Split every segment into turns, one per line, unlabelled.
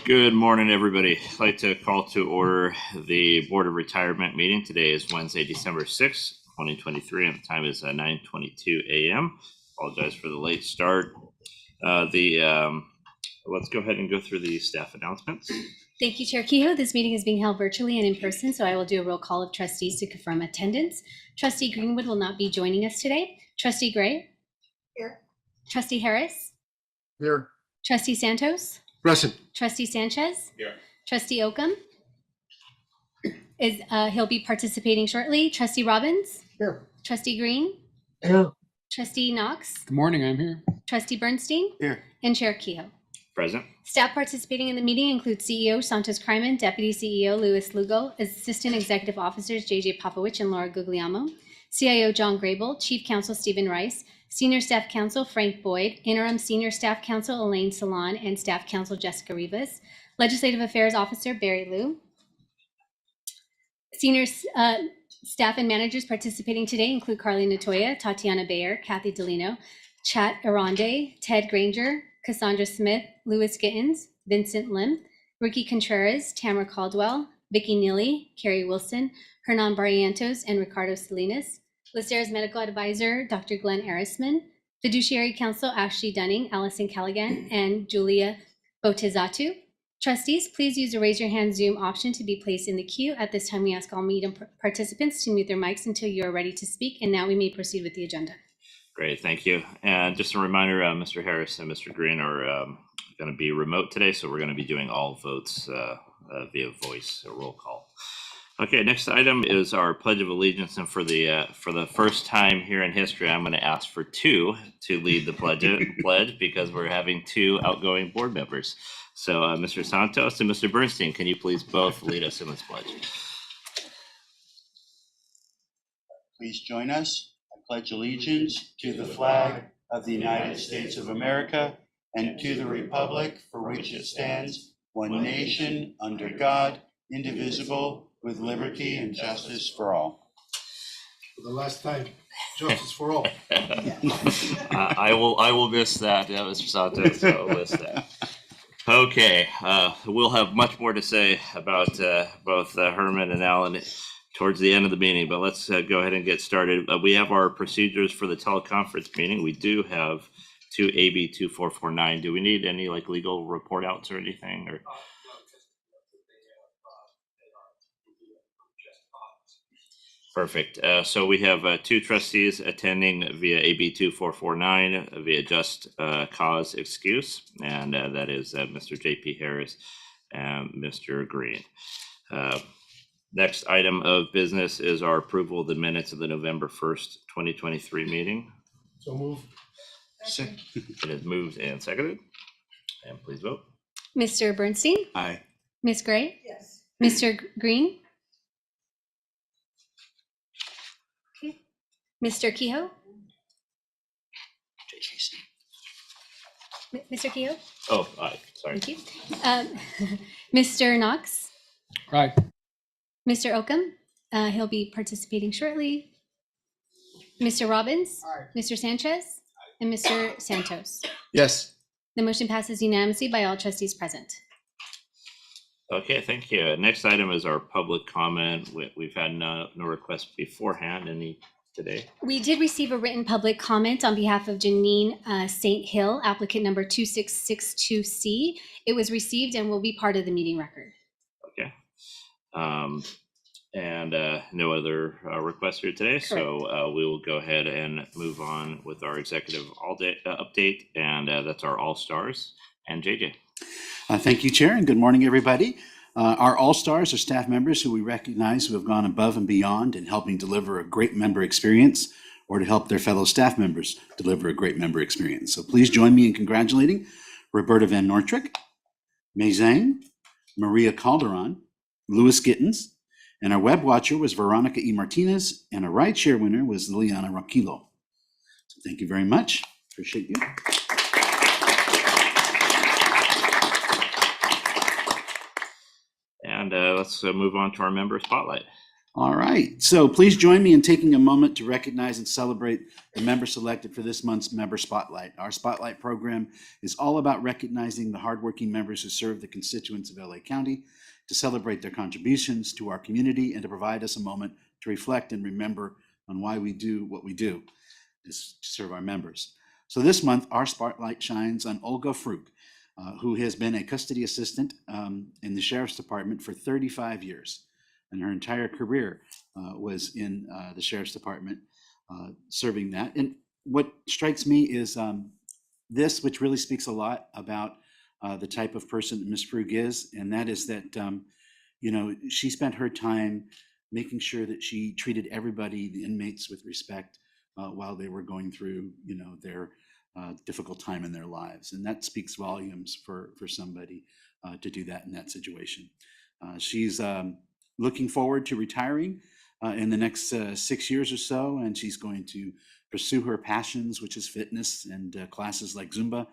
Good morning, everybody. I'd like to call to order the Board of Retirement meeting. Today is Wednesday, December 6th, 2023, and the time is 9:22 a.m. Apologize for the late start. Let's go ahead and go through the staff announcements.
Thank you, Chair Kehoe. This meeting is being held virtually and in person, so I will do a roll call of trustees to confirm attendance. Trustee Greenwood will not be joining us today. Trustee Gray? Here. Trustee Harris?
Here.
Trustee Santos?
Present.
Trustee Sanchez?
Here.
Trustee Oakham? He'll be participating shortly. Trustee Robbins?
Here.
Trustee Green?
Here.
Trustee Knox?
Good morning, I'm here.
Trustee Bernstein?
Here.
And Chair Kehoe.
Present.
Staff participating in the meeting include CEO Santos Kryman, Deputy CEO Louis Lugo, Assistant Executive Officers JJ Popowich and Laura Guglielmo, CIO John Grable, Chief Counsel Stephen Rice, Senior Staff Counsel Frank Boyd, Interim Senior Staff Counsel Elaine Salon, and Staff Counsel Jessica Rivas, Legislative Affairs Officer Barry Liu. Senior staff and managers participating today include Carly Natoya, Tatiana Bayer, Kathy Delino, Chat Arande, Ted Granger, Cassandra Smith, Louis Gittins, Vincent Lim, Ricky Contreras, Tamara Caldwell, Vicki Neely, Carrie Wilson, Hernan Barrientos, and Ricardo Salinas. LACERA's medical advisor, Dr. Glenn Arisman, fiduciary counsel, Ashley Dunning, Allison Callaghan, and Julia Botizatu. Trustees, please use the raise your hand Zoom option to be placed in the queue. At this time, we ask all meeting participants to mute their mics until you are ready to speak. And now we may proceed with the agenda.
Great, thank you. And just a reminder, Mr. Harris and Mr. Green are going to be remote today, so we're going to be doing all votes via voice, a roll call. Okay, next item is our Pledge of Allegiance, and for the first time here in history, I'm going to ask for two to lead the pledge because we're having two outgoing board members. So, Mr. Santos and Mr. Bernstein, can you please both lead us in this pledge?
Please join us. I pledge allegiance to the flag of the United States of America and to the republic for which it stands, one nation, under God, indivisible, with liberty and justice for all.
For the last time, justice for all.
I will miss that, Mr. Santos. So I'll miss that. Okay, we'll have much more to say about both Herman and Alan towards the end of the meeting, but let's go ahead and get started. We have our procedures for the teleconference meeting. We do have two AB 2449. Do we need any legal report outs or anything? Or perfect. So we have two trustees attending via AB 2449 via just cause excuse, and that is Mr. JP Harris and Mr. Green. Next item of business is our approval of the minutes of the November 1st, 2023 meeting.
So move.
It is moved and seconded. And please vote.
Mr. Bernstein?
Aye.
Ms. Gray?
Yes.
Mr. Green? Okay. Mr. Kehoe? Mr. Kehoe?
Oh, aye. Sorry.
Thank you. Mr. Knox?
Aye.
Mr. Oakham? He'll be participating shortly. Mr. Robbins?
Aye.
Mr. Sanchez? And Mr. Santos.
Yes.
The motion passes unanimously by all trustees present.
Okay, thank you. Next item is our public comment. We've had no requests beforehand. Any today?
We did receive a written public comment on behalf of Janine St. Hill, applicant number 2662C. It was received and will be part of the meeting record.
Okay. And no other requests here today.
Correct.
So we will go ahead and move on with our executive update, and that's our All-Stars. And JJ.
Thank you, Chair, and good morning, everybody. Our All-Stars are staff members who we recognize who have gone above and beyond in helping deliver a great member experience or to help their fellow staff members deliver a great member experience. So please join me in congratulating Roberta Van Nortrick, May Zhang, Maria Calderon, Louis Gittins, and our web watcher was Veronica E. Martinez, and a ride share winner was Liliana Roquilo. So thank you very much. Appreciate you.
And let's move on to our member spotlight.
All right, so please join me in taking a moment to recognize and celebrate the member selected for this month's Member Spotlight. Our Spotlight program is all about recognizing the hardworking members who serve the constituents of LA County, to celebrate their contributions to our community, and to provide us a moment to reflect and remember on why we do what we do, is to serve our members. So this month, our spotlight shines on Olga Frug, who has been a custody assistant in the Sheriff's Department for 35 years. And her entire career was in the Sheriff's Department, serving that. And what strikes me is this, which really speaks a lot about the type of person that Ms. Frug is, and that is that, she spent her time making sure that she treated everybody, the inmates, with respect while they were going through, their difficult time in their lives. And that speaks volumes for somebody to do that in that situation. She's looking forward to retiring in the next 6 years or so, and she's going to pursue her passions, which is fitness and classes like Zumba.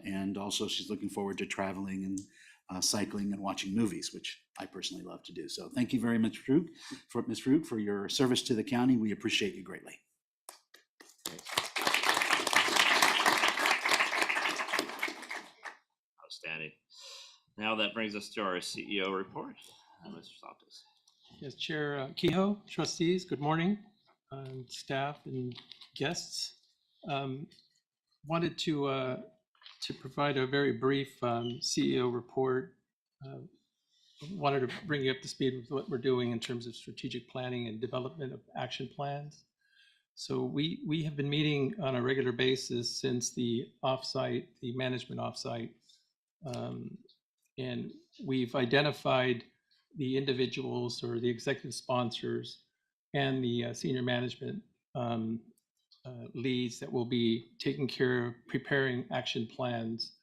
And also she's looking forward to traveling and cycling and watching movies, which I personally love to do. So thank you very much, Ms. Frug, for your service to the county. We appreciate you greatly.
Outstanding. Now that brings us to our CEO report. Mr. Santos.
Yes, Chair Kehoe, trustees, good morning, staff and guests. Wanted to provide a very brief CEO report. Wanted to bring you up to speed with what we're doing in terms of strategic planning and development of action plans. So we have been meeting on a regular basis since the offsite, the management offsite, and we've identified the individuals or the executive sponsors and the senior management leads that will be taking care of preparing action plans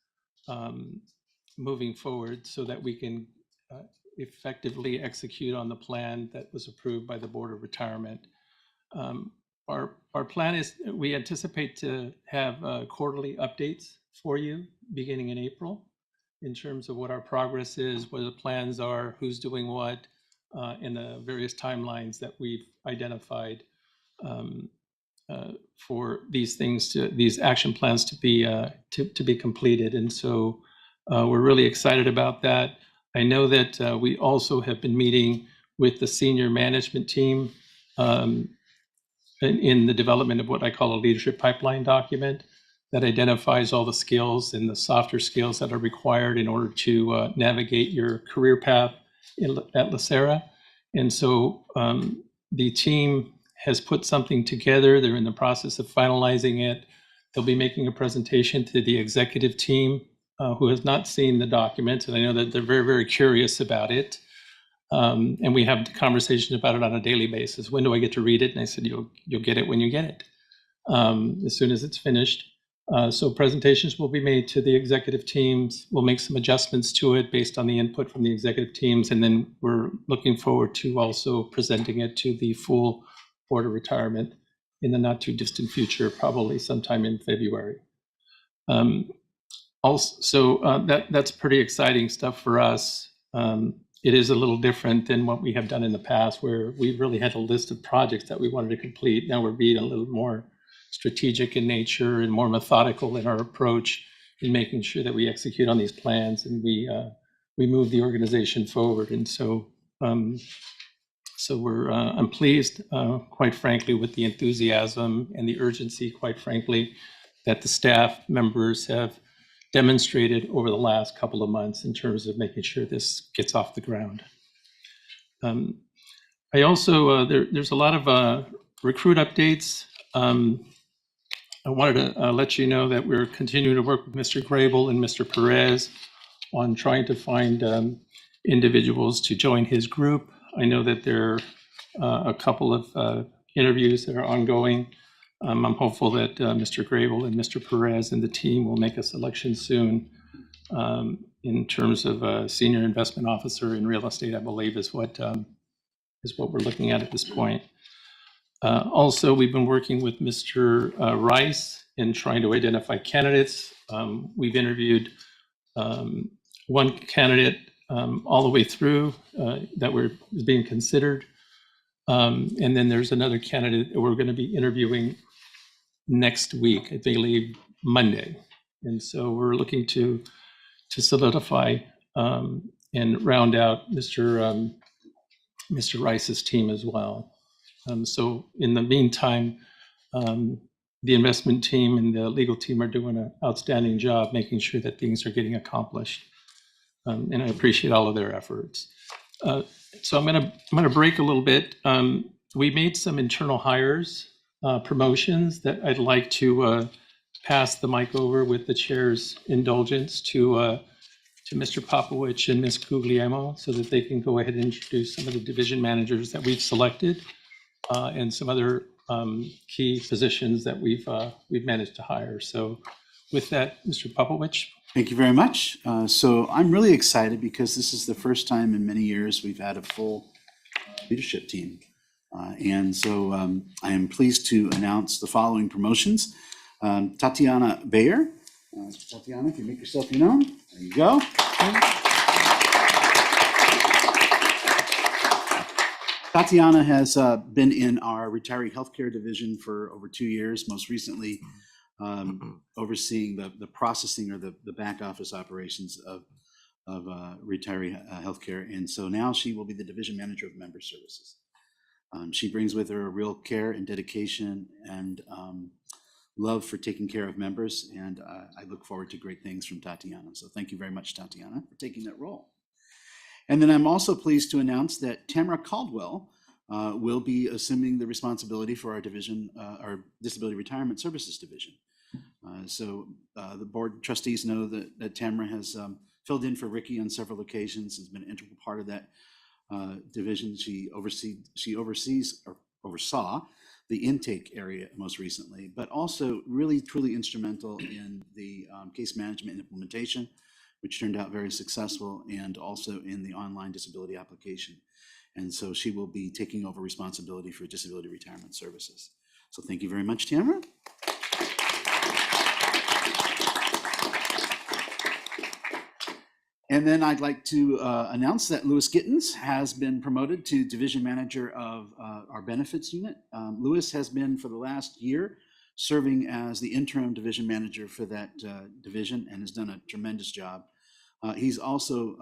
moving forward so that we can effectively execute on the plan that was approved by the Board of Retirement. Our plan is, we anticipate to have quarterly updates for you beginning in April, in terms of what our progress is, what the plans are, who's doing what, and the various timelines that we've identified for these things, these action plans to be completed. And so we're really excited about that. I know that we also have been meeting with the senior management team in the development of what I call a leadership pipeline document that identifies all the skills and the softer skills that are required in order to navigate your career path at LACERA. And so the team has put something together. They're in the process of finalizing it. They'll be making a presentation to the executive team who has not seen the document. And I know that they're very, very curious about it. And we have conversations about it on a daily basis. When do I get to read it? And I said, you'll get it when you get it, as soon as it's finished. So presentations will be made to the executive teams. We'll make some adjustments to it based on the input from the executive teams. And then we're looking forward to also presenting it to the full Board of Retirement in the not too distant future, probably sometime in February. That's pretty exciting stuff for us. It is a little different than what we have done in the past, where we really had a list of projects that we wanted to complete. Now we're being a little more strategic in nature and more methodical in our approach in making sure that we execute on these plans and we move the organization forward. And so I'm pleased, quite frankly, with the enthusiasm and the urgency, quite frankly, that the staff members have demonstrated over the last couple of months in terms of making sure this gets off the ground. I also, there's a lot of recruit updates. I wanted to let you know that we're continuing to work with Mr. Grable and Mr. Perez on trying to find individuals to join his group. I know that there are a couple of interviews that are ongoing. I'm hopeful that Mr. Grable and Mr. Perez and the team will make a selection soon in terms of a senior investment officer in real estate, I believe is what we're looking at this point. Also, we've been working with Mr. Rice in trying to identify candidates. We've interviewed one candidate all the way through that was being considered. And then there's another candidate that we're going to be interviewing next week, I believe Monday. And so we're looking to solidify and round out Mr. Rice's team as well. So in the meantime, the investment team and the legal team are doing an outstanding job making sure that things are getting accomplished. And I appreciate all of their efforts. So I'm gonna break a little bit. We made some internal hires, promotions that I'd like to pass the mic over with the chair's indulgence to Mr. Popowich and Ms. Guglielmo so that they can go ahead and introduce some of the division managers that we've selected and some other key positions that we've managed to hire. So with that, Mr. Popowich.
Thank you very much. So I'm really excited because this is the first time in many years we've had a full leadership team. And so I am pleased to announce the following promotions. Tatiana Bayer. Tatiana, if you make yourself known, there you go. Tatiana has been in our retiree healthcare division for over 2 years, most recently overseeing the processing or the back office operations of retiree healthcare. And so now she will be the division manager of member services. She brings with her a real care and dedication and love for taking care of members. And I look forward to great things from Tatiana. So thank you very much, Tatiana, for taking that role. And then I'm also pleased to announce that Tamara Caldwell will be assuming the responsibility for our division, our Disability Retirement Services division. So the board trustees know that Tamara has filled in for Ricky on several occasions, has been an integral part of that division. She oversaw the intake area most recently, but also really truly instrumental in the case management and implementation, which turned out very successful, and also in the online disability application. And so she will be taking over responsibility for disability retirement services. So thank you very much, Tamara. And then I'd like to announce that Louis Gittins has been promoted to division manager of our benefits unit. Louis has been for the last year serving as the interim division manager for that division and has done a tremendous job. He's also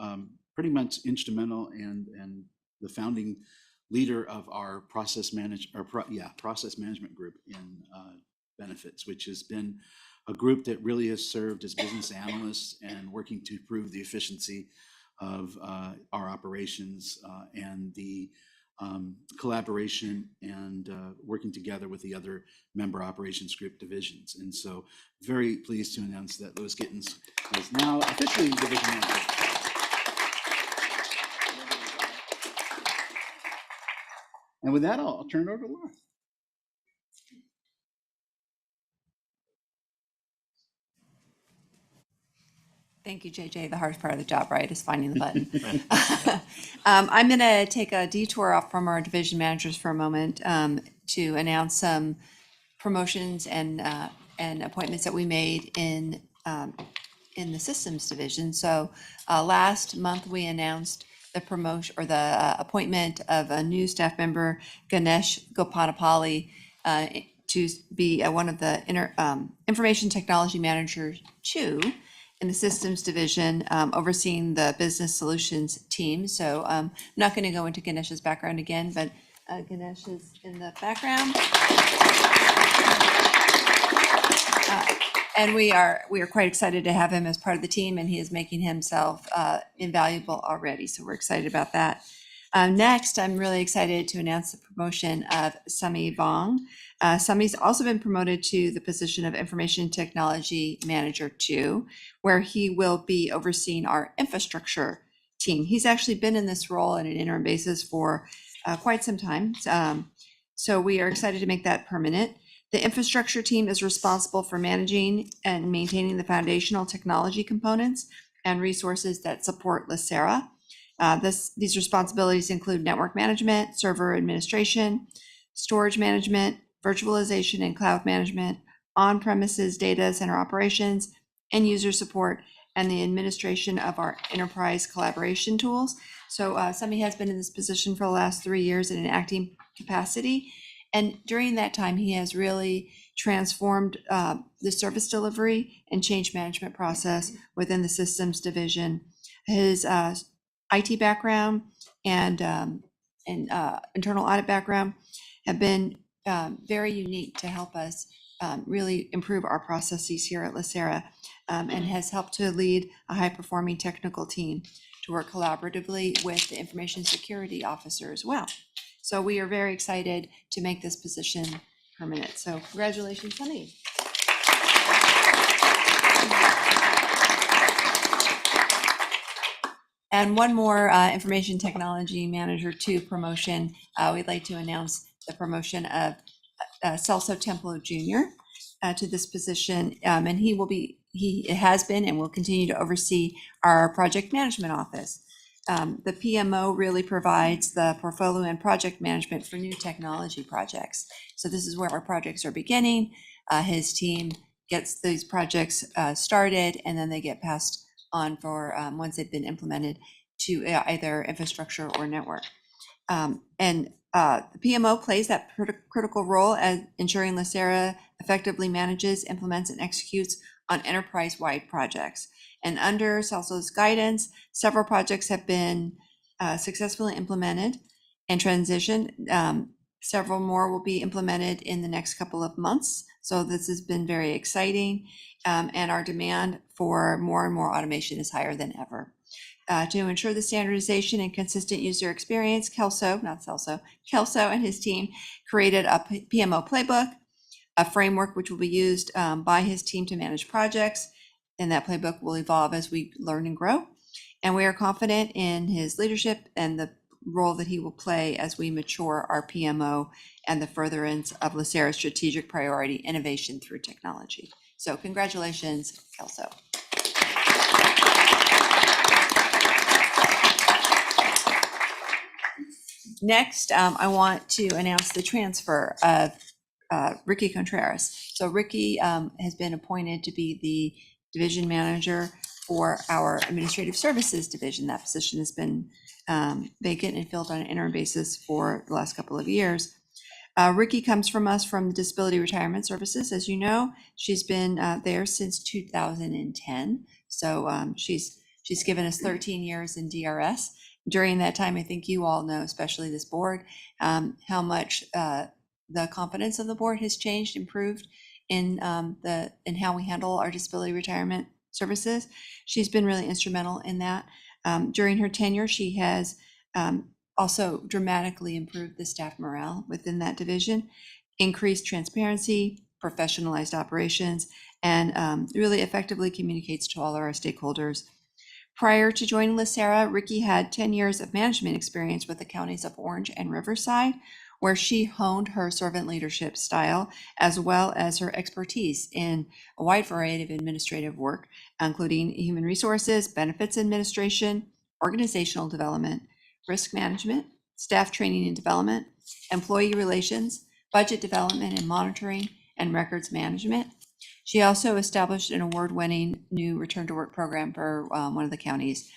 pretty much instrumental and the founding leader of our process management group in benefits, which has been a group that really has served as business analysts and working to improve the efficiency of our operations and the collaboration and working together with the other member operations group divisions. And so very pleased to announce that Louis Gittins is now officially division manager. And with that, I'll turn it over to Laura.
Thank you, JJ. The hardest part of the job, right, is finding the button. I'm going to take a detour off from our division managers for a moment to announce some promotions and appointments that we made in the systems division. So last month we announced the promotion or the appointment of a new staff member, Ganesh Gopanapalli, to be one of the information technology managers 2 in the systems division, overseeing the business solutions team. So I'm not going to go into Ganesh's background again, but Ganesh is in the background. And we are quite excited to have him as part of the team, and he is making himself invaluable already. So we're excited about that. Next, I'm really excited to announce the promotion of Sami Vong. Sami's also been promoted to the position of Information Technology Manager 2, where he will be overseeing our infrastructure team. He's actually been in this role on an interim basis for quite some time. So we are excited to make that permanent. The infrastructure team is responsible for managing and maintaining the foundational technology components and resources that support LACERA. These responsibilities include network management, server administration, storage management, virtualization and cloud management, on-premises data center operations, and user support, and the administration of our enterprise collaboration tools. So Sami has been in this position for the last 3 years in an acting capacity. And during that time, he has really transformed the service delivery and change management process within the systems division. His IT background and internal audit background have been very unique to help us really improve our processes here at LACERA, and has helped to lead a high-performing technical team to work collaboratively with the information security officer as well. So we are very excited to make this position permanent. So congratulations, Sunny. And one more information technology manager 2 promotion. We'd like to announce the promotion of Celso Templo Jr. To this position, and he has been and will continue to oversee our project management office. The PMO really provides the portfolio and project management for new technology projects. So this is where our projects are beginning. His team gets these projects started, and then they get passed on for once they've been implemented to either infrastructure or network. The PMO plays that critical role as ensuring LACERA effectively manages, implements, and executes on enterprise-wide projects. And under Celso's guidance, several projects have been successfully implemented and transitioned. Several more will be implemented in the next couple of months. So this has been very exciting, and our demand for more and more automation is higher than ever. To ensure the standardization and consistent user experience, Kelso and his team created a PMO playbook, a framework which will be used by his team to manage projects, and that playbook will evolve as we learn and grow. And we are confident in his leadership and the role that he will play as we mature our PMO and the furtherance of LACERA's strategic priority, innovation through technology. So congratulations, Kelso. Next, I want to announce the transfer of Ricky Contreras. So Ricky has been appointed to be the division manager for our administrative services division. That position has been vacant and filled on an interim basis for the last couple of years. Ricky comes from us from Disability Retirement Services. As you know, she's been there since 2010. So she's given us 13 years in DRS. During that time, I think you all know, especially this board, how much the confidence of the board has changed, improved in how we handle our disability retirement services. She's been really instrumental in that. During her tenure, she has also dramatically improved the staff morale within that division, increased transparency, professionalized operations, and really effectively communicates to all of our stakeholders. Prior to joining LACERA, Ricky had 10 years of management experience with the counties of Orange and Riverside, where she honed her servant leadership style, as well as her expertise in a wide variety of administrative work, including human resources, benefits administration, organizational development, risk management, staff training and development, employee relations, budget development and monitoring, and records management. She also established an award-winning new return to work program for one of the counties.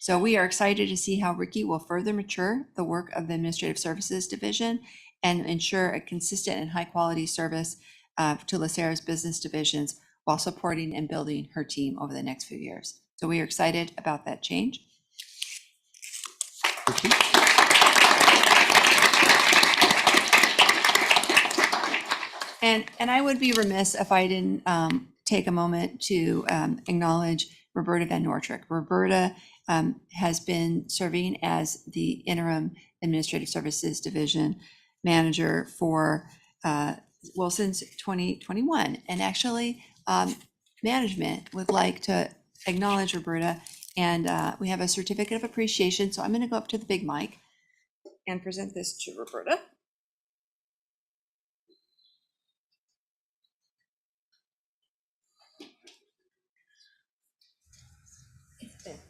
So we are excited to see how Ricky will further mature the work of the Administrative Services Division and ensure a consistent and high quality service to LACERA's business divisions while supporting and building her team over the next few years. So we are excited about that change. And I would be remiss if I didn't take a moment to acknowledge Roberta Van Nortrick. Roberta has been serving as the interim Administrative Services Division manager for, since 2021. And actually, management would like to acknowledge Roberta, and we have a certificate of appreciation. So I'm going to go up to the big mic and present this to Roberta.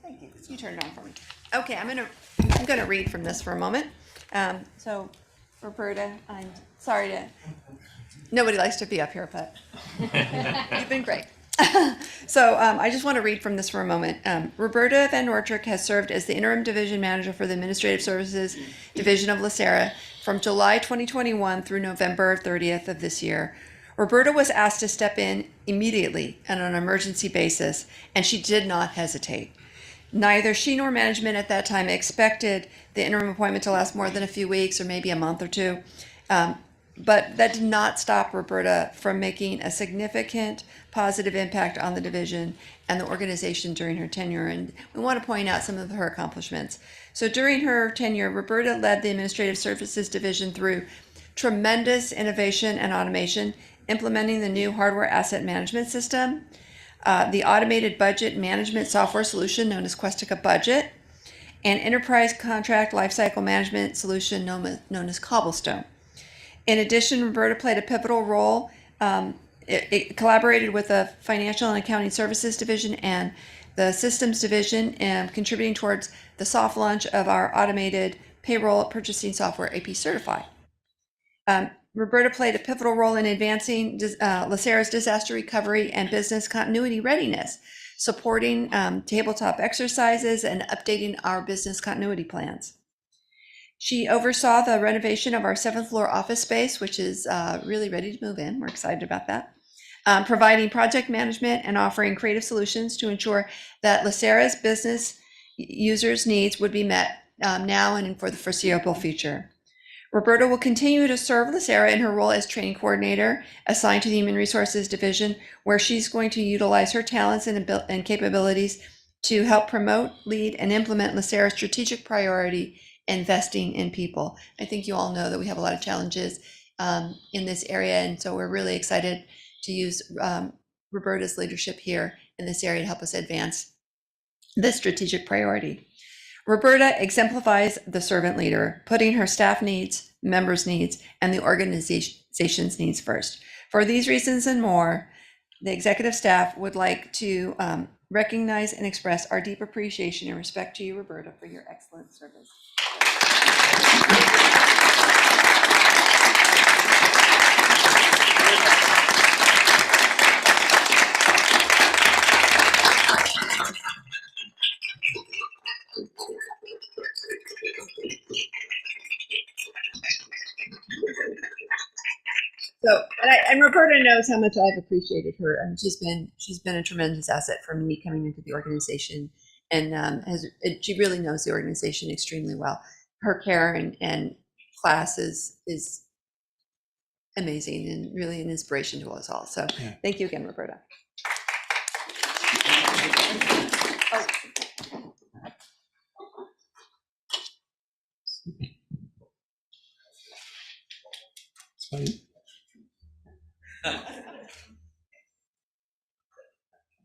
Thank you. You turn it on for me. Okay, I'm gonna read from this for a moment. So, Roberta, I'm sorry nobody likes to be up here, but you've been great. So I just want to read from this for a moment. Roberta Van Nortrick has served as the interim division manager for the Administrative Services Division of LACERA from July 2021 through November 30th of this year. Roberta was asked to step in immediately on an emergency basis, and she did not hesitate. Neither she nor management at that time expected the interim appointment to last more than a few weeks or maybe a month or two. But that did not stop Roberta from making a significant positive impact on the division and the organization during her tenure. And we want to point out some of her accomplishments. So during her tenure, Roberta led the Administrative Services Division through tremendous innovation and automation, implementing the new hardware asset management system, the automated budget management software solution known as Questica Budget, and enterprise contract lifecycle management solution known as Cobblestone. In addition, Roberta played a pivotal role. It collaborated with the Financial and Accounting Services Division and the Systems Division, contributing towards the soft launch of our automated payroll purchasing software, AP Certify. Roberta played a pivotal role in advancing LACERA's disaster recovery and business continuity readiness, supporting tabletop exercises and updating our business continuity plans. She oversaw the renovation of our 7th floor office space, which is really ready to move in. We're excited about that. Providing project management and offering creative solutions to ensure that LACERA's business users' needs would be met now and for the foreseeable future. Roberta will continue to serve LACERA in her role as training coordinator assigned to the Human Resources Division, where she's going to utilize her talents and capabilities to help promote, lead, and implement LACERA's strategic priority, investing in people. I think you all know that we have a lot of challenges in this area, and so we're really excited to use Roberta's leadership here in this area to help us advance this strategic priority. Roberta exemplifies the servant leader, putting her staff needs, members' needs, and the organization's needs first. For these reasons and more, the executive staff would like to recognize and express our deep appreciation and respect to you, Roberta, for your excellent service. So, and Roberta knows how much I've appreciated her. I mean, she's been a tremendous asset for me coming into the organization, and she really knows the organization extremely well. Her care and class is amazing and really an inspiration to us all. So, yeah. Thank you again, Roberta.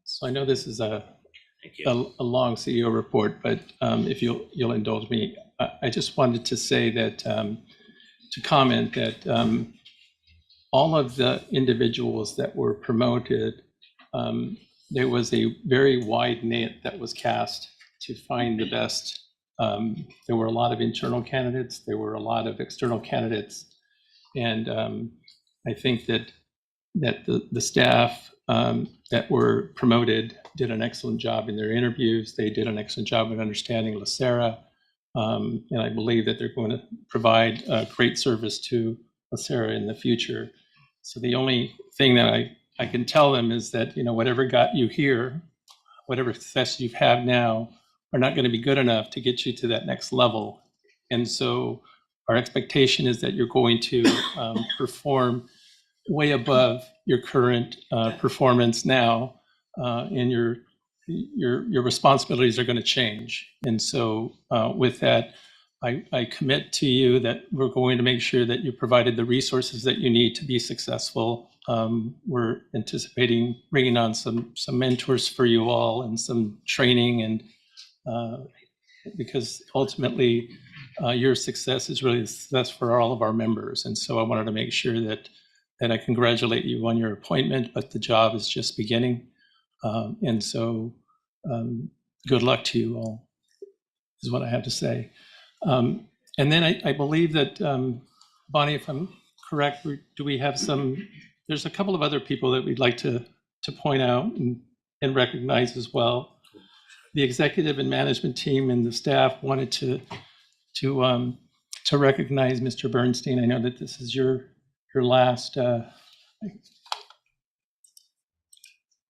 So I know this is a long CEO report, but if you'll indulge me, I just wanted to say that to comment that all of the individuals that were promoted, there was a very wide net that was cast to find the best. There were a lot of internal candidates, there were a lot of external candidates, and I think that the staff that were promoted did an excellent job in their interviews. They did an excellent job in understanding LACERA, and I believe that they're going to provide great service to LACERA in the future. So the only thing that I can tell them is that, you know, whatever got you here, whatever success you have now, are not going to be good enough to get you to that next level. And so our expectation is that you're going to perform way above your current performance now, and your responsibilities are going to change. And so with that, I commit to you that we're going to make sure that you provided the resources that you need to be successful. We're anticipating bringing on some mentors for you all and some training, and because ultimately your success is really a success for all of our members. And so I wanted to make sure that I congratulate you on your appointment, but the job is just beginning. And so good luck to you all, is what I have to say. And then I believe that, Bonnie, if I'm correct, do we have there's a couple of other people that we'd like to point out and recognize as well. The executive and management team and the staff wanted to recognize Mr. Bernstein. I know that this is your last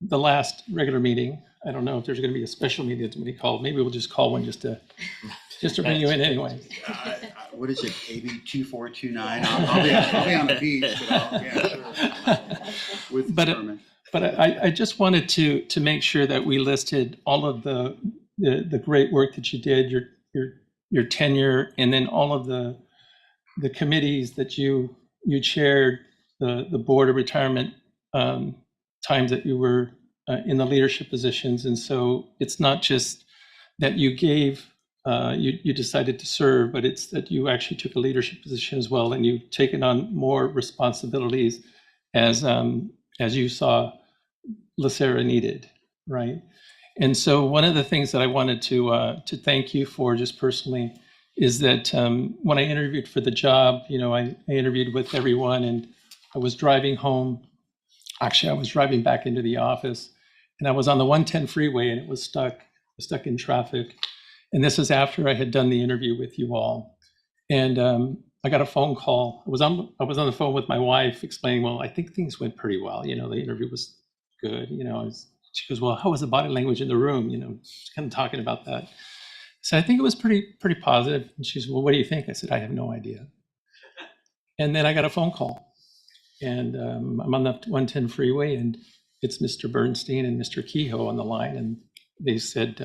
the last regular meeting. I don't know if there's going to be a special meeting that's going to be called. Maybe we'll just call one just to bring you in anyway.
What is it, AB 2429? I'll be on the beach, with
But
Sherman.
But I just wanted to make sure that we listed all of the great work that you did, your tenure, and then all of the committees that you chaired, the board of retirement times that you were in the leadership positions. And so it's not just that you gave, you decided to serve, but it's that you actually took a leadership position as well, and you've taken on more responsibilities as you saw LACERA needed, right? And so one of the things that I wanted to thank you for just personally is that when I interviewed for the job, I interviewed with everyone, and I was driving home. Actually, I was driving back into the office, and I was on the 110 freeway, and it was stuck in traffic. And this is after I had done the interview with you all. And I got a phone call. I was on the phone with my wife explaining, well, I think things went pretty well. The interview was good. She goes, well, how was the body language in the room? She's kind of talking about that. So I think it was pretty positive. And she said, well, what do you think? I said, I have no idea. And then I got a phone call, and I'm on the 110 freeway, and it's Mr. Bernstein and Mr. Kehoe on the line. And they said,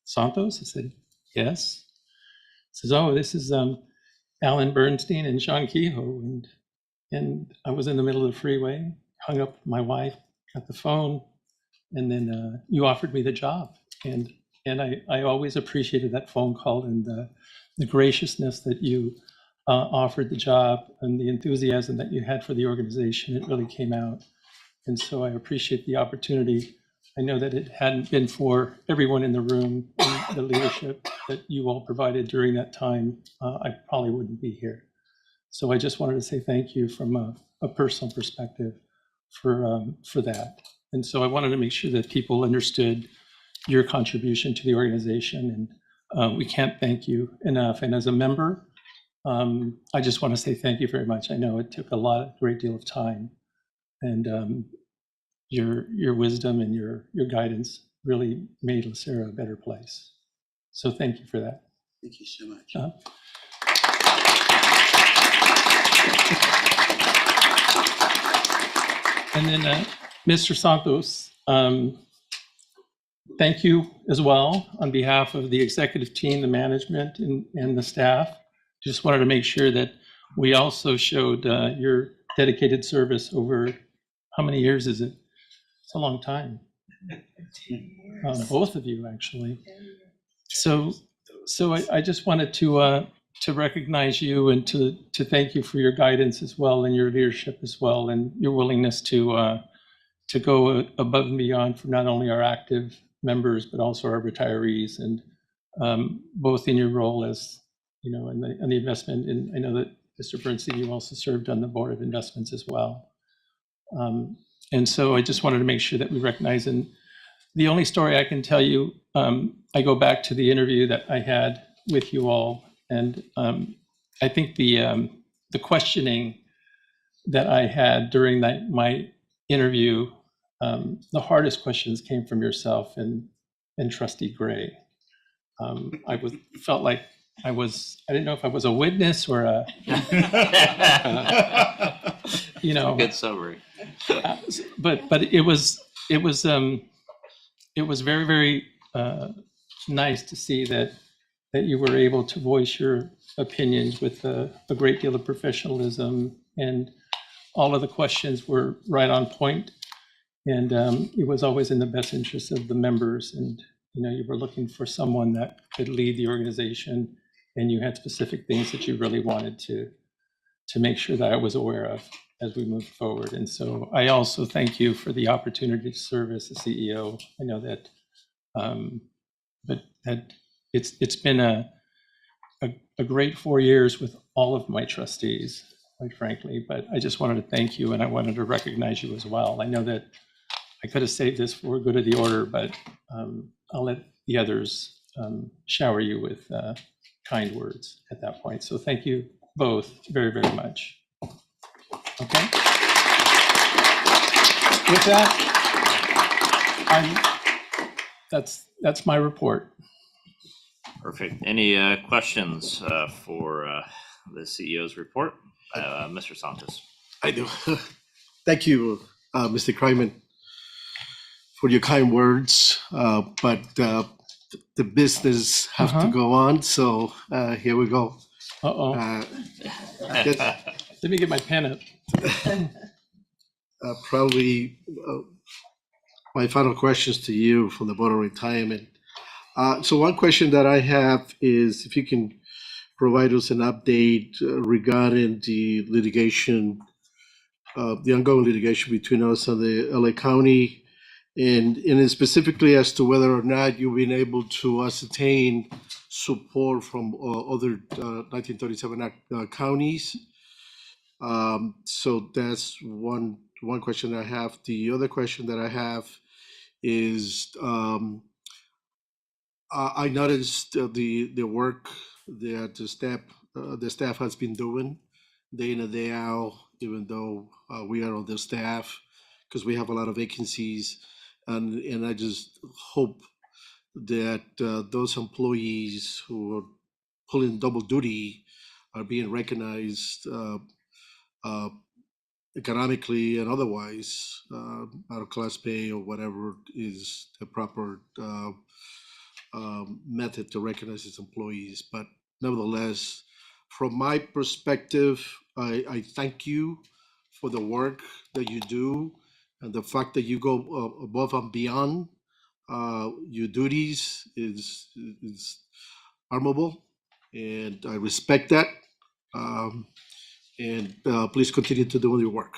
Santos? I said, yes. Says, oh, this is Alan Bernstein and Sean Kehoe. And I was in the middle of the freeway, hung up with my wife, got the phone, and then you offered me the job. And I always appreciated that phone call and the graciousness that you offered the job and the enthusiasm that you had for the organization. It really came out. And so I appreciate the opportunity. I know that it hadn't been for everyone in the room and the leadership that you all provided during that time, I probably wouldn't be here. So I just wanted to say thank you from a personal perspective for that. And so I wanted to make sure that people understood your contribution to the organization, and we can't thank you enough. And as a member, I just want to say thank you very much. I know it took a great deal of time, and your wisdom and your guidance really made LACERA a better place. So thank you for that.
Thank you so much.
And then Mr. Santos, thank you as well on behalf of the executive team, the management, and the staff. Just wanted to make sure that we also showed your dedicated service over, how many years is it? It's a long time. Both of you, actually. So I just wanted to recognize you and to thank you for your guidance as well, and your leadership as well, and your willingness to go above and beyond for not only our active members but also our retirees, and both in your role as in the investment. And I know that Mr. Bernstein, you also served on the Board of Investments as well. And so I just wanted to make sure that we recognize. And the only story I can tell you, I go back to the interview that I had with you all, and I think the questioning that I had during my interview, the hardest questions came from yourself and Trustee Gray. Felt like I didn't know if I was a witness or a,
Good summary.
but it was very, very nice to see that you were able to voice your opinions with a great deal of professionalism, and all of the questions were right on point, and it was always in the best interest of the members. And you were looking for someone that could lead the organization, and you had specific things that you really wanted to make sure that I was aware of as we move forward. And so I also thank you for the opportunity to serve as the CEO. I know that, but that it's been a great 4 years with all of my trustees, quite frankly. But I just wanted to thank you, and I wanted to recognize you as well. I know that I could have saved this for good of the order, but I'll let the others shower you with kind words at that point. So thank you both very, very much. Okay. With that, that's my report.
Perfect. Any questions for the CEO's report? Mr. Santos.
I do. Thank you, Mr. Kryman, for your kind words. But the business have to go on. So here we go.
Let me get my pen up.
Probably my final questions to you from the Board of Retirement. So one question that I have is if you can provide us an update regarding the litigation, the ongoing litigation between us and the LA County, and specifically as to whether or not you've been able to ascertain support from other 1937 Act counties. So that's one question I have. The other question that I have is I noticed the work that the staff has been doing day in and day out, even though we are on the staff, because we have a lot of vacancies, and I just hope that those employees who are pulling double duty are being recognized economically and otherwise out of class pay or whatever is the proper method to recognize its employees. But nevertheless, from my perspective, I thank you for the work that you do and the fact that you go above and beyond your duties is admirable, and I respect that. And please continue to do your work.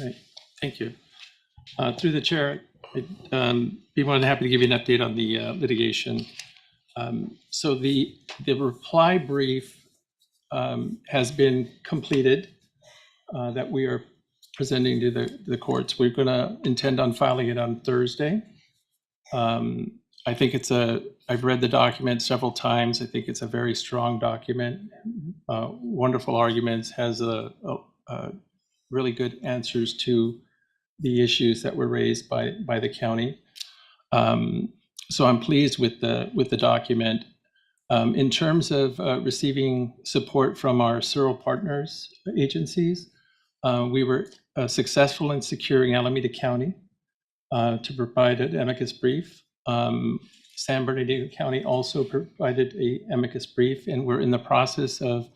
Right. Thank you. Through the chair, I'd be more than happy to give you an update on the litigation. So the reply brief has been completed that we are presenting to the courts. We're going to intend on filing it on Thursday. I think I've read the document several times. I think it's a very strong document, wonderful arguments, has a really good answers to the issues that were raised by the county. So I'm pleased with the document. In terms of receiving support from our SERL partners agencies, we were successful in securing Alameda County to provide an amicus brief. San Bernardino County also provided a amicus brief, and we're in the process of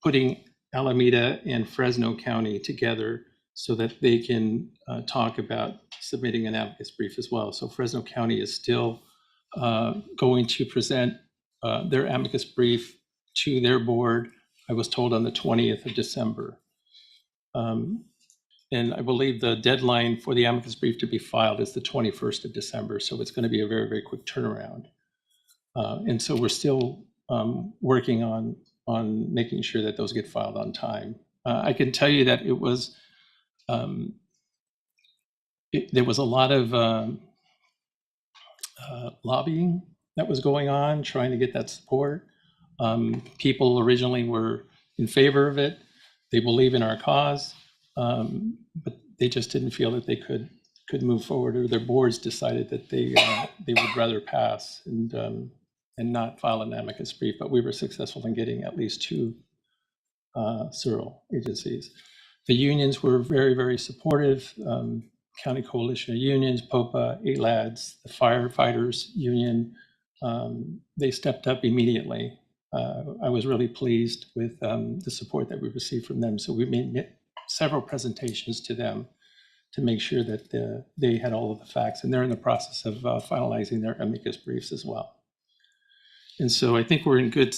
putting Alameda and Fresno County together so that they can talk about submitting an amicus brief as well. So Fresno County is still going to present their amicus brief to their board, I was told, on the 20th of December. And I believe the deadline for the amicus brief to be filed is the 21st of December. So it's going to be a very, very quick turnaround. And so we're still working on making sure that those get filed on time. I can tell you that it was, there was a lot of lobbying that was going on, trying to get that support. People originally were in favor of it. They believe in our cause. But they just didn't feel that they could move forward, or their boards decided that they would rather pass and not file an amicus brief. But we were successful in getting at least 2 SERL agencies. The unions were very, very supportive. County Coalition of Unions, POPA, ALADS, the firefighters union, they stepped up immediately. I was really pleased with the support that we received from them. So we made several presentations to them to make sure that they had all of the facts, and they're in the process of finalizing their amicus briefs as well. And so I think we're in good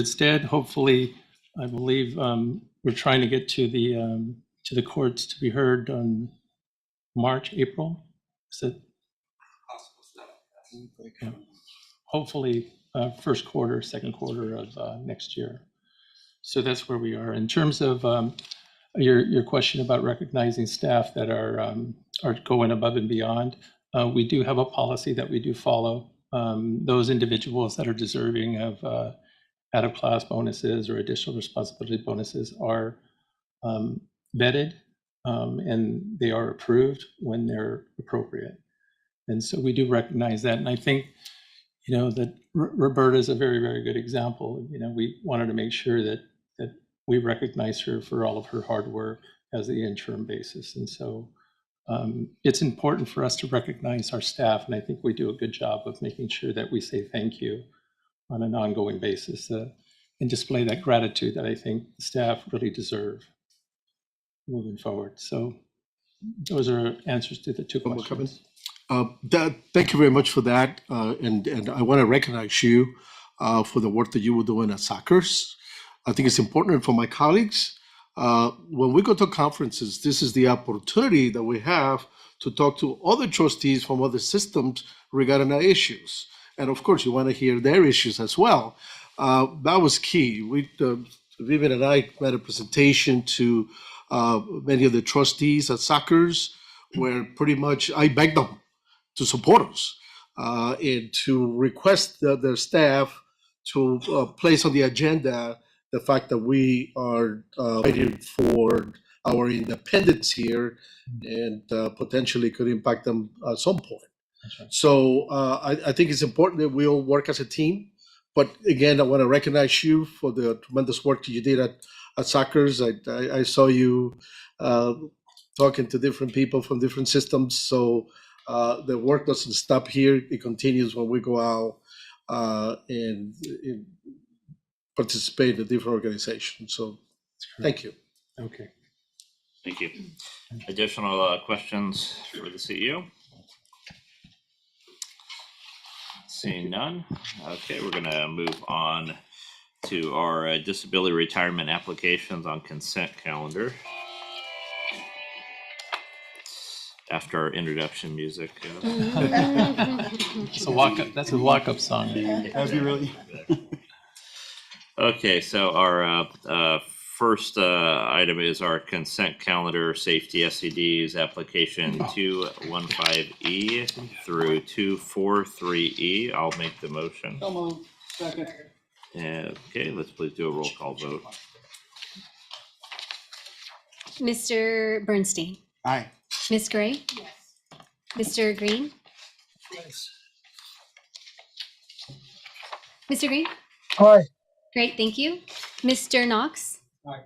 stead. Hopefully, I believe we're trying to get to the courts to be heard on March, April. Is it possible? Yeah. Hopefully, first quarter, second quarter of next year. So that's where we are in terms of your question about recognizing staff that are going above and beyond. We do have a policy that we do follow. Those individuals that are deserving of out-of-class bonuses or additional responsibility bonuses are vetted, and they are approved when they're appropriate. And so we do recognize that. And I think, that Roberta is a very, very good example. We wanted to make sure that we recognize her for all of her hard work as the interim basis. And so it's important for us to recognize our staff. And I think we do a good job of making sure that we say thank you on an ongoing basis and display that gratitude that I think staff really deserve moving forward. So those are answers to the two questions.
Thank you very much for that. And I want to recognize you for the work that you were doing at Soccer's. I think it's important for my colleagues. When we go to conferences, this is the opportunity that we have to talk to other trustees from other systems regarding our issues. And of course, you want to hear their issues as well. That was key. Vivian and I made a presentation to many of the trustees at Soccer's, where pretty much I begged them to support us and to request their staff to place on the agenda the fact that we are fighting for our independence here and potentially could impact them at some point.
Right.
So I think it's important that we all work as a team. But again, I want to recognize you for the tremendous work that you did at Soccer's. I saw you talking to different people from different systems. So the work doesn't stop here. It continues when we go out and participate in different organizations. So thank you.
Okay.
Thank you. Additional questions for the CEO? Seeing none. Okay, we're going to move on to our disability retirement applications on consent calendar. After our introduction music.
It's a walk-up. That's a walk-up song.
That'd be really.
Okay, so our first item is our consent calendar safety SCDs application 215E through 243E. I'll make the motion.
Second.
Okay, let's please do a roll call vote.
Mr. Bernstein,
Aye.
Ms. Gray, Mr. Green, Mr. Green?
Aye.
Great, thank you. Mr. Knox?
Aye.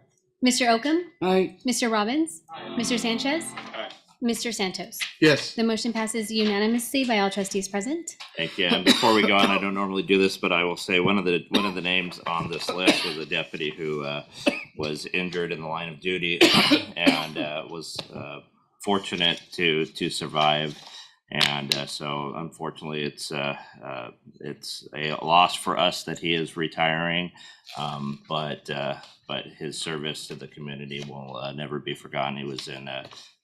Mr. Oakham?
Aye.
Mr. Robbins? Mr. Sanchez? Mr. Santos?
Yes.
The motion passes unanimously by all trustees present.
Thank you. And before we go on, I don't normally do this, but I will say one of the names on this list was a deputy who was injured in the line of duty and was fortunate to survive. And so unfortunately, it's a loss for us that he is retiring, but his service to the community will never be forgotten. He was in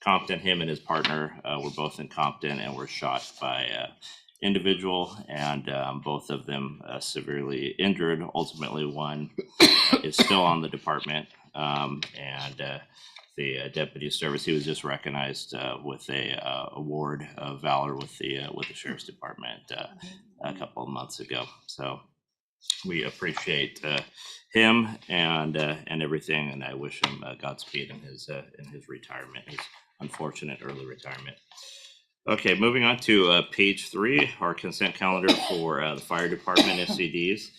Compton. Him and his partner were both in Compton and were shot by individual, and both of them severely injured. Ultimately, one is still on the department, and the deputy service. He was just recognized with a award of valor with the sheriff's department a couple of months ago. So we appreciate him and everything, and I wish him Godspeed in his retirement, his unfortunate early retirement. Okay, moving on to page 3, our consent calendar for the fire department SCDs.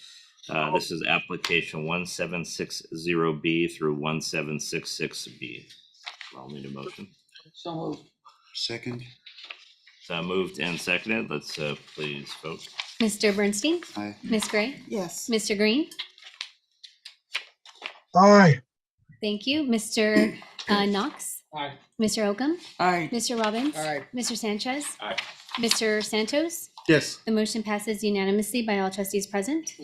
This is application 1760B through 1766B. I'll need a motion.
So moved.
Second.
So moved and seconded. Let's please vote.
Mr. Bernstein?
Aye.
Ms. Gray?
Yes.
Mr. Green?
Aye.
Thank you. Mr. Knox?
Aye.
Mr. Oakham?
Aye.
Mr. Robbins?
Aye.
Mr. Sanchez?
Aye.
Mr. Santos?
Yes.
The motion passes unanimously by all trustees present.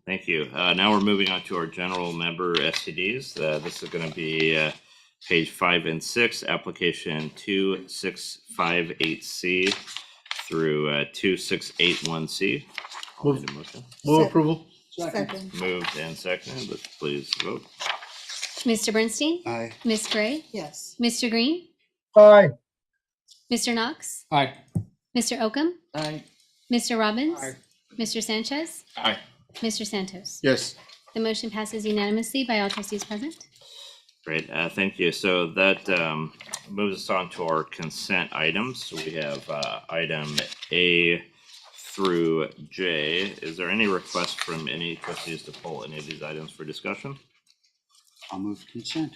Thank you. Now we're moving on to our general member SCDs. This is going to be page 5 and 6, application 2658C through 2681C. I'll need a motion.
Move approval.
Second.
Moved and seconded. Let's please vote.
Mr. Bernstein,
Aye.
Ms. Gray,
Yes.
Mr. Green,
Aye.
Mr. Knox,
Aye.
Mr. Oakham,
Aye.
Mr. Robbins,
Aye.
Mr. Sanchez,
Aye.
Mr. Santos.
Yes.
The motion passes unanimously by all trustees present.
Great, thank you. So that moves us on to our consent items. So we have item A through J. Is there any request from any trustees to pull any of these items for discussion?
I'll move consent.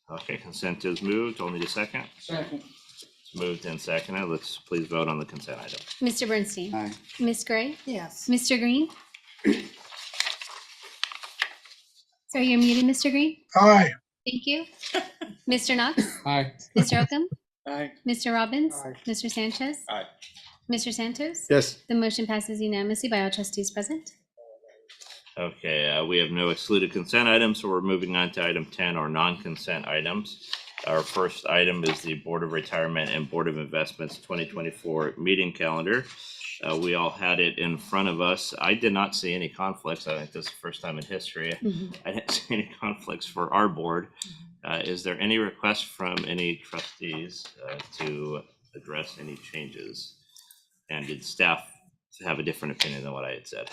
Okay, consent is moved. I'll need a second.
Second.
It's moved and seconded. Let's please vote on the consent item.
Mr. Bernstein,
Aye.
Ms. Gray,
Yes.
Mr. Green. Sorry, you're muted, Mr. Green.
Aye.
Thank you. Mr. Knox,
Aye.
Mr. Oakham,
Aye.
Mr. Robbins,
Aye.
Mr. Sanchez,
Aye.
Mr. Santos.
Yes.
The motion passes unanimously by all trustees present.
Okay, we have no excluded consent items, so we're moving on to item 10, our non-consent items. Our first item is the Board of Retirement and Board of Investments 2024 meeting calendar. We all had it in front of us. I did not see any conflicts. I think this is the first time in history. I didn't see any conflicts for our board. Is there any request from any trustees to address any changes? And did staff have a different opinion than what I had said?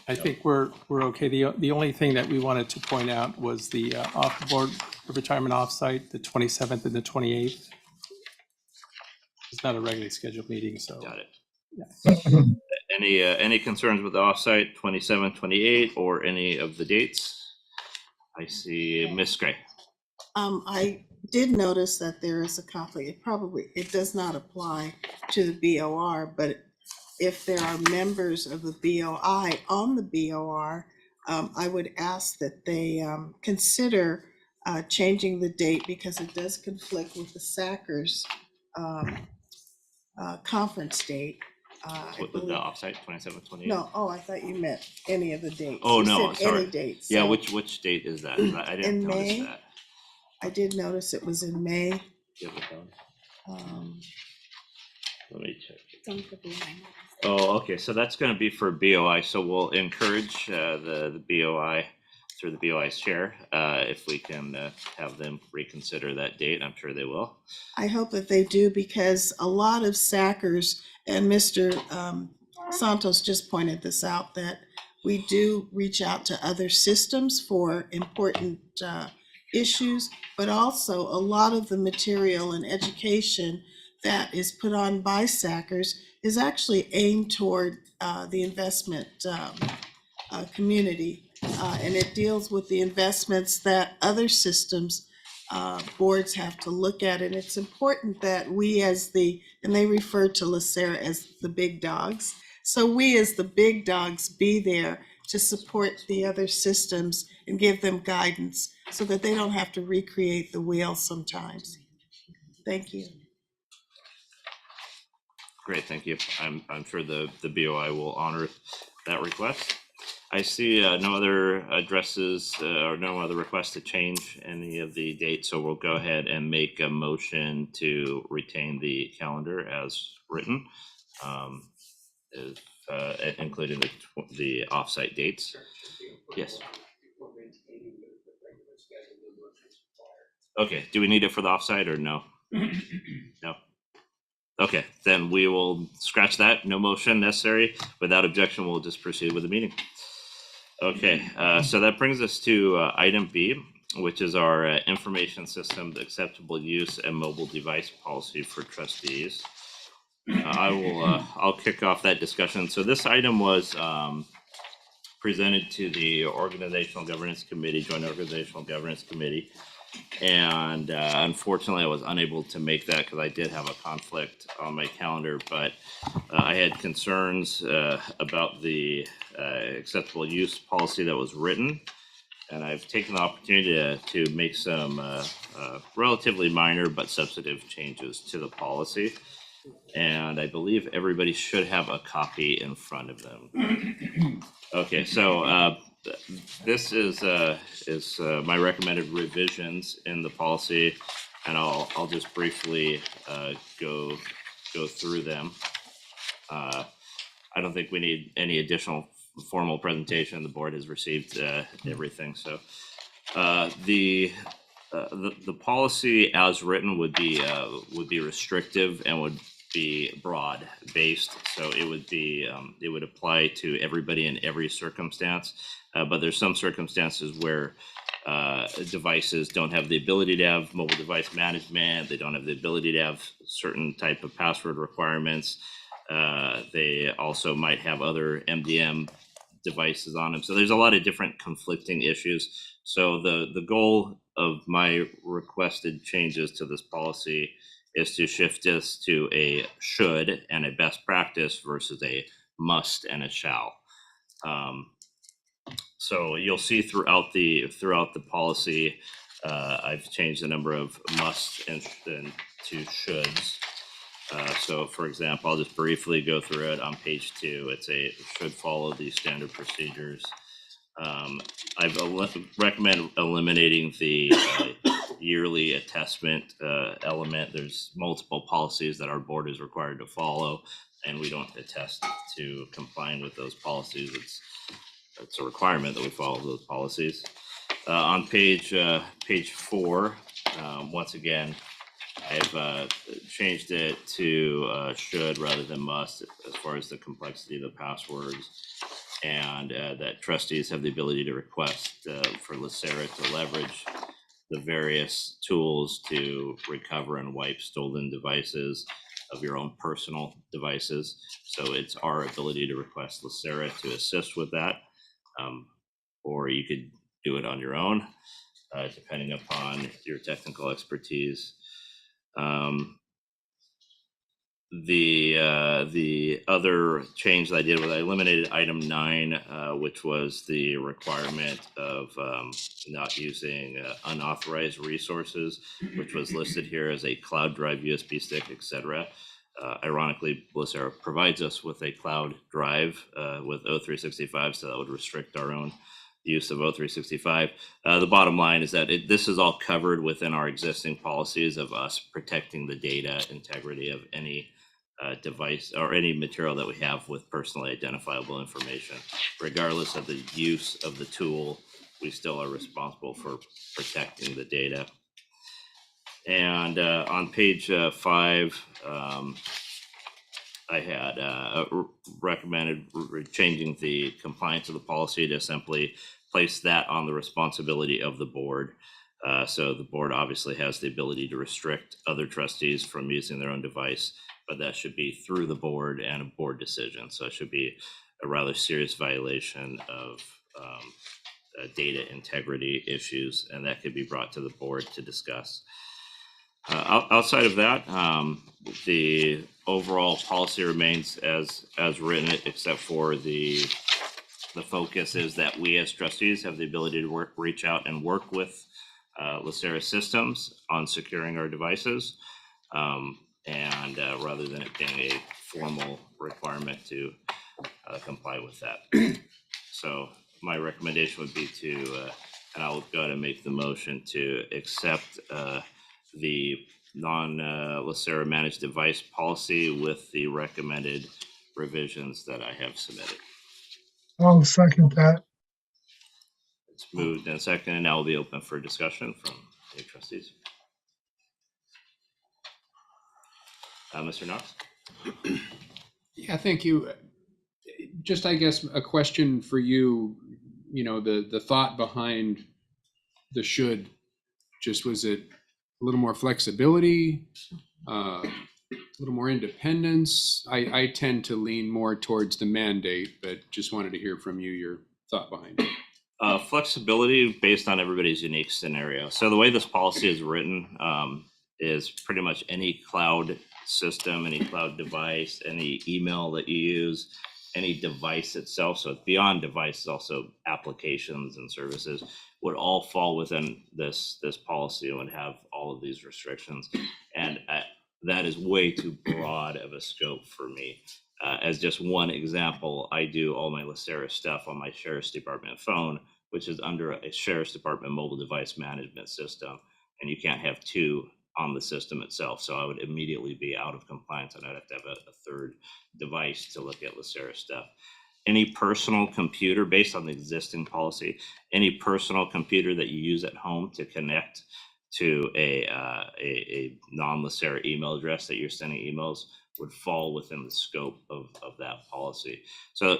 I think we're okay. The only thing that we wanted to point out was the off board retirement offsite, the 27th and the 28th. It's not a regularly scheduled meeting, so.
Got it.
Yeah.
Any concerns with the offsite 27, 28, or any of the dates? I see Miss Gray.
I did notice that there is a conflict. It does not apply to the BOR, but if there are members of the BOI on the BOR, I would ask that they consider changing the date because it does conflict with the SACR's conference date. I
What was the
believe-
offsite 27, 28?
No, I thought you meant any of the dates.
Oh,
You
no,
said
sorry.
Any dates.
Yeah,
so
which date is that? I didn't
In
notice
May?
that.
I did notice it was in May.
Do you have the phone? Let me check. Oh, okay, so that's going to be for BOI. So we'll encourage the BOI through the BOI's chair if we can have them reconsider that date. I'm sure they will.
I hope that they do because a lot of SACers, and Mr. Santos just pointed this out, that we do reach out to other systems for important issues, but also a lot of the material and education that is put on by SACers is actually aimed toward the investment community. And it deals with the investments that other systems, boards have to look at. And it's important that we and they refer to LACERA as the big dogs. So we as the big dogs be there to support the other systems and give them guidance so that they don't have to recreate the wheel sometimes. Thank you.
Great, thank you. I'm sure the BOI will honor that request. I see no other addresses or no other requests to change any of the dates, so we'll go ahead and make a motion to retain the calendar as written, including the offsite dates. Yes. Okay, do we need it for the offsite or no? No. Okay, then we will scratch that. No motion necessary. Without objection, we'll just proceed with the meeting. Okay, so that brings us to item B, which is our information system acceptable use and mobile device policy for trustees. I'll kick off that discussion. So this item was presented to the Organizational Governance Committee, Joint Organizational Governance Committee. And unfortunately, I was unable to make that because I did have a conflict on my calendar, but I had concerns about the acceptable use policy that was written. And I've taken the opportunity to make some relatively minor but substantive changes to the policy. And I believe everybody should have a copy in front of them. Okay, so this is my recommended revisions in the policy, and I'll just briefly go through them. I don't think we need any additional formal presentation. The board has received everything. So The policy as written would be restrictive and would be broad based. So it would apply to everybody in every circumstance. But there's some circumstances where devices don't have the ability to have mobile device management. They don't have the ability to have certain type of password requirements. They also might have other MDM devices on them. So there's a lot of different conflicting issues. So the goal of my requested changes to this policy is to shift this to a should and a best practice versus a must and a shall. So you'll see throughout the policy, I've changed the number of musts and to shoulds. So for example, I'll just briefly go through it on page 2. It should follow these standard procedures. I've recommend eliminating the yearly attestment element. There's multiple policies that our board is required to follow, and we don't attest to complying with those policies. It's a requirement that we follow those policies. On page 4, once again, I've changed it to should rather than must as far as the complexity of the passwords, and that trustees have the ability to request for LACERA to leverage the various tools to recover and wipe stolen devices of your own personal devices. So it's our ability to request LACERA to assist with that, or you could do it on your own, depending upon your technical expertise. The other change that I did was I eliminated item 9, which was the requirement of not using unauthorized resources, which was listed here as a cloud drive, USB stick, etc. Ironically, LACERA provides us with a cloud drive with O365, so that would restrict our own use of O365. The bottom line is that this is all covered within our existing policies of us protecting the data integrity of any device or any material that we have with personally identifiable information. Regardless of the use of the tool, we still are responsible for protecting the data. And on page 5, I had recommended changing the compliance of the policy to simply place that on the responsibility of the board. So the board obviously has the ability to restrict other trustees from using their own device, but that should be through the board and a board decision. So it should be a rather serious violation of data integrity issues, and that could be brought to the board to discuss. Outside of that, the overall policy remains as written, except for the focus is that we as trustees have the ability to reach out and work with LACERA systems on securing our devices, and rather than it being a formal requirement to comply with that. So my recommendation would be to, and I'll go ahead and make the motion to accept the non-LACERA managed device policy with the recommended revisions that I have submitted.
I'll second that.
It's moved and seconded, and now will be open for discussion from any trustees. Mr. Knox?
Yeah, thank you. Just, I guess, a question for you, the thought behind the should, just was it a little more flexibility, a little more independence? I tend to lean more towards the mandate, but just wanted to hear from you your thought behind it.
Flexibility based on everybody's unique scenario. So the way this policy is written is pretty much any cloud system, any cloud device, any email that you use, any device itself. So it's beyond devices, also applications and services would all fall within this policy and would have all of these restrictions. And that is way too broad of a scope for me. As just one example, I do all my LACERA stuff on my Sheriff's Department phone, which is under a Sheriff's Department mobile device management system, and you can't have two on the system itself. So I would immediately be out of compliance, and I'd have to have a third device to look at LACERA stuff. any personal computer, based on the existing policy, any personal computer that you use at home to connect to a non-LACERA email address that you're sending emails would fall within the scope of that policy. So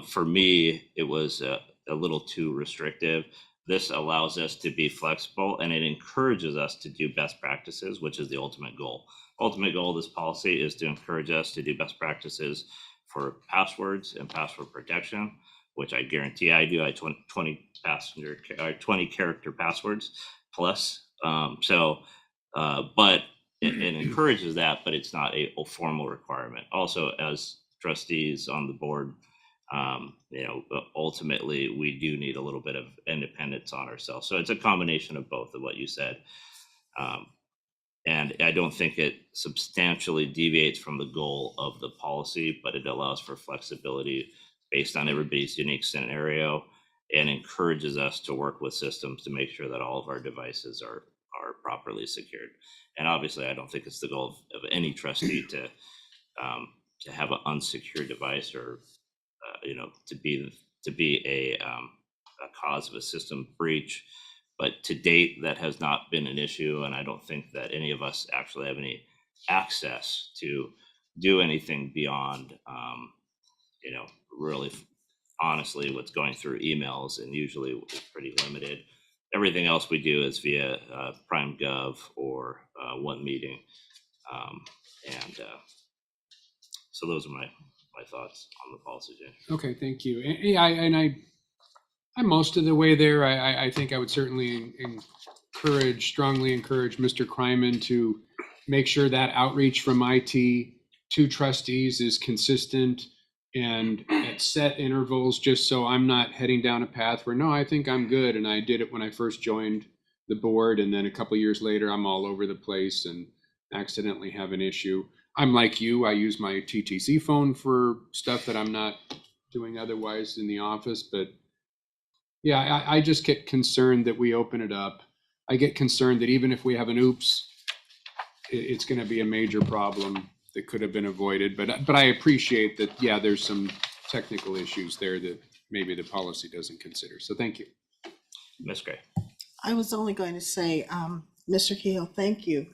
for me, it was a little too restrictive. This allows us to be flexible, and it encourages us to do best practices, which is the ultimate goal. Ultimate goal of this policy is to encourage us to do best practices for passwords and password protection, which I guarantee I do. I 20 character passwords plus. But it encourages that, but it's not a formal requirement. Also, as trustees on the board, ultimately we do need a little bit of independence on ourselves. So it's a combination of both of what you said. And I don't think it substantially deviates from the goal of the policy, but it allows for flexibility based on everybody's unique scenario and encourages us to work with systems to make sure that all of our devices are properly secured. And obviously, I don't think it's the goal of any trustee to have an unsecured device or to be a cause of a system breach. But to date, that has not been an issue, and I don't think that any of us actually have any access to do anything beyond, really, honestly, what's going through emails, and usually it's pretty limited. Everything else we do is via Prime Gov or One Meeting, so those are my thoughts on the policy change.
Okay, thank you. I'm most of the way there. I think I would certainly strongly encourage Mr. Kryman to make sure that outreach from IT to trustees is consistent and at set intervals, just so I'm not heading down a path where, no, I think I'm good. And I did it when I first joined the board. And then a couple of years later, I'm all over the place and accidentally have an issue. I'm like you. I use my TTC phone for stuff that I'm not doing otherwise in the office. But yeah, I just get concerned that we open it up. I get concerned that even if we have an oops, it's going to be a major problem that could have been avoided. But I appreciate that, yeah, there's some technical issues there that maybe the policy doesn't consider. So thank you.
Ms. Gray.
I was only going to say, Mr. Kehoe, thank you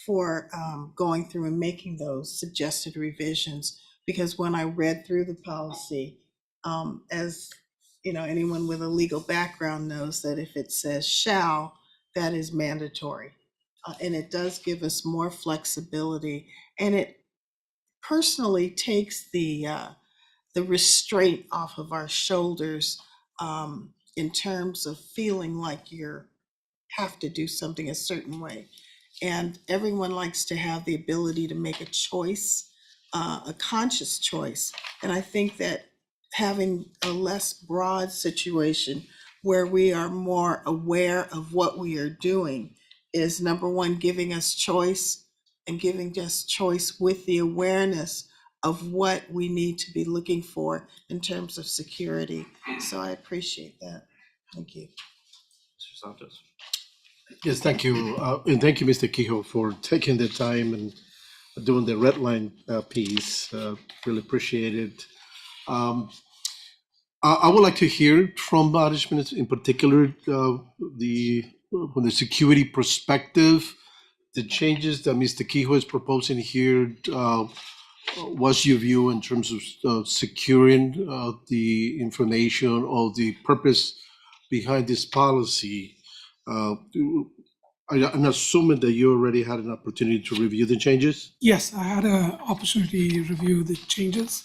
for going through and making those suggested revisions, because when I read through the policy, as anyone with a legal background knows that if it says shall, that is mandatory. And it does give us more flexibility, and it personally takes the restraint off of our shoulders in terms of feeling like you have to do something a certain way. And everyone likes to have the ability to make a choice, a conscious choice. And I think that having a less broad situation where we are more aware of what we are doing is, number one, giving us choice, and giving us choice with the awareness of what we need to be looking for in terms of security. So I appreciate that. Thank you.
Mr. Santos.
Yes, thank you. And thank you, Mr. Kehoe, for taking the time and doing the red line piece. Really appreciate it. I would like to hear from management, in particular, from the security perspective, the changes that Mr. Kehoe is proposing here. What's your view in terms of securing the information or the purpose behind this policy? I'm assuming that you already had an opportunity to review the changes?
Yes, I had an opportunity to review the changes.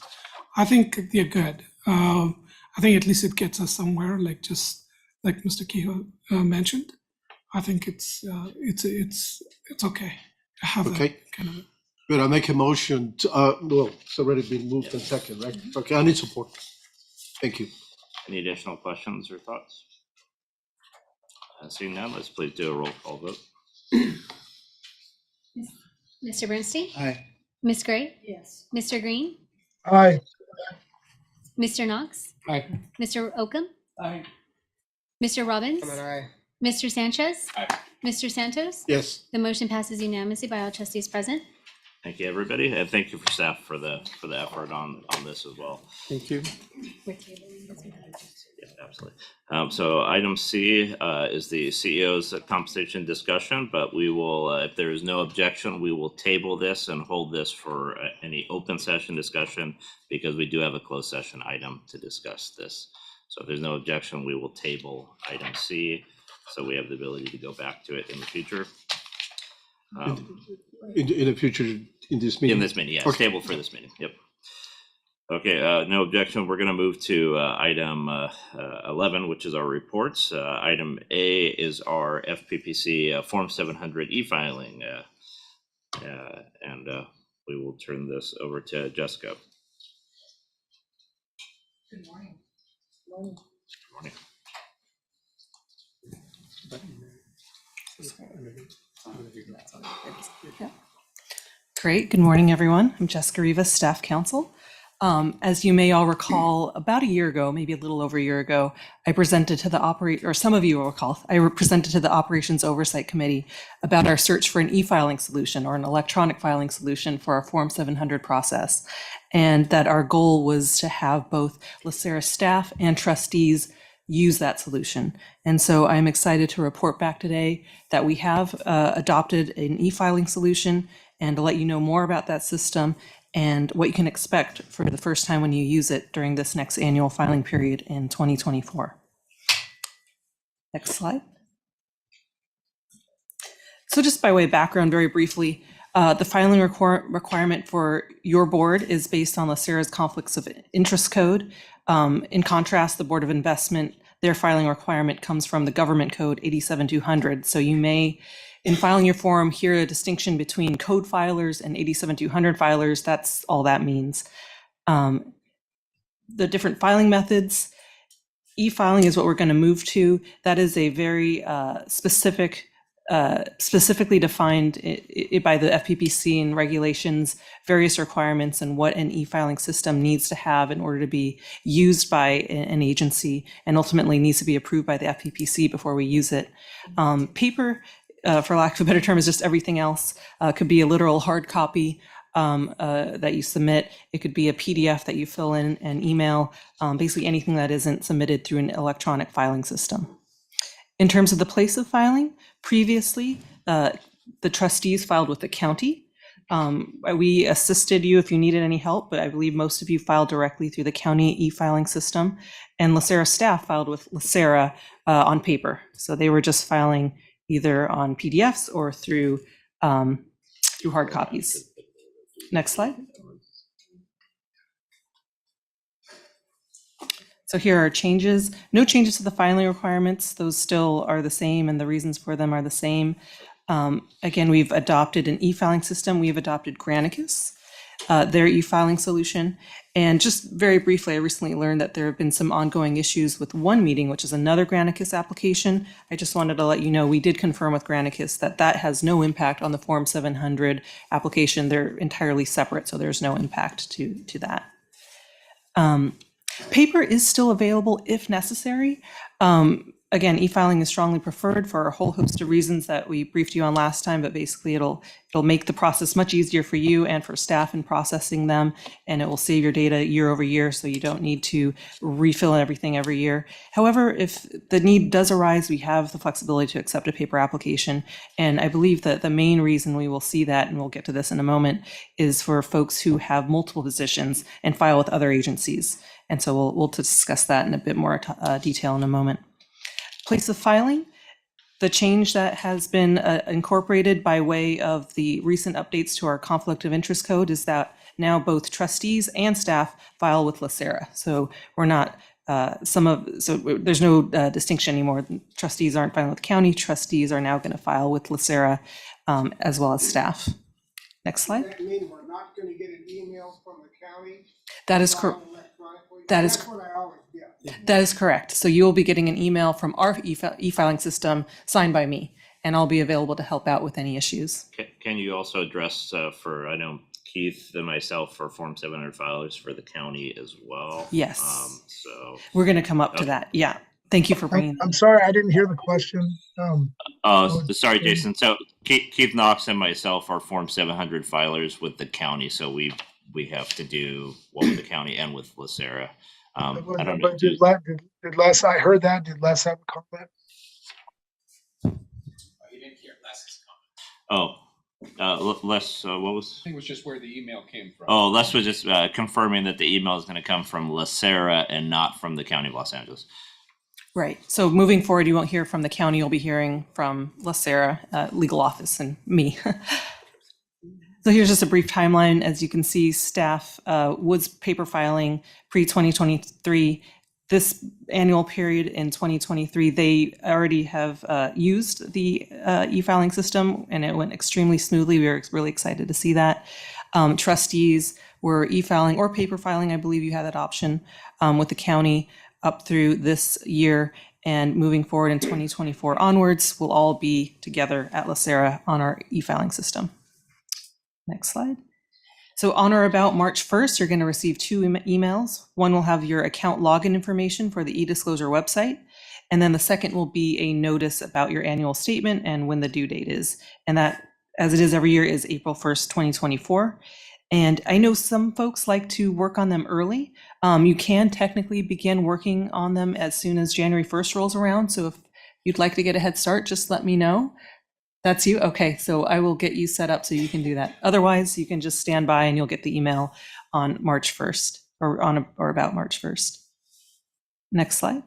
I think they're good. I think at least it gets us somewhere, like Mr. Kehoe mentioned. I think it's okay. I have
Okay.
kind of.
Good. I make a motion to, well, it's already been moved and second, right? Okay, I need support. Thank you.
Any additional questions or thoughts? Seeing none, let's please do a roll call vote.
Mr. Bernstein?
Aye.
Ms. Gray?
Yes.
Mr. Green?
Aye.
Mr. Knox?
Aye.
Mr. Oakham?
Aye.
Mr. Robbins?
Aye.
Mr. Sanchez?
Aye.
Mr. Santos?
Yes.
The motion passes unanimously by all trustees present.
Thank you, everybody, and thank you for staff for the effort on this as well.
Thank you.
Yeah, absolutely. So item C is the CEO's compensation discussion, but we will, if there is no objection, we will table this and hold this for any open session discussion, because we do have a closed session item to discuss this. So if there's no objection, we will table item C, so we have the ability to go back to it in the future.
In the future, in this meeting?
In this meeting, yes,
Okay.
table for this meeting, yep. Okay, no objection. We're going to move to item 11, which is our reports. Item A is our FPPC Form 700 e-filing, and we will turn this over to Jessica.
Good morning.
Good morning.
Great. Good morning, everyone. I'm Jessica Rivas, Staff Counsel. As you may all recall, about a year ago, maybe a little over a year ago, I presented to the some of you will recall, I presented to the Operations Oversight Committee about our search for an e-filing solution or an electronic filing solution for our Form 700 process, and that our goal was to have both LACERA staff and trustees use that solution. And so I'm excited to report back today that we have adopted an e-filing solution, and to let you know more about that system and what you can expect for the first time when you use it during this next annual filing period in 2024. Next slide. So just by way of background, very briefly, the filing requirement for your board is based on LACERA's Conflicts of Interest Code. In contrast, the Board of Investment, their filing requirement comes from the Government Code 87200. So you may, in filing your form, hear a distinction between code filers and 87200 filers. That's all that means. The different filing methods, e-filing is what we're going to move to. That is a very specifically defined by the FPPC and regulations, various requirements and what an e-filing system needs to have in order to be used by an agency, and ultimately needs to be approved by the FPPC before we use it. Paper, for lack of a better term, is just everything else. Could be a literal hard copy that you submit. It could be a PDF that you fill in and email, basically anything that isn't submitted through an electronic filing system. In terms of the place of filing, previously, the trustees filed with the county. We assisted you if you needed any help, but I believe most of you filed directly through the county e-filing system, and LACERA staff filed with LACERA on paper. So they were just filing either on PDFs or through hard copies. Next slide. So here are changes. No changes to the filing requirements. Those still are the same, and the reasons for them are the same. Again, we've adopted an e-filing system. We've adopted Granicus, their e-filing solution. And just very briefly, I recently learned that there have been some ongoing issues with one meeting, which is another Granicus application. I just wanted to let you know we did confirm with Granicus that that has no impact on the Form 700 application. They're entirely separate, so there's no impact to that. Paper is still available if necessary. Again, e-filing is strongly preferred for a whole host of reasons that we briefed you on last time, but basically it'll make the process much easier for you and for staff in processing them, and it will save your data year over year, so you don't need to refill everything every year. However, if the need does arise, we have the flexibility to accept a paper application, and I believe that the main reason we will see that, and we'll get to this in a moment, is for folks who have multiple positions and file with other agencies. And so we'll discuss that in a bit more detail in a moment. Place of filing, the change that has been incorporated by way of the recent updates to our conflict of interest code is that now both trustees and staff file with LACERA. So we're not there's no distinction anymore. Trustees aren't filing with county. Trustees are now going to file with LACERA as well as staff. Next slide.
Does that mean we're not going to get an email from the county?
That is correct.
That's what I always get.
That is correct. So you will be getting an email from our e-filing system signed by me, and I'll be available to help out with any issues.
Can you also address for, I know Keith and myself for Form 700 filers for the county as well?
Yes.
So
we're going to come up to that. Yeah. Thank you for bringing that.
I'm sorry, I didn't hear the question.
Oh, sorry, Jason. So Keith Knox and myself are Form 700 filers with the county, so we have to do one with the county and with LACERA. I don't know.
But did Les, I heard that, did Les have a comment?
You didn't hear Les's comment.
Les, what was?
I think it was just where the email came from.
Oh, Les was just confirming that the email is going to come from LACERA and not from the County of Los Angeles.
Right. So moving forward, you won't hear from the county. You'll be hearing from LACERA, legal office, and me. So here's just a brief timeline. As you can see, staff was paper filing pre-2023. This annual period in 2023, they already have used the e-filing system, and it went extremely smoothly. We were really excited to see that. Trustees were e-filing or paper filing. I believe you had that option with the county up through this year, and moving forward in 2024 onwards, we'll all be together at LACERA on our e-filing system. Next slide. So on or about March 1st, you're going to receive two emails. One will have your account login information for the e-disclosure website, and then the second will be a notice about your annual statement and when the due date is. And that, as it is every year, is April 1st, 2024. And I know some folks like to work on them early. You can technically begin working on them as soon as January 1st rolls around. So if you'd like to get a head start, just let me know. That's you? Okay, so I will get you set up so you can do that. Otherwise, you can just stand by and you'll get the email on March 1st or on or about March 1st. Next slide.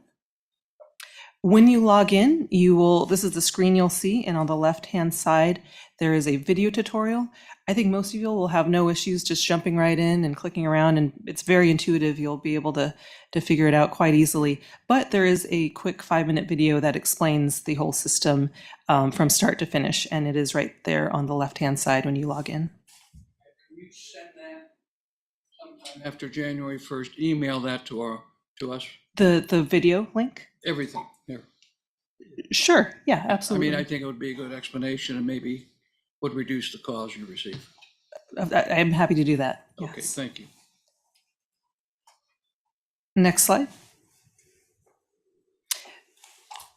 When you log in, this is the screen you'll see, and on the left-hand side, there is a video tutorial. I think most of you will have no issues just jumping right in and clicking around, and it's very intuitive. You'll be able to figure it out quite easily. But there is a quick 5-minute video that explains the whole system from start to finish, and it is right there on the left-hand side when you log in.
Can you send that sometime after January 1st? Email that to us.
The video link?
Everything there.
Sure. Yeah, absolutely.
I mean, I think it would be a good explanation and maybe would reduce the calls you receive.
I'm happy to do that.
Okay,
Yes.
thank you.
Next slide.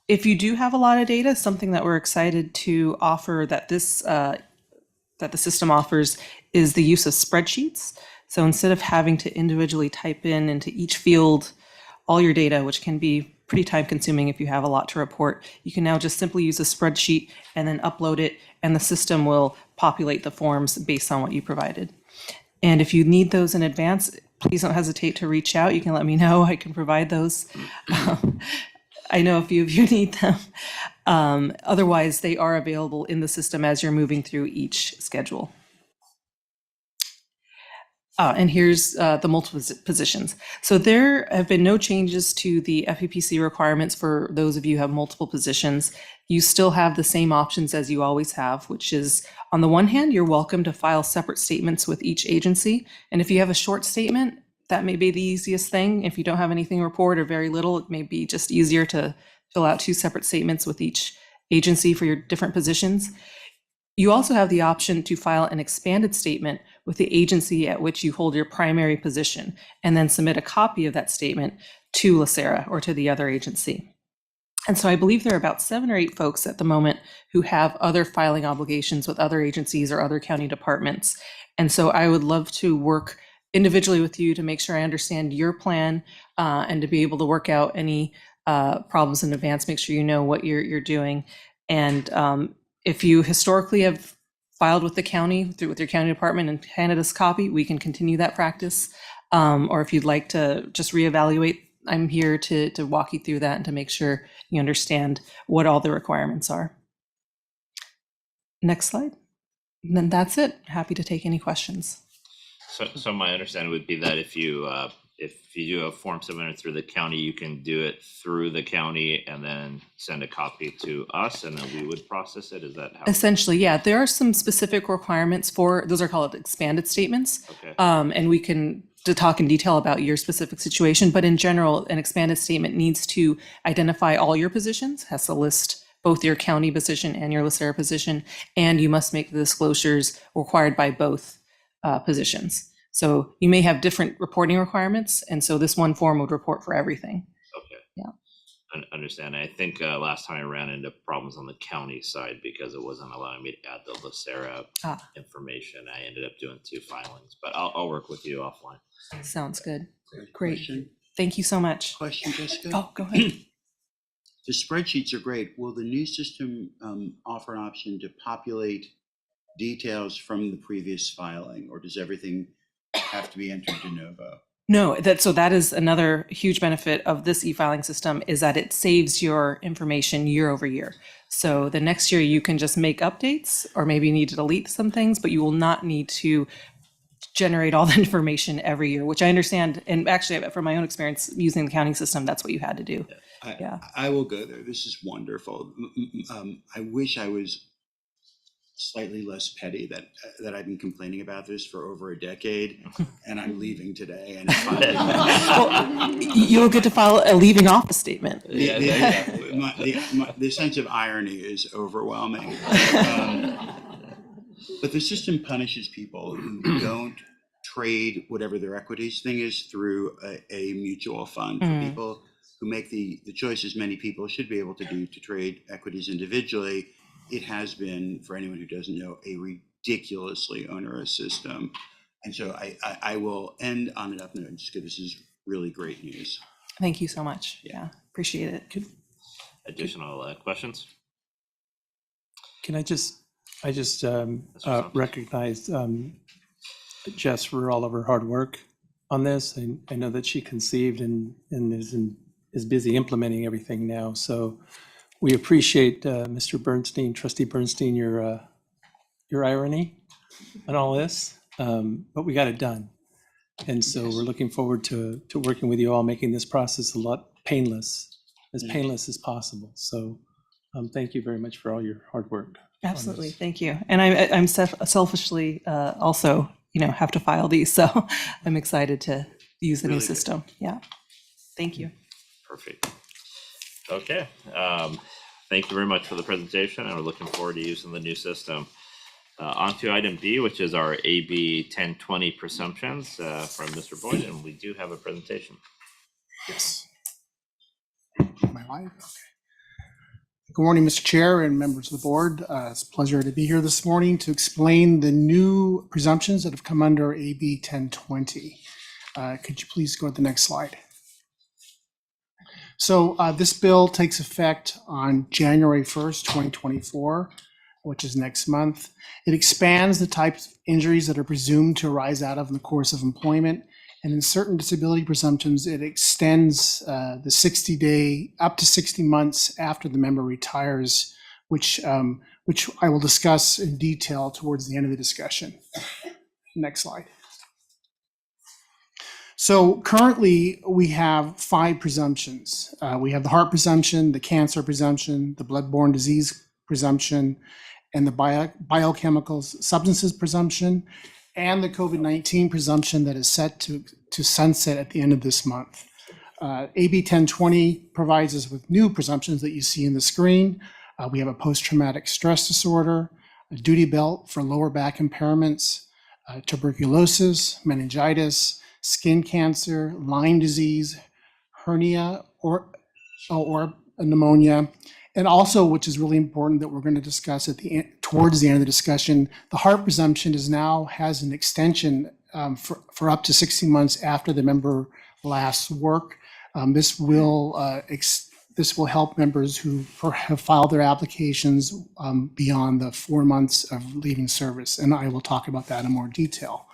If you do have a lot of data, something that we're excited to offer that the system offers is the use of spreadsheets. So instead of having to individually type in into each field all your data, which can be pretty time consuming if you have a lot to report, you can now just simply use a spreadsheet and then upload it, and the system will populate the forms based on what you provided. And if you need those in advance, please don't hesitate to reach out. You can let me know. I can provide those. I know a few of you need them. Otherwise, they are available in the system as you're moving through each schedule. And here's the multiple positions. So there have been no changes to the FPPC requirements for those of you who have multiple positions. You still have the same options as you always have, which is, on the one hand, you're welcome to file separate statements with each agency. And if you have a short statement, that may be the easiest thing. If you don't have anything to report or very little, it may be just easier to fill out 2 separate statements with each agency for your different positions. You also have the option to file an expanded statement with the agency at which you hold your primary position, and then submit a copy of that statement to LACERA or to the other agency. And so I believe there are about 7 or 8 folks at the moment who have other filing obligations with other agencies or other county departments. And so I would love to work individually with you to make sure I understand your plan and to be able to work out any problems in advance, make sure you know what you're doing. And if you historically have filed with the county with your county department and handed us a copy, we can continue that practice. Or if you'd like to just reevaluate, I'm here to walk you through that and to make sure you understand what all the requirements are. Next slide. And then that's it. Happy to take any questions.
So my understanding would be that if you do a Form 700 through the county, you can do it through the county and then send a copy to us, and then we would process it. Is that how?
Essentially, yeah. There are some specific requirements for those, are called expanded statements.
Okay.
And we can talk in detail about your specific situation, but in general, an expanded statement needs to identify all your positions, has to list both your county position and your LACERA position, and you must make the disclosures required by both positions. So you may have different reporting requirements, and so this one form would report for everything.
Okay.
Yeah.
Understand. I think last time I ran into problems on the county side because it wasn't allowing me to add the LACERA information. I ended up doing 2 filings, but I'll work with you offline.
Sounds good. Great.
Question,
Thank you so much.
Jessica?
Oh, go ahead.
The spreadsheets are great. Will the new system offer an option to populate details from the previous filing, or does everything have to be entered de novo?
No, that is another huge benefit of this e-filing system is that it saves your information year over year. So the next year you can just make updates, or maybe you need to delete some things, but you will not need to generate all the information every year, which I understand. And actually, from my own experience using the accounting system, that's what you had to do. Yeah.
I will go there. This is wonderful. I wish I was slightly less petty that I've been complaining about this for over a decade, and I'm leaving today. And
Well, you'll get to file a leaving office statement.
The sense of irony is overwhelming. But the system punishes people who don't trade whatever their equities thing is through a mutual fund. For people who make the choices many people should be able to do to trade equities individually, it has been, for anyone who doesn't know, a ridiculously onerous system. And so I will end on an up note and just go, this is really great news.
Thank you so much. Yeah, appreciate it.
Additional questions?
Can I just recognize Jess for all of her hard work on this. I know that she conceived and is busy implementing everything now. So we appreciate Mr. Bernstein, Trustee Bernstein, your irony on all this, but we got it done. And so we're looking forward to working with you all, making this process a lot painless as possible. So thank you very much for all your hard work.
Absolutely. Thank you. And I'm selfishly also, have to file these. So I'm excited to use the new system. Yeah. Thank you.
Perfect. Okay. Thank you very much for the presentation, and we're looking forward to using the new system. On to item B, which is our AB 1020 presumptions from Mr. Boyd, and we do have a presentation.
Yes. Am I live? Okay. Good morning, Mr. Chair and members of the board. It's a pleasure to be here this morning to explain the new presumptions that have come under AB 1020. Could you please go to the next slide? So this bill takes effect on January 1st, 2024, which is next month. It expands the types of injuries that are presumed to arise out of in the course of employment. And in certain disability presumptions, it extends the 60-day up to 60 months after the member retires, which I will discuss in detail towards the end of the discussion. Next slide. So currently we have 5 presumptions. We have the heart presumption, the cancer presumption, the blood-borne disease presumption, and the biochemical substances presumption, and the COVID-19 presumption that is set to sunset at the end of this month. AB 1020 provides us with new presumptions that you see in the screen. We have a post-traumatic stress disorder, a duty belt for lower back impairments, tuberculosis, meningitis, skin cancer, Lyme disease, hernia, or pneumonia. And also, which is really important that we're going to discuss towards the end of the discussion, the heart presumption has an extension for up to 60 months after the member last work. This will help members who have filed their applications beyond the 4 months of leaving service, and I will talk about that in more detail.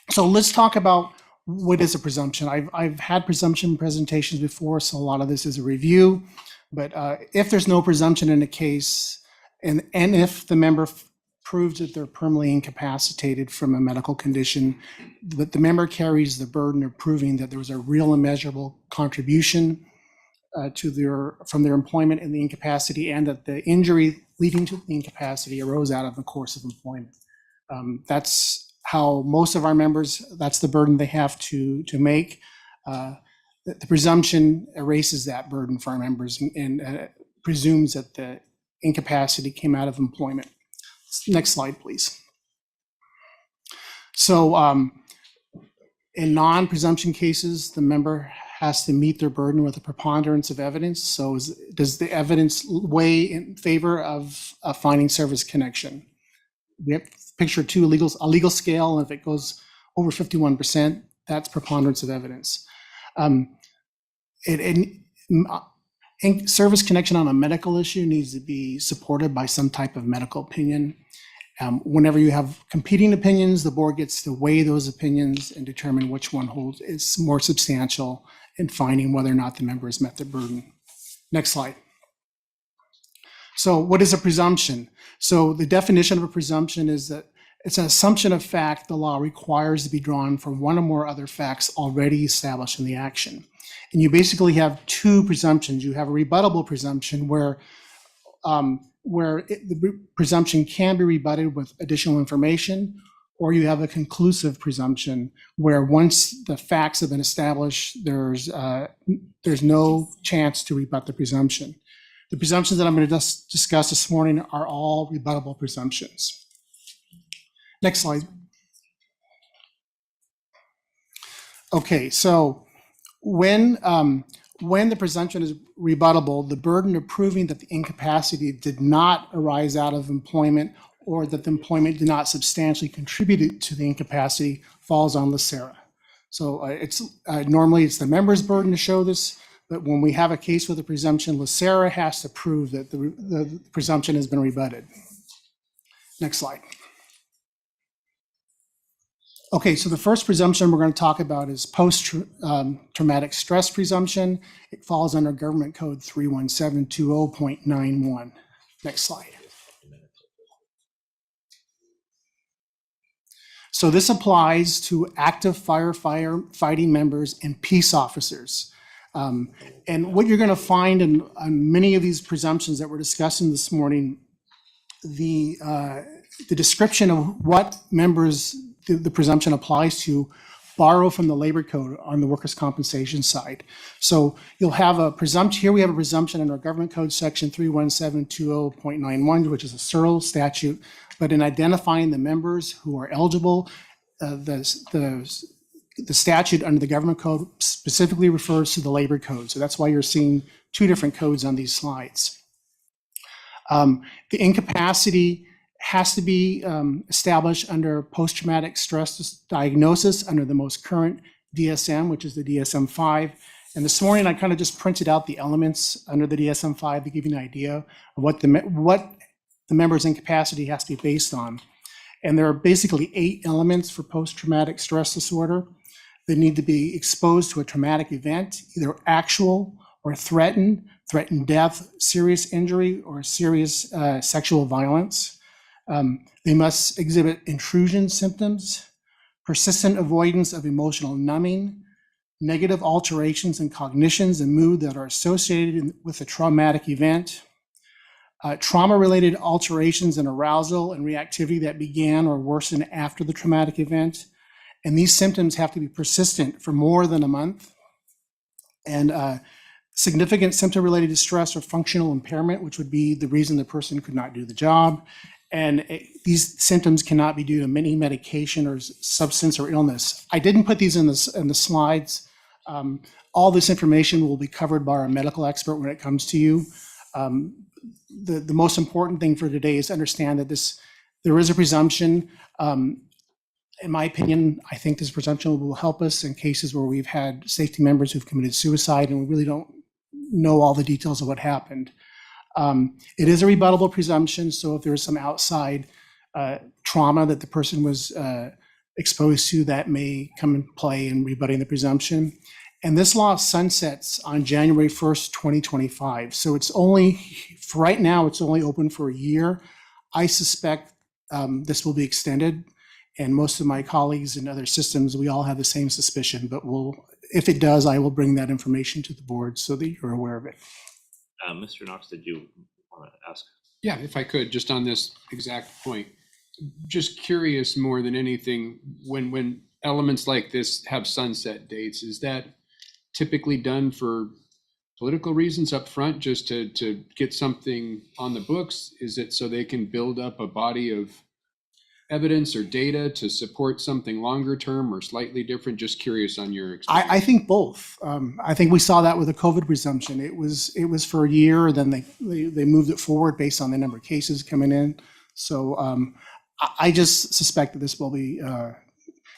So let's talk about what is a presumption. I've had presumption presentations before, so a lot of this is a review. But if there's no presumption in a case, and if the member proves that they're permanently incapacitated from a medical condition, but the member carries the burden of proving that there was a real and measurable contribution from their employment and the incapacity, and that the injury leading to the incapacity arose out of the course of employment. That's how most of our members, that's the burden they have to make. The presumption erases that burden for our members and presumes that the incapacity came out of employment. Next slide, please. So in non-presumption cases, the member has to meet their burden with a preponderance of evidence. So does the evidence weigh in favor of a finding service connection? We have picture two, a legal scale, and if it goes over 51%, that's preponderance of evidence. Service connection on a medical issue needs to be supported by some type of medical opinion. Whenever you have competing opinions, the board gets to weigh those opinions and determine which one is more substantial in finding whether or not the member has met their burden. Next slide. So what is a presumption? So the definition of a presumption is that it's an assumption of fact the law requires to be drawn from one or more other facts already established in the action. And you basically have two presumptions. You have a rebuttable presumption where the presumption can be rebutted with additional information, or you have a conclusive presumption where once the facts have been established, there's no chance to rebut the presumption. The presumptions that I'm going to discuss this morning are all rebuttable presumptions. Next slide. Okay, so when the presumption is rebuttable, the burden of proving that the incapacity did not arise out of employment or that the employment did not substantially contribute to the incapacity falls on LACERA. So normally it's the member's burden to show this, but when we have a case with a presumption, LACERA has to prove that the presumption has been rebutted. Next slide. Okay, so the first presumption we're going to talk about is post-traumatic stress presumption. It falls under Government Code 31720.91. Next slide. So this applies to active firefighting members and peace officers. And what you're going to find in many of these presumptions that we're discussing this morning, the description of what members the presumption applies to borrow from the labor code on the workers' compensation side. So you'll have a presumption, here we have a presumption in our government code section 31720.91, which is a SERL statute, but in identifying the members who are eligible, the statute under the government code specifically refers to the labor code. So that's why you're seeing two different codes on these slides. The incapacity has to be established under post-traumatic stress diagnosis under the most current DSM, which is the DSM-5. And this morning, I kind of just printed out the elements under the DSM-5 to give you an idea of what the member's incapacity has to be based on. And there are basically 8 elements for post-traumatic stress disorder. They need to be exposed to a traumatic event, either actual or threatened death, serious injury, or serious sexual violence. They must exhibit intrusion symptoms, persistent avoidance of emotional numbing, negative alterations in cognitions and mood that are associated with a traumatic event, trauma-related alterations in arousal and reactivity that began or worsened after the traumatic event. And these symptoms have to be persistent for more than a month. And significant symptom-related distress or functional impairment, which would be the reason the person could not do the job. And these symptoms cannot be due to any medication or substance or illness. I didn't put these in the slides. All this information will be covered by our medical expert when it comes to you. The most important thing for today is to understand that there is a presumption. In my opinion, I think this presumption will help us in cases where we've had safety members who've committed suicide and we really don't know all the details of what happened. It is a rebuttable presumption, so if there's some outside trauma that the person was exposed to, that may come in play in rebutting the presumption. And this law sunsets on January 1st, 2025. So it's only, for right now, it's only open for a year. I suspect this will be extended, and most of my colleagues in other systems, we all have the same suspicion, but if it does, I will bring that information to the board so that you're aware of it.
Mr. Knox, did you want to ask?
Yeah, if I could, just on this exact point, just curious more than anything, when elements like this have sunset dates, is that typically done for political reasons up front, just to get something on the books? Is it so they can build up a body of evidence or data to support something longer term or slightly different? Just curious on your experience.
I think both. I think we saw that with the COVID presumption. It was for a year, then they moved it forward based on the number of cases coming in. So I just suspect that this will be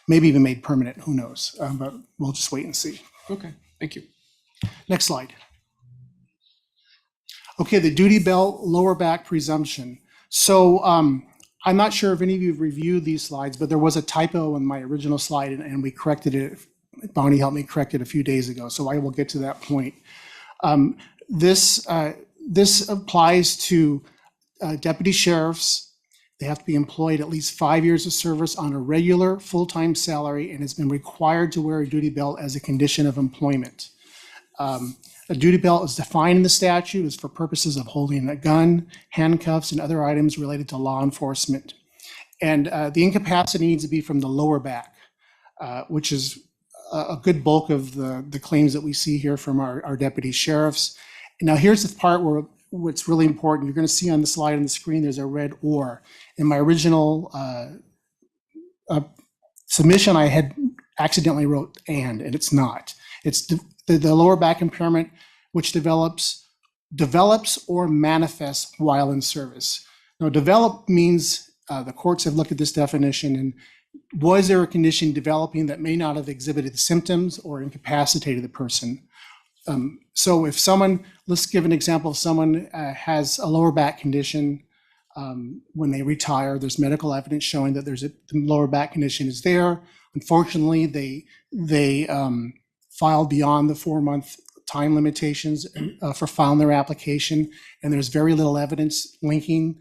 maybe even made permanent. Who knows? But we'll just wait and see.
Okay, thank you.
Next slide. Okay, the duty belt lower back presumption. So I'm not sure if any of you have reviewed these slides, but there was a typo in my original slide and we corrected it. Bonnie helped me correct it a few days ago, so I will get to that point. This applies to deputy sheriffs. They have to be employed at least 5 years of service on a regular full-time salary and has been required to wear a duty belt as a condition of employment. A duty belt is defined in the statute as for purposes of holding a gun, handcuffs, and other items related to law enforcement. And the incapacity needs to be from the lower back, which is a good bulk of the claims that we see here from our deputy sheriffs. Now, here's the part where what's really important. You're going to see on the slide on the screen, there's a red or. In my original submission, I had accidentally wrote and it's not. It's the lower back impairment, which develops or manifests while in service. Now, develop means the courts have looked at this definition and was there a condition developing that may not have exhibited symptoms or incapacitated the person? So if someone, let's give an example, if someone has a lower back condition when they retire, there's medical evidence showing that the lower back condition is there. Unfortunately, they filed beyond the 4-month time limitations for filing their application, and there's very little evidence linking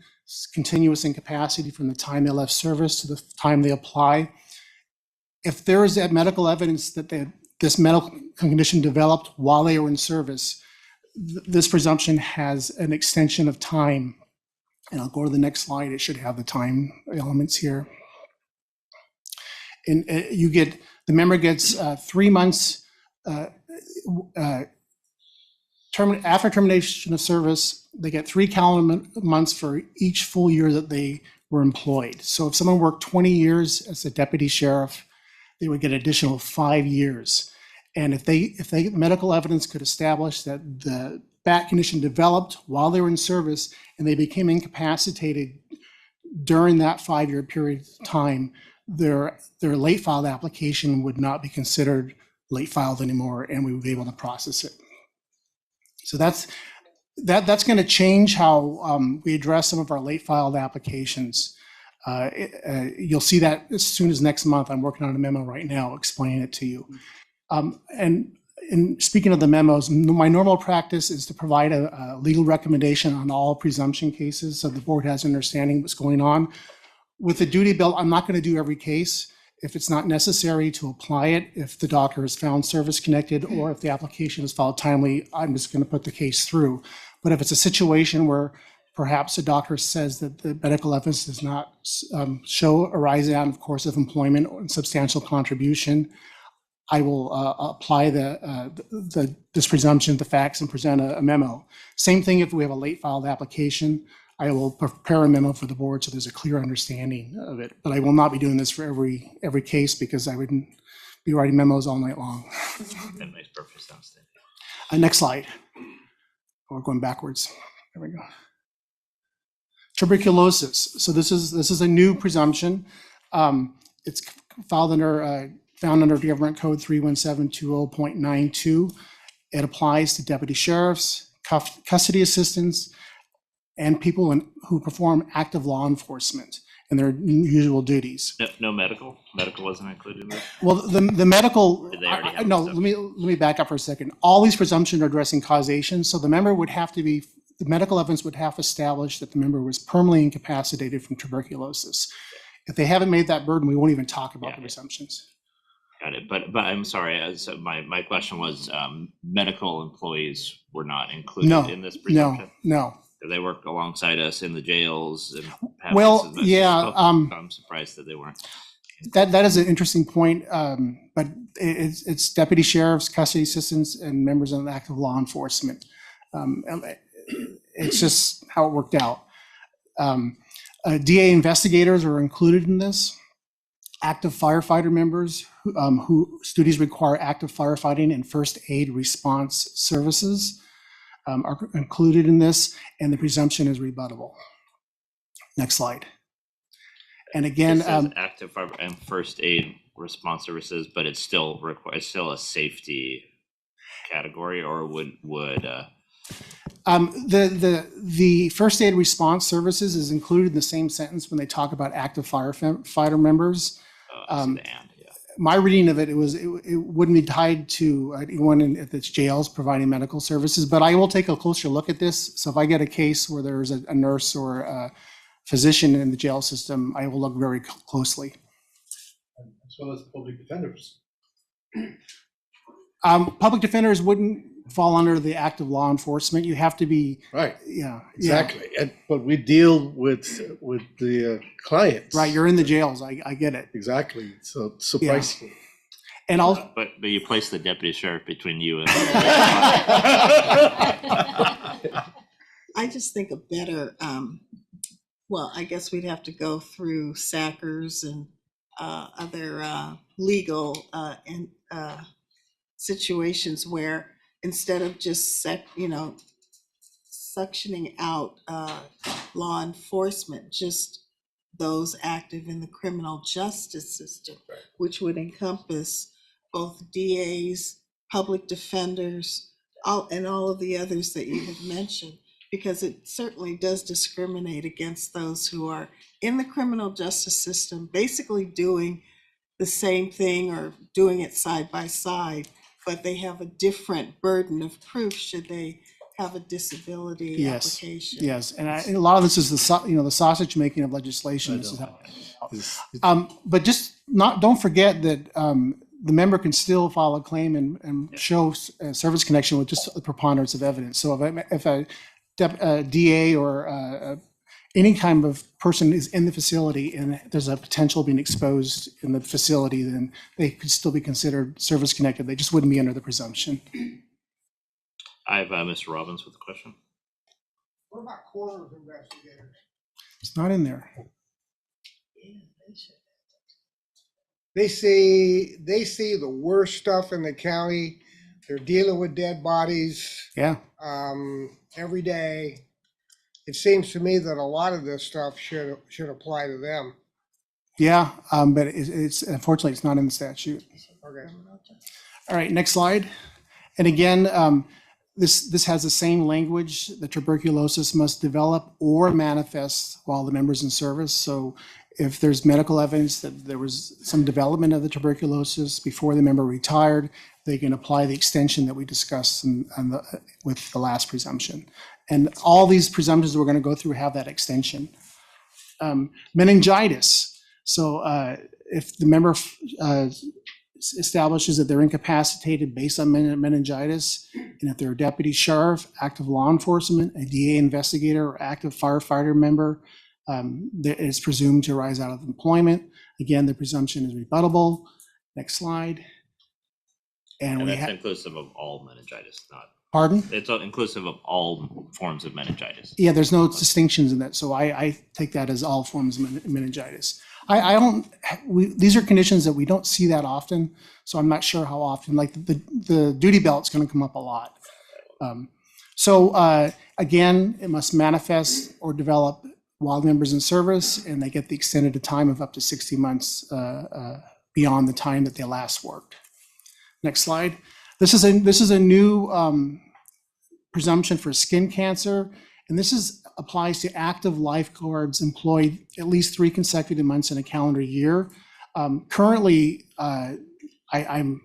continuous incapacity from the time they left service to the time they apply. If there is that medical evidence that this medical condition developed while they were in service, this presumption has an extension of time. And I'll go to the next slide. It should have the time elements here. And the member gets 3 months after termination of service. They get 3 calendar months for each full year that they were employed. So if someone worked 20 years as a deputy sheriff, they would get an additional 5 years. And if medical evidence could establish that the back condition developed while they were in service and they became incapacitated during that 5-year period of time, their late filed application would not be considered late filed anymore, and we would be able to process it. So that's going to change how we address some of our late filed applications. You'll see that as soon as next month. I'm working on a memo right now explaining it to you. And speaking of the memos, my normal practice is to provide a legal recommendation on all presumption cases so the board has an understanding of what's going on. With the duty belt, I'm not going to do every case. If it's not necessary to apply it, if the doctor has found service connected or if the application is filed timely, I'm just going to put the case through. But if it's a situation where perhaps the doctor says that the medical evidence does not show arising out of course of employment or substantial contribution, I will apply this presumption, the facts, and present a memo. Same thing if we have a late filed application. I will prepare a memo for the board so there's a clear understanding of it. But I will not be doing this for every case because I wouldn't be writing memos all night long.
That makes perfect sense.
Next slide. We're going backwards. There we go. Tuberculosis. So this is a new presumption. It's found under Government Code 31720.92. It applies to deputy sheriffs, custody assistants, and people who perform active law enforcement in their usual duties.
No medical? Medical wasn't included in that?
Well, the medical,
Did they already have
no,
stuff?
let me back up for a second. All these presumptions are addressing causation. So the member would have to be, the medical evidence would have to establish that the member was permanently incapacitated from tuberculosis. If they haven't made that burden, we won't even talk about the presumptions.
Got it. But I'm sorry. So my question was medical employees were not included in this presumption?
No.
They work alongside us in the jails. And
Well, yeah.
I'm surprised that they weren't.
That is an interesting point, but it's deputy sheriffs, custody assistants, and members of active law enforcement. It's just how it worked out. DA investigators are included in this. Active firefighter members who duties require active firefighting and first aid response services are included in this, and the presumption is rebuttable. Next slide. And again,
It says active fire and first aid response services, but it's still a safety category, or would
the first aid response services is included in the same sentence when they talk about active firefighter members. My reading of it, it wouldn't be tied to anyone at the jails providing medical services, but I will take a closer look at this. So if I get a case where there's a nurse or a physician in the jail system, I will look very closely.
As well as public defenders.
Public defenders wouldn't fall under the active law enforcement. You have to be
Right.
Yeah,
Exactly. But we deal with the clients.
right. You're in the jails. I get it.
Exactly. So surprising.
And I'll
but you place the deputy sheriff between you and
I just think a better, well, I guess we'd have to go through SACRs and other legal situations where instead of just suctioning out law enforcement, just those active in the criminal justice system, which would encompass both DAs, public defenders, and all of the others that you have mentioned, because it certainly does discriminate against those who are in the criminal justice system, basically doing the same thing or doing it side by side, but they have a different burden of proof should they have a disability application.
Yes, and a lot of this is the sausage making of legislation. This is how, but just don't forget that the member can still file a claim and show service connection with just a preponderance of evidence. So if a DA or any kind of person is in the facility and there's a potential being exposed in the facility, then they could still be considered service connected. They just wouldn't be under the presumption.
I have Mr. Robbins with a question.
What about coroner's investigators?
It's not in there.
They see the worst stuff in the county. They're dealing with dead bodies
Yeah.
every day. It seems to me that a lot of this stuff should apply to them.
Yeah, but it's unfortunately it's not in the statute.
Okay.
All right, next slide. And again, this has the same language. The tuberculosis must develop or manifest while the member's in service. So if there's medical evidence that there was some development of the tuberculosis before the member retired, they can apply the extension that we discussed with the last presumption. And all these presumptions we're going to go through have that extension. Meningitis. So if the member establishes that they're incapacitated based on meningitis, and if they're a deputy sheriff, active law enforcement, a DA investigator, or active firefighter member, that is presumed to arise out of employment. Again, the presumption is rebuttable. Next slide. And we
that's
have,
inclusive of all meningitis, not.
pardon?
It's inclusive of all forms of meningitis.
Yeah, there's no distinctions in that. So I take that as all forms of meningitis. These are conditions that we don't see that often. So I'm not sure how often, like the duty belt's going to come up a lot. Again, it must manifest or develop while the member's in service, and they get the extended time of up to 60 months beyond the time that they last worked. Next slide. This is a new presumption for skin cancer, and this applies to active lifeguards employed at least 3 consecutive months in a calendar year. Currently, I'm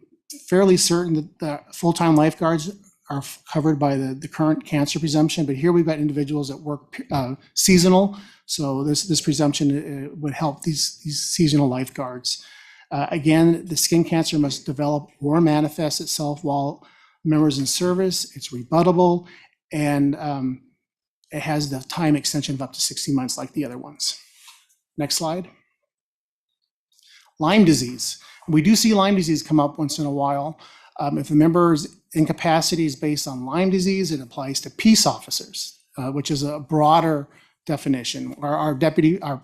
fairly certain that the full-time lifeguards are covered by the current cancer presumption, but here we've got individuals that work seasonal, so this presumption would help these seasonal lifeguards. Again, the skin cancer must develop or manifest itself while members in service. It's rebuttable, and it has the time extension of up to 60 months like the other ones. Next slide. Lyme disease. We do see Lyme disease come up once in a while. If a member's incapacity is based on Lyme disease, it applies to peace officers, which is a broader definition. Our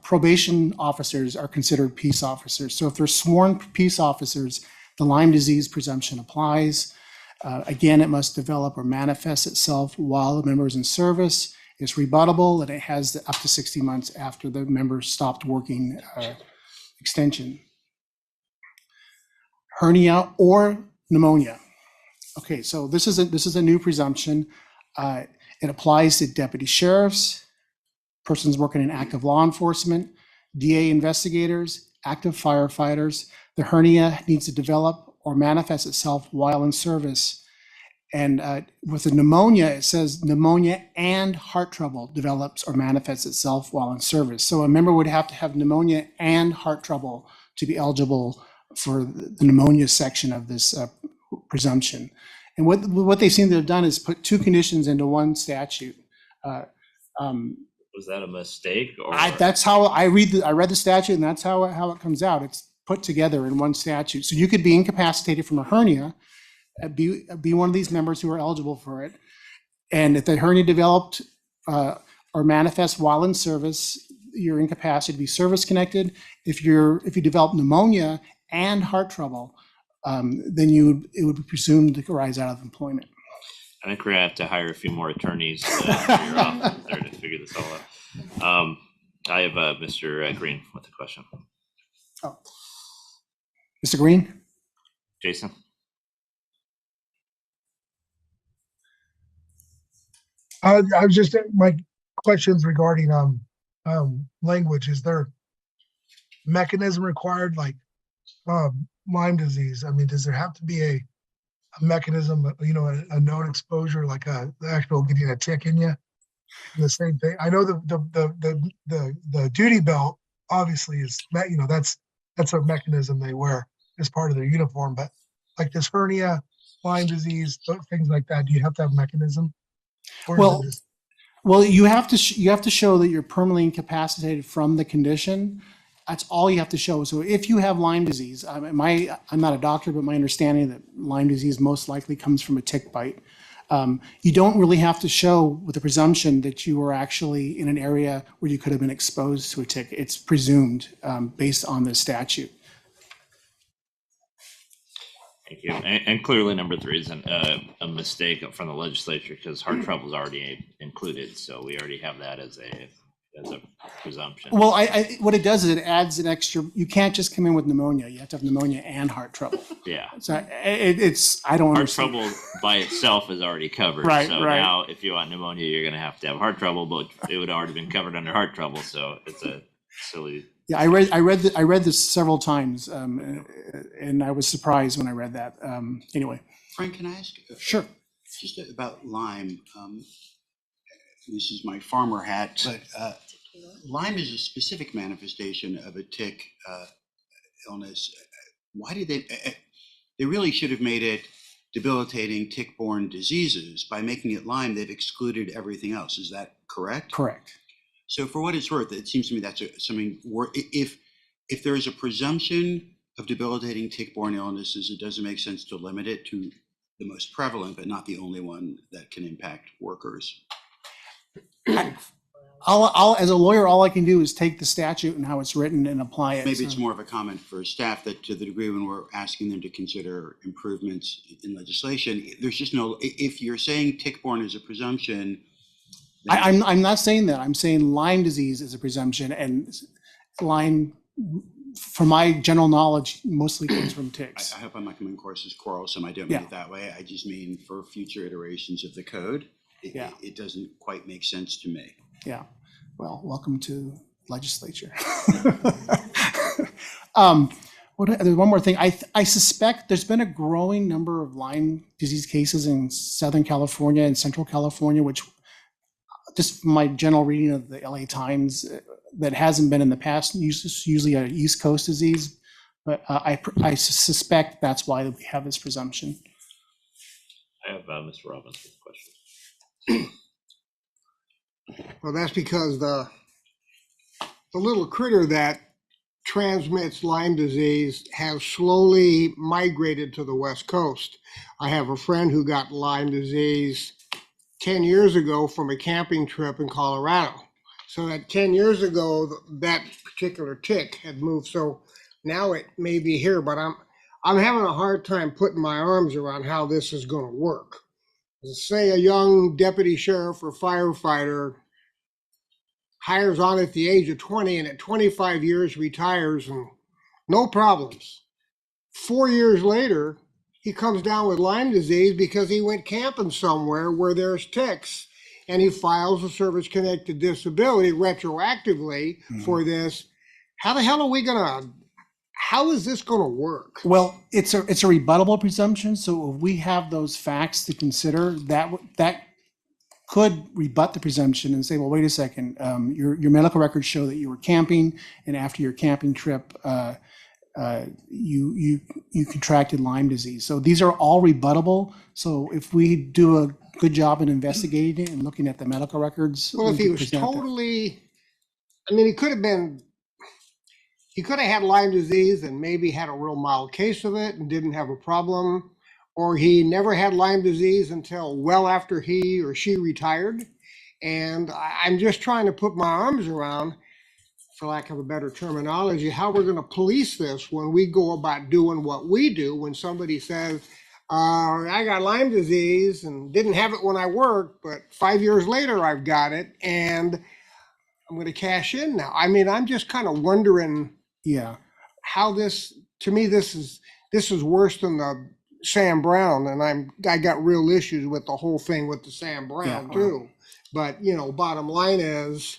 probation officers are considered peace officers. So if they're sworn peace officers, the Lyme disease presumption applies. Again, it must develop or manifest itself while the member is in service. It's rebuttable, and it has up to 60 months after the member stopped working extension. Hernia or pneumonia. Okay, so this is a new presumption. It applies to deputy sheriffs, persons working in active law enforcement, DA investigators, active firefighters. The hernia needs to develop or manifest itself while in service. And with the pneumonia, it says pneumonia and heart trouble develops or manifests itself while in service. So a member would have to have pneumonia and heart trouble to be eligible for the pneumonia section of this presumption. And what they seem to have done is put two conditions into one statute.
Was that a mistake? Or
That's how I read the statute, and that's how it comes out. It's put together in one statute. So you could be incapacitated from a hernia, be one of these members who are eligible for it. And if the hernia developed or manifests while in service, your incapacity to be service connected. If you develop pneumonia and heart trouble, then it would be presumed to arise out of employment.
I think we're gonna have to hire a few more attorneys for your office there to figure this all out. I have Mr. Green with a question.
Oh. Mr. Green?
Jason?
I was just, my questions regarding language. Is there mechanism required, like Lyme disease? I mean, does there have to be a mechanism, a known exposure, like the actual getting a tick in you? The same thing. I know the duty belt obviously is, that's a mechanism they wear as part of their uniform, but like this hernia, Lyme disease, things like that, do you have to have a mechanism?
Well, you have to show that you're permanently incapacitated from the condition. That's all you have to show. So if you have Lyme disease, I'm not a doctor, but my understanding that Lyme disease most likely comes from a tick bite. You don't really have to show with the presumption that you were actually in an area where you could have been exposed to a tick. It's presumed based on the statute.
Thank you. And clearly, number 3 isn't a mistake from the legislature because heart trouble is already included, so we already have that as a presumption.
Well, what it does is it adds an extra. You can't just come in with pneumonia. You have to have pneumonia and heart trouble.
Yeah.
So I don't
heart
understand.
trouble by itself is already covered.
Right,
So
right.
now, if you want pneumonia, you're going to have heart trouble, but it would already been covered under heart trouble. So it's a silly.
Yeah, I read this several times, and I was surprised when I read that. Anyway.
Frank, can I ask?
Sure.
Just about Lyme. This is my farmer hat, but Lyme is a specific manifestation of a tick illness. Why did they really should have made it debilitating tick-borne diseases. By making it Lyme, they've excluded everything else. Is that correct?
Correct.
So for what it's worth, it seems to me that's something if there is a presumption of debilitating tick-borne illnesses, it doesn't make sense to limit it to the most prevalent, but not the only one that can impact workers.
As a lawyer, all I can do is take the statute and how it's written and apply it.
Maybe it's more of a comment for staff that to the degree when we're asking them to consider improvements in legislation, there's just no, if you're saying tick-borne is a presumption.
I'm not saying that. I'm saying Lyme disease is a presumption, and Lyme, from my general knowledge, mostly comes from ticks.
I hope I'm not coming across as quarrelsome. I don't mean it that way. I just mean for future iterations of the code, it doesn't quite make sense to me.
Yeah. Well, welcome to legislature. There's one more thing. I suspect there's been a growing number of Lyme disease cases in Southern California and Central California, which just from my general reading of the LA Times, that hasn't been in the past. Usually a East Coast disease, but I suspect that's why we have this presumption.
I have Mr. Robbins with questions.
Well, that's because the little critter that transmits Lyme disease has slowly migrated to the West Coast. I have a friend who got Lyme disease 10 years ago from a camping trip in Colorado. So that 10 years ago, that particular tick had moved. So now it may be here, but I'm having a hard time putting my arms around how this is going to work. Say a young deputy sheriff or firefighter hires on at the age of 20 and at 25 years retires and no problems. 4 years later, he comes down with Lyme disease because he went camping somewhere where there's ticks, and he files a service-connected disability retroactively for this. How the hell are we gonna, how is this gonna work?
Well, it's a rebuttable presumption, so if we have those facts to consider, that could rebut the presumption and say, well, wait a second, your medical records show that you were camping, and after your camping trip, you contracted Lyme disease. So these are all rebuttable. So if we do a good job in investigating it and looking at the medical records.
Well, if he was totally, I mean, he could have had Lyme disease and maybe had a real mild case of it and didn't have a problem, or he never had Lyme disease until well after he or she retired. And I'm just trying to put my arms around, for lack of a better terminology, how we're going to police this when we go about doing what we do. When somebody says, I got Lyme disease and didn't have it when I worked, but 5 years later I've got it and I'm going to cash in now. I mean, I'm just kind of wondering how this, to me, this is worse than the Sam Brown, and I got real issues with the whole thing with the Sam Brown too. But, you know, bottom line is,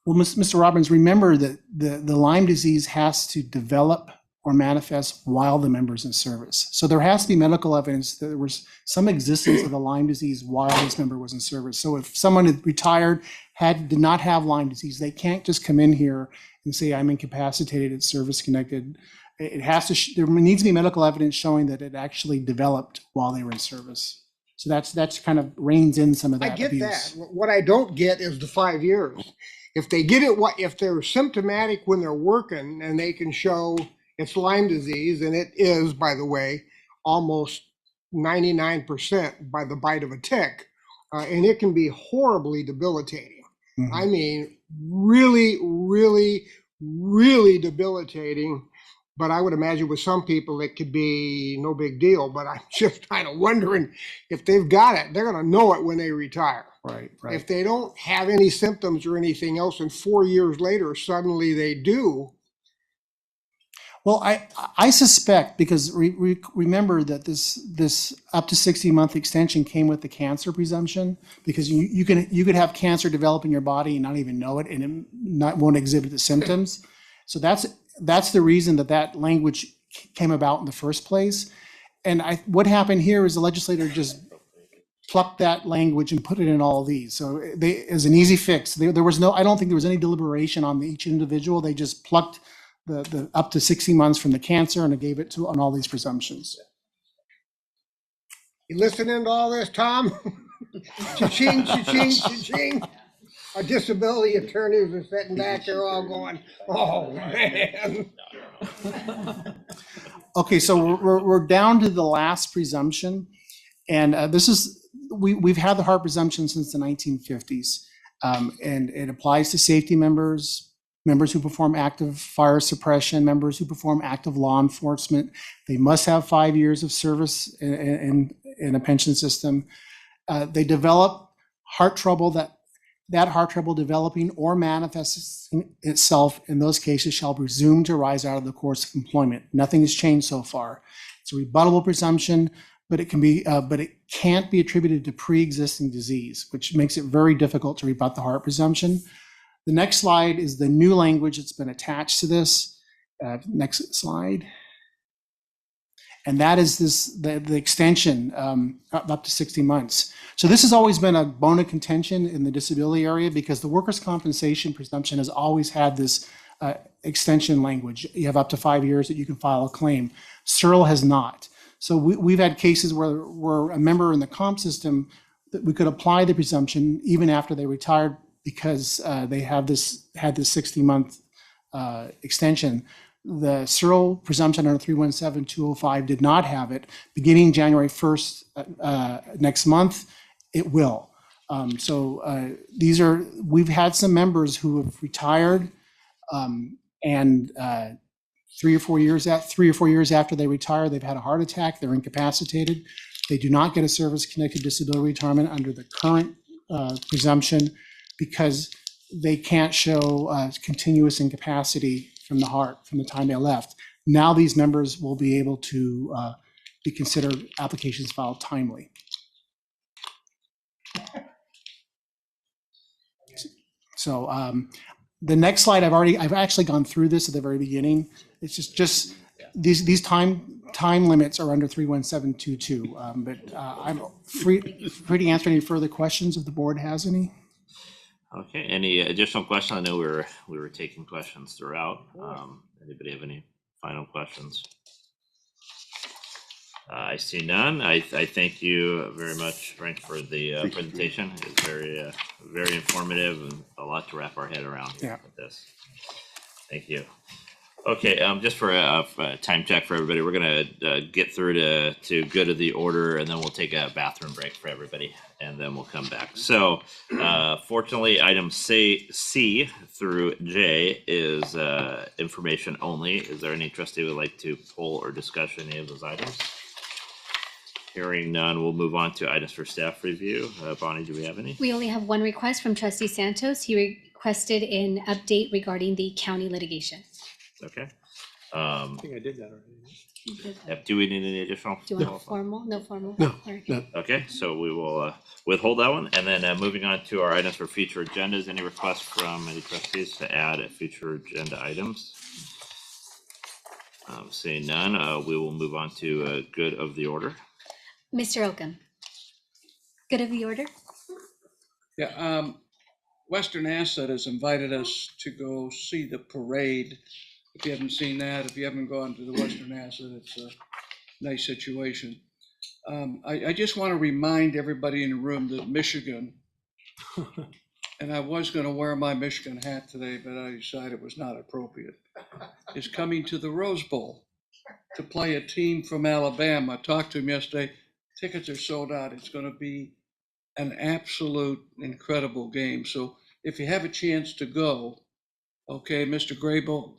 well, Mr. Robbins, remember that the Lyme disease has to develop or manifest while the member's in service. So there has to be medical evidence that there was some existence of the Lyme disease while this member was in service. So if someone had retired, did not have Lyme disease, they can't just come in here and say, I'm incapacitated, it's service-connected. It has to, there needs to be medical evidence showing that it actually developed while they were in service. So that's kind of reins in some of that abuse.
I get that. What I don't get is the 5 years. If they get it, if they're symptomatic when they're working and they can show it's Lyme disease, and it is, by the way, almost 99% by the bite of a tick, and it can be horribly debilitating. Mm-hmm. I mean, really, really, really debilitating. But I would imagine with some people it could be no big deal. But I'm just kind of wondering if they've got it, they're going to know it when they retire.
Right.
If they don't have any symptoms or anything else, and 4 years later suddenly they do.
Well, I suspect, because remember that this up to 60-month extension came with the cancer presumption, because you could have cancer develop in your body and not even know it, and it won't exhibit the symptoms. So that's the reason that language came about in the first place. And what happened here is the legislator just plucked that language and put it in all of these. So as an easy fix, there was no, I don't think there was any deliberation on each individual. They just plucked the up to 60 months from the cancer and it gave it on all these presumptions.
You listening to all this, Tom? Cha-ching, cha-ching, cha-ching. Our disability attorneys are sitting back there all going, oh, man.
Okay, so we're down to the last presumption. And this is, we've had the HART presumption since the 1950s. And it applies to safety members who perform active fire suppression, members who perform active law enforcement. They must have 5 years of service in a pension system. They develop heart trouble, that heart trouble developing or manifesting itself in those cases shall be presumed to arise out of the course of employment. Nothing has changed so far. It's a rebuttable presumption, but it can't be attributed to pre-existing disease, which makes it very difficult to rebut the HART presumption. The next slide is the new language that's been attached to this. Next slide. And that is the extension up to 60 months. So this has always been a bone of contention in the disability area, because the workers' compensation presumption has always had this extension language. You have up to 5 years that you can file a claim. CERL has not. So we've had cases where a member in the comp system, that we could apply the presumption even after they retired, because they had this 60-month extension. The CERL presumption under 317-205 did not have it. Beginning January 1st next month, it will. We've had some members who have retired, and 3 or 4 years after they retire, they've had a heart attack, they're incapacitated. They do not get a service-connected disability retirement under the current presumption because they can't show continuous incapacity from the heart from the time they left. Now these members will be able to be considered applications filed timely. So the next slide, I've actually gone through this at the very beginning. It's just these time limits are under 31722. But I'm free to answer any further questions if the board has any.
Okay, any additional questions? I know we were taking questions throughout. Anybody have any final questions? I see none. I thank you very much, Frank, for the presentation. It's very informative and a lot to wrap our head around here with this. Thank you. Okay, just for a time check for everybody, we're gonna get through to good of the order, and then we'll take a bathroom break for everybody, and then we'll come back. So, fortunately, items C through J is information only. Is there any trustee who would like to poll or discuss any of those items? Hearing none, we'll move on to items for staff review. Bonnie, do we have any?
We only have one request from Trustee Santos. He requested an update regarding the county litigation.
Okay.
I think I did that already.
Do we need any additional?
Do you want formal? No formal?
No.
Or-
No.
Okay, so we will withhold that one. And then moving on to our items for future agendas. Any requests from any trustees to add future agenda items? Seeing none, we will move on to good of the order.
Mr. Oakham. Good of the order?
Yeah, Western Asset has invited us to go see the parade. If you haven't seen that, if you haven't gone to the Western Asset, it's a nice situation. I just want to remind everybody in the room that Michigan, and I was going to wear my Michigan hat today, but I decided it was not appropriate, is coming to the Rose Bowl to play a team from Alabama. I talked to him yesterday. Tickets are sold out. It's going to be an absolute incredible game. So if you have a chance to go, okay, Mr. Grable,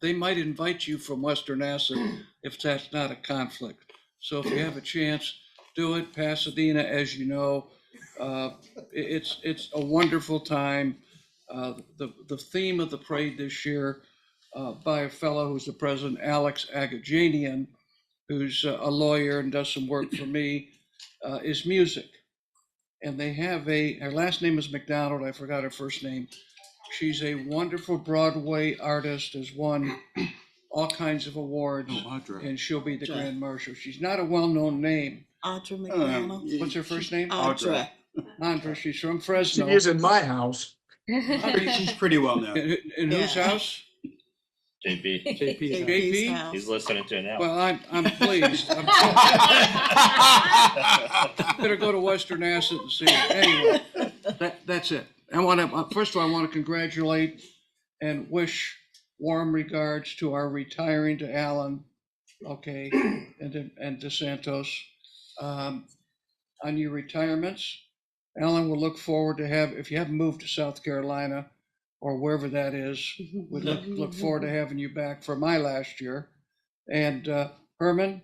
they might invite you from Western Asset if that's not a conflict. So if you have a chance, do it. Pasadena, as you know, it's a wonderful time. The theme of the parade this year by a fellow who's the president, Alex Agajanian, who's a lawyer and does some work for me, is music. And they have her last name is McDonald, I forgot her first name. She's a wonderful Broadway artist, has won all kinds of awards, and she'll be the Grand Marshal. She's not a well-known name.
Audra McDonald.
What's her first name?
Audra.
Andra, she's from Fresno.
She is in my house.
She's pretty well known.
In whose house?
JP.
JP?
house.
He's listening to it now.
Well, I'm pleased. Better go to Western Asset and see it. Anyway, that's it. First of all, I want to congratulate and wish warm regards to our retiring to Alan, okay, and to Santos on your retirements. Alan will look forward to if you haven't moved to South Carolina or wherever that is, we look forward to having you back for my last year. And Herman,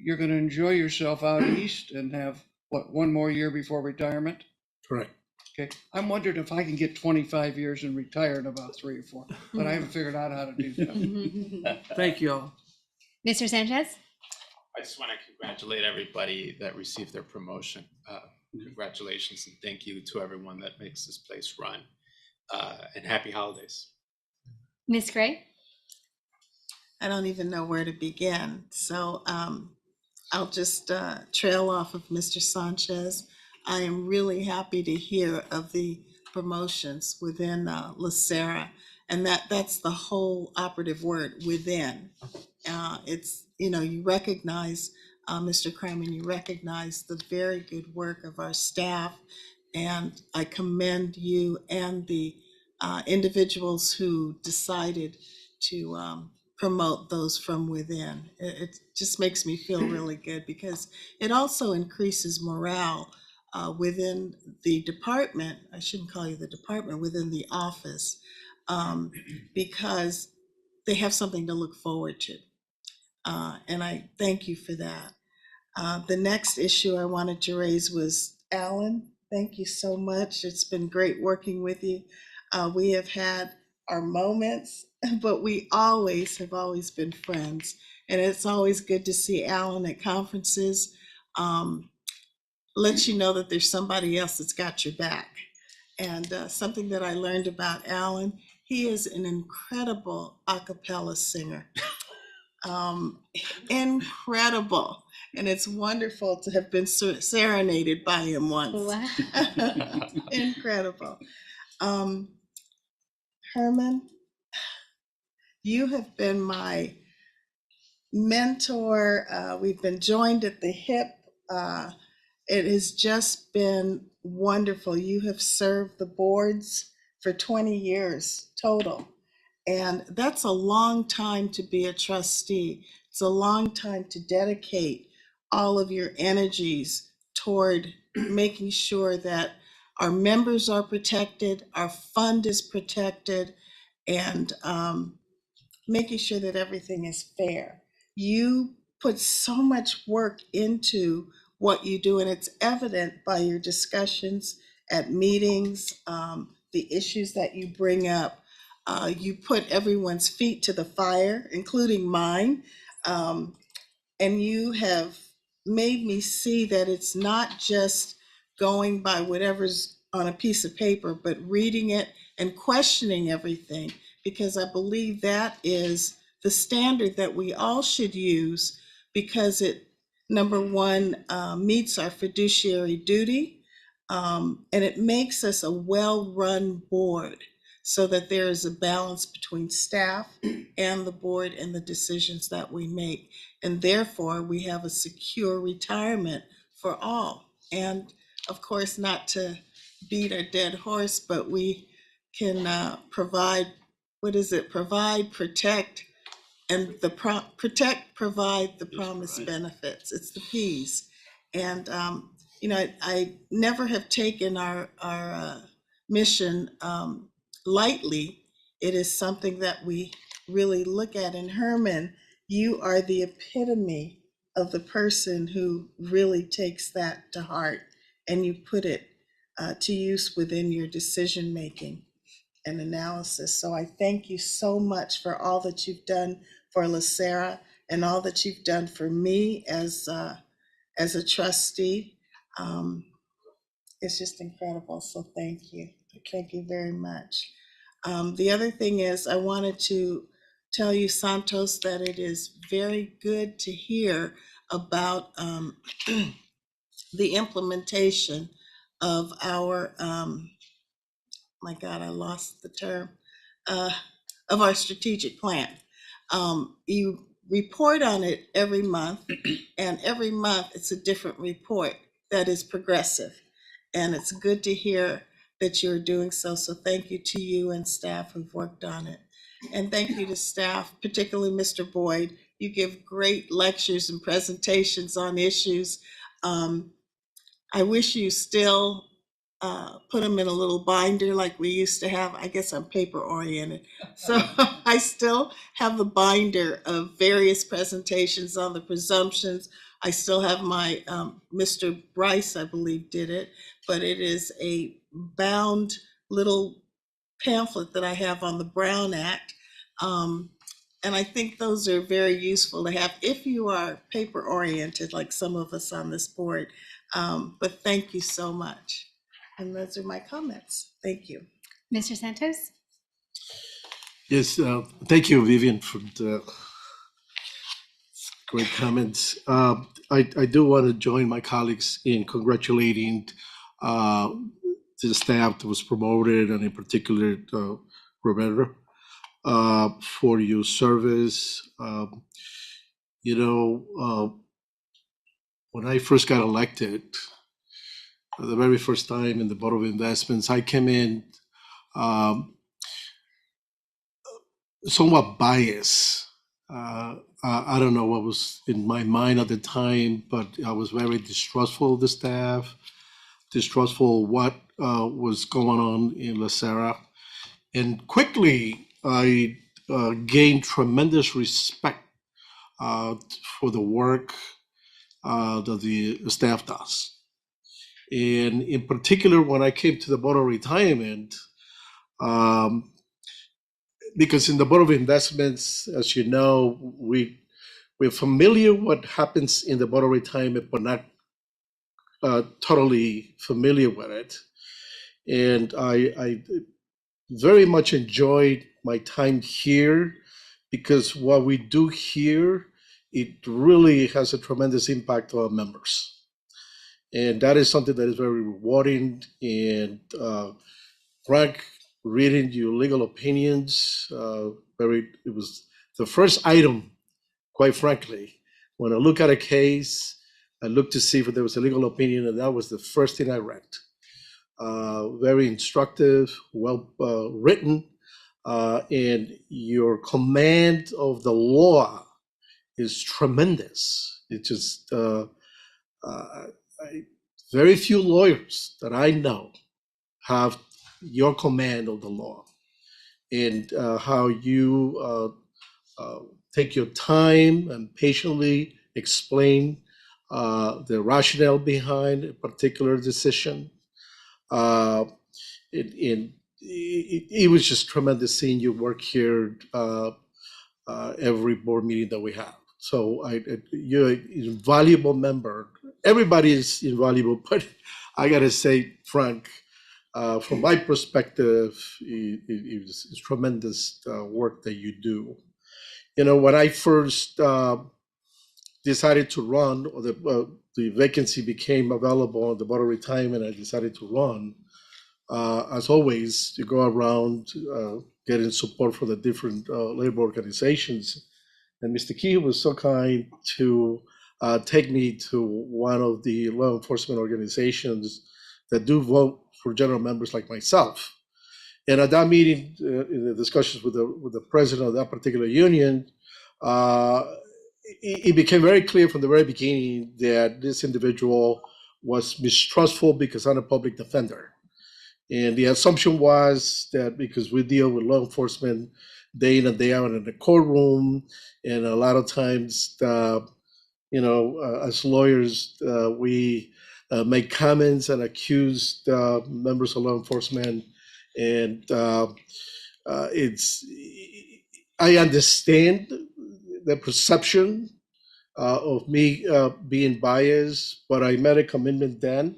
you're going to enjoy yourself out east and have one more year before retirement?
Correct.
Okay, I'm wondering if I can get 25 years and retire in about 3 or 4, but I haven't figured out how to do that. Thank you all.
Mr. Sanchez?
I just want to congratulate everybody that received their promotion. Congratulations and thank you to everyone that makes this place run. And happy holidays.
Ms. Gray?
I don't even know where to begin. So I'll just trail off of Mr. Sanchez. I am really happy to hear of the promotions within LACERA, and that's the whole operative word, within. It's, you recognize, Mr. Kramer, you recognize the very good work of our staff, and I commend you and the individuals who decided to promote those from within. It just makes me feel really good because it also increases morale within the department. I shouldn't call you the department, within the office, because they have something to look forward to. And I thank you for that. The next issue I wanted to raise was Alan. Thank you so much. It's been great working with you. We have had our moments, but we have always been friends. And it's always good to see Alan at conferences. Lets you know that there's somebody else that's got your back. And something that I learned about Alan, he is an incredible a cappella singer. Incredible. And it's wonderful to have been serenaded by him once.
Wow.
Incredible. Herman, you have been my mentor. We've been joined at the hip. It has just been wonderful. You have served the boards for 20 years total. And that's a long time to be a trustee. It's a long time to dedicate all of your energies toward making sure that our members are protected, our fund is protected, and making sure that everything is fair. You put so much work into what you do, and it's evident by your discussions at meetings, the issues that you bring up. You put everyone's feet to the fire, including mine, and you have made me see that it's not just going by whatever's on a piece of paper, but reading it and questioning everything, because I believe that is the standard that we all should use, because it, number one, meets our fiduciary duty, and it makes us a well-run board, so that there is a balance between staff and the board and the decisions that we make. And therefore, we have a secure retirement for all. And of course, not to beat a dead horse, but we can provide, provide, protect, and protect, provide, the promised benefits. It's the P's. And I never have taken our mission lightly. It is something that we really look at. And Herman, you are the epitome of the person who really takes that to heart, and you put it to use within your decision making and analysis. So I thank you so much for all that you've done for LACERA and all that you've done for me as a trustee. It's just incredible. So thank you. Thank you very much. The other thing is, I wanted to tell you, Santos, that it is very good to hear about the implementation of our, my God, I lost the term, of our strategic plan. You report on it every month, and every month it's a different report that is progressive. And it's good to hear that you're doing so. So thank you to you and staff who've worked on it. And thank you to staff, particularly Mr. Boyd. You give great lectures and presentations on issues. I wish you still put them in a little binder like we used to have. I guess I'm paper oriented. So I still have the binder of various presentations on the presumptions. I still have my, Mr. Bryce, I believe, did it, but it is a bound little pamphlet that I have on the Brown Act. And I think those are very useful to have if you are paper oriented, like some of us on this board. But thank you so much. And those are my comments. Thank you.
Mr. Santos?
Yes, thank you, Vivian, for the great comments. I do want to join my colleagues in congratulating the staff that was promoted, and in particular, Roberta, for your service. When I first got elected, the very first time in the Board of Investments, I came in somewhat biased. I don't know what was in my mind at the time, but I was very distrustful of the staff. distrustful of what was going on in LACERA. And quickly, I gained tremendous respect for the work that the staff does. And in particular, when I came to the Board of Retirement, because in the Board of Investments, as you know, we're familiar what happens in the Board of Retirement, but not totally familiar with it. And I very much enjoyed my time here because what we do here, it really has a tremendous impact on our members. And that is something that is very rewarding. And Frank, reading your legal opinions, it was the first item, quite frankly. When I look at a case, I look to see if there was a legal opinion, and that was the first thing I read. Very instructive, well written, and your command of the law is tremendous. It's just very few lawyers that I know have your command of the law, and how you take your time and patiently explain the rationale behind a particular decision. It was just tremendous seeing you work here every board meeting that we have. So you're an invaluable member. Everybody is invaluable, but I gotta say, Frank, from my perspective, it's tremendous work that you do. You know, when I first decided to run, or the vacancy became available on the Board of Retirement, I decided to run. As always, you go around getting support for the different labor organizations. And Mr. Key was so kind to take me to one of the law enforcement organizations that do vote for general members like myself. And at that meeting, in the discussions with the president of that particular union, it became very clear from the very beginning that this individual was mistrustful because I'm a public defender. And the assumption was that because we deal with law enforcement day in and day out in the courtroom, and a lot of times, as lawyers, we make comments and accuse members of law enforcement. And I understand the perception of me being biased, but I made a commitment then,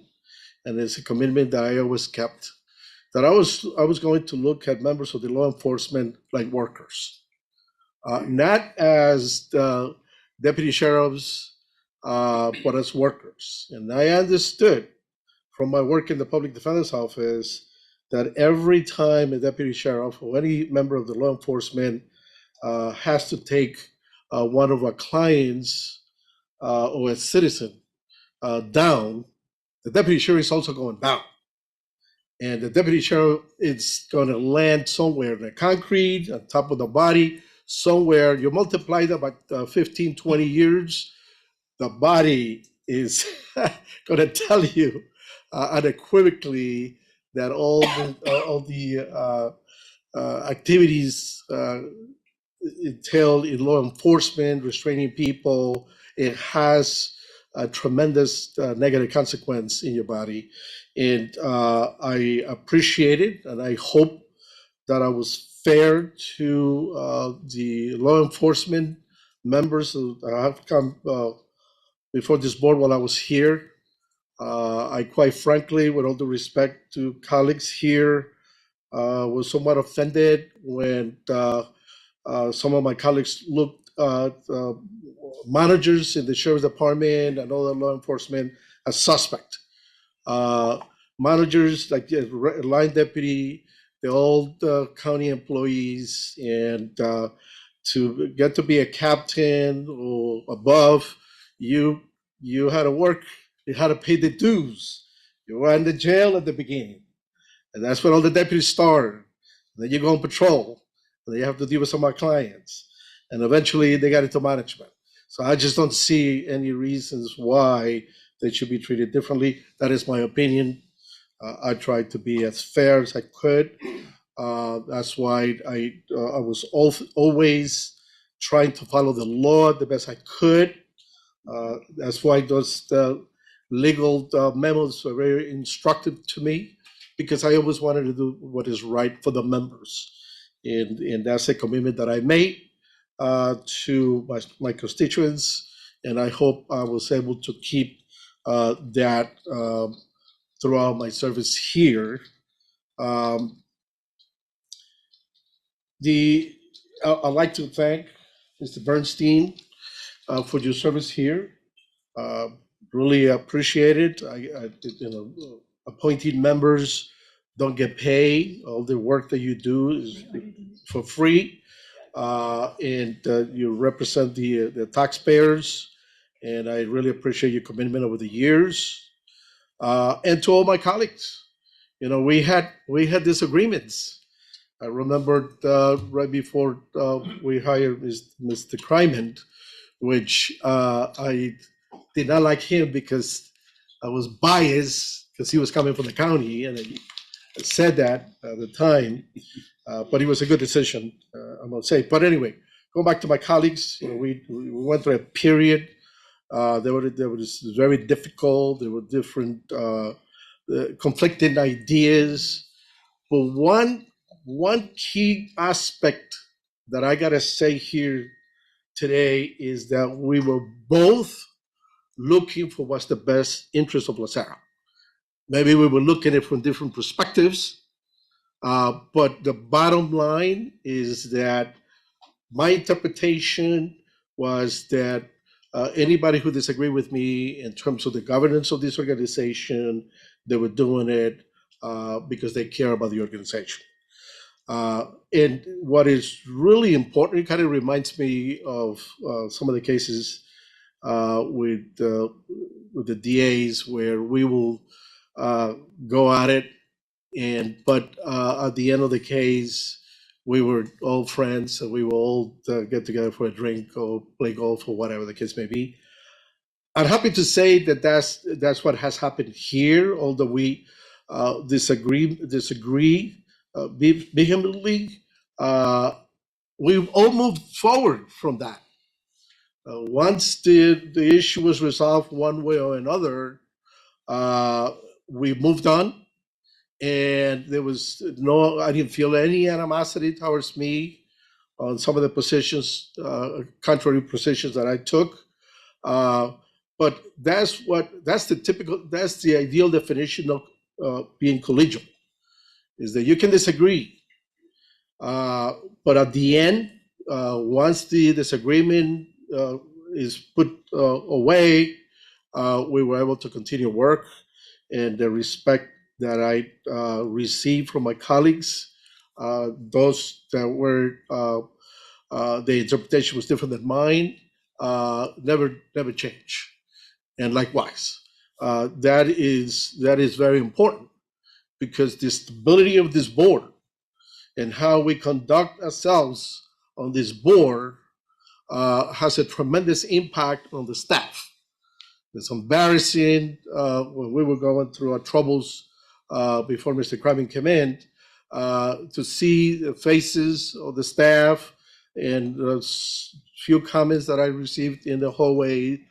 and it's a commitment that I always kept, that I was going to look at members of the law enforcement like workers, not as the deputy sheriffs, but as workers. And I understood from my work in the public defender's office that every time a deputy sheriff or any member of the law enforcement has to take one of our clients or a citizen down, the deputy sheriff is also going down. And the deputy sheriff is going to land somewhere in the concrete, on top of the body, somewhere. You multiply that by 15, 20 years, the body is going to tell you unequivocally that all the activities entailed in law enforcement, restraining people, it has a tremendous negative consequence in your body. And I appreciate it, and I hope that I was fair to the law enforcement members who have come before this board while I was here. I quite frankly, with all due respect to colleagues here, was somewhat offended when some of my colleagues looked at managers in the sheriff's department and other law enforcement as suspect. Managers like the line deputy, the old county employees, and to get to be a captain or above, you had to work, you had to pay the dues. You were in the jail at the beginning, and that's where all the deputies started. And then you go on patrol, and then you have to deal with some of our clients, and eventually they got into management. So I just don't see any reasons why they should be treated differently. That is my opinion. I tried to be as fair as I could. That's why I was always trying to follow the law the best I could. That's why those legal memos are very instructive to me, because I always wanted to do what is right for the members. And that's a commitment that I made to my constituents, and I hope I was able to keep that throughout my service here. I'd like to thank Mr. Bernstein for your service here. Really appreciate it. Appointed members don't get paid. All the work that you do is for free, and you represent the taxpayers. And I really appreciate your commitment over the years. And to all my colleagues, we had disagreements. I remember right before we hired Mr. Kryman, which I did not like him because I was biased because he was coming from the county, and I said that at the time. But it was a good decision, I must say. But anyway, going back to my colleagues, we went through a period. There was very difficult. There were different conflicting ideas. But one key aspect that I gotta say here today is that we were both looking for what's the best interest of LACERA. Maybe we were looking at it from different perspectives, but the bottom line is that my interpretation was that anybody who disagreed with me in terms of the governance of this organization, they were doing it because they care about the organization. And what is really important, it kind of reminds me of some of the cases with the DAs where we will go at it, but at the end of the case, we were all friends, and we will all get together for a drink or play golf or whatever the case may be. I'm happy to say that that's what has happened here, although we disagree vehemently. We've all moved forward from that. Once the issue was resolved one way or another, we moved on, and there was I didn't feel any animosity towards me on some of the positions, contrary positions that I took. But that's the ideal definition of being collegial, is that you can disagree, but at the end, once the disagreement is put away, we were able to continue work, and the respect that I received from my colleagues, those that were the interpretation was different than mine, never change. And likewise, that is very important, because the stability of this board and how we conduct ourselves on this board has a tremendous impact on the staff. It's embarrassing when we were going through our troubles before Mr. Kryman came in, to see the faces of the staff and the few comments that I received in the hallway.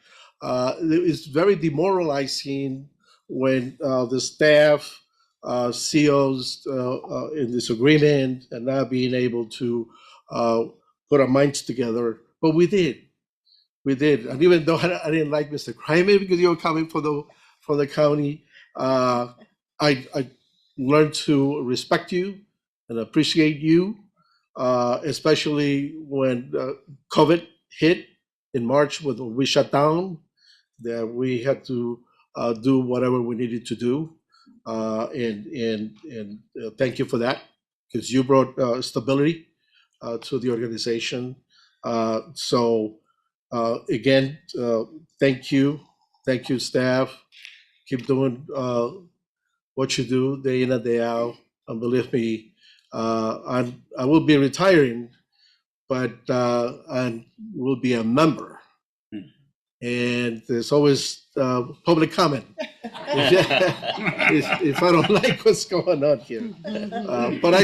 It's very demoralizing when the staff CEOs in disagreement and not being able to put our minds together. But we did. And even though I didn't like Mr. Kryman because you were coming from the county, I learned to respect you and appreciate you, especially when COVID hit in March when we shut down, that we had to do whatever we needed to do. And thank you for that, because you brought stability to the organization. So again, thank you, staff. Keep doing what you do day in and day out. And believe me, I will be retiring, but I will be a member and there's always public comment if I don't like what's going on here. But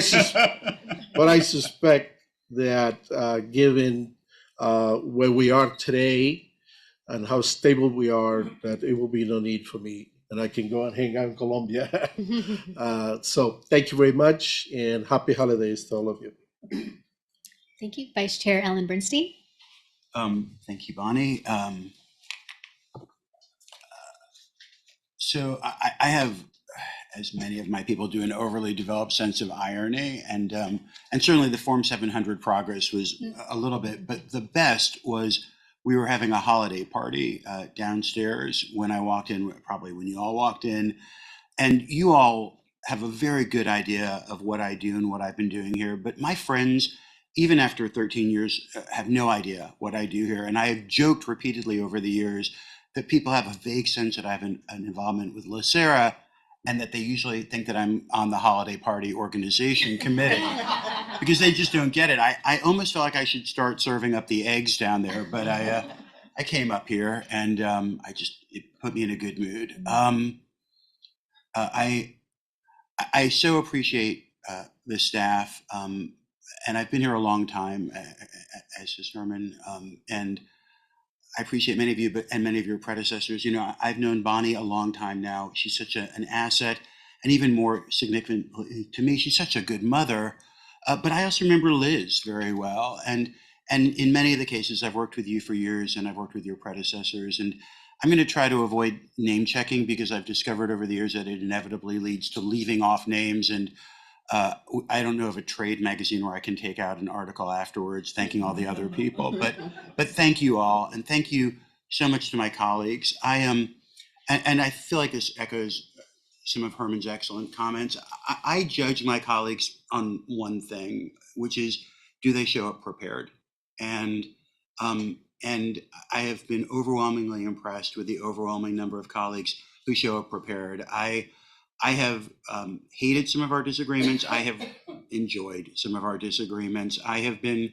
I suspect that given where we are today and how stable we are, that it will be no need for me, and I can go and hang out in Colombia. So thank you very much, and happy holidays to all of you.
Thank you. Vice Chair Ellen Bernstein.
Thank you, Bonnie. So I have, as many of my people do, an overly developed sense of irony, and certainly the Form 700 progress was a little bit, but the best was we were having a holiday party downstairs when I walked in, probably when you all walked in, and you all have a very good idea of what I do and what I've been doing here, but my friends, even after 13 years, have no idea what I do here, and I have joked repeatedly over the years that people have a vague sense that I have an involvement with LACERA, and that they usually think that I'm on the holiday party organization committee because they just don't get it. I almost feel like I should start serving up the eggs down there, but I came up here and it put me in a good mood. I so appreciate the staff, and I've been here a long time, as has Herman, and I appreciate many of you, and many of your predecessors. You know, I've known Bonnie a long time now. She's such an asset, and even more significant to me, she's such a good mother. But I also remember Liz very well, and in many of the cases, I've worked with you for years, and I've worked with your predecessors. And I'm going to try to avoid name checking because I've discovered over the years that it inevitably leads to leaving off names. And I don't know of a trade magazine where I can take out an article afterwards thanking all the other people, but thank you all, and thank you so much to my colleagues. I am, and I feel like this echoes some of Herman's excellent comments. I judge my colleagues on one thing, which is, do they show up prepared? And I have been overwhelmingly impressed with the overwhelming number of colleagues who show up prepared. I have hated some of our disagreements. I have enjoyed some of our disagreements. I have been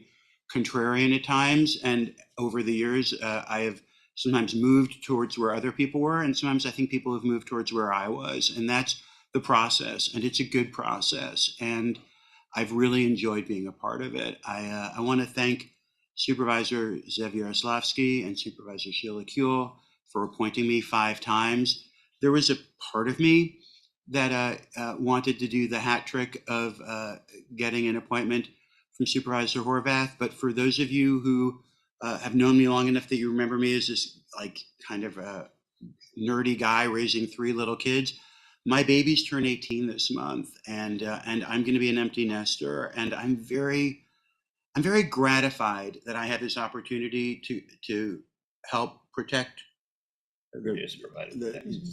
contrarian at times, and over the years, I have sometimes moved towards where other people were, and sometimes I think people have moved towards where I was, and that's the process, and it's a good process, and I've really enjoyed being a part of it. I want to thank Supervisor Zev Yaroslavsky and Supervisor Sheila Kuehl for appointing me 5 times. There was a part of me that wanted to do the hat trick of getting an appointment from Supervisor Horvath. But for those of you who have known me long enough that you remember me as this like kind of a nerdy guy raising 3 little kids, my babies turn 18 this month, and I'm going to be an empty nester, and I'm very gratified that I have this opportunity to help protect.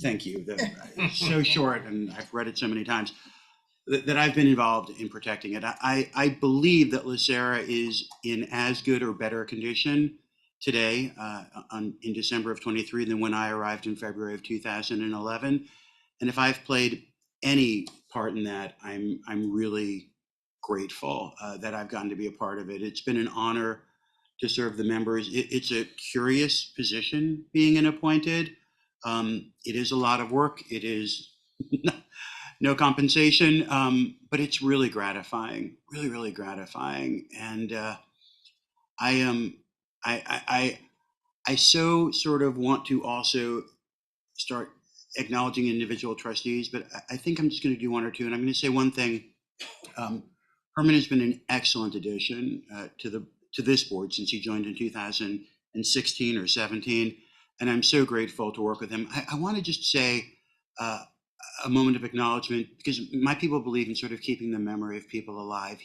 Thank you. It's so short, and I've read it so many times that I've been involved in protecting it. I believe that LACERA is in as good or better condition today in December of 23 than when I arrived in February of 2011. And if I've played any part in that, I'm really grateful that I've gotten to be a part of it. It's been an honor to serve the members. It's a curious position being an appointed. It is a lot of work. It is no compensation, but it's really gratifying, really gratifying. And I so sort of want to also start acknowledging individual trustees, but I think I'm just going to do 1 or 2. And I'm going to say one thing. Herman has been an excellent addition to this board since he joined in 2016 or 17, and I'm so grateful to work with him. I want to just say a moment of acknowledgement, because my people believe in sort of keeping the memory of people alive.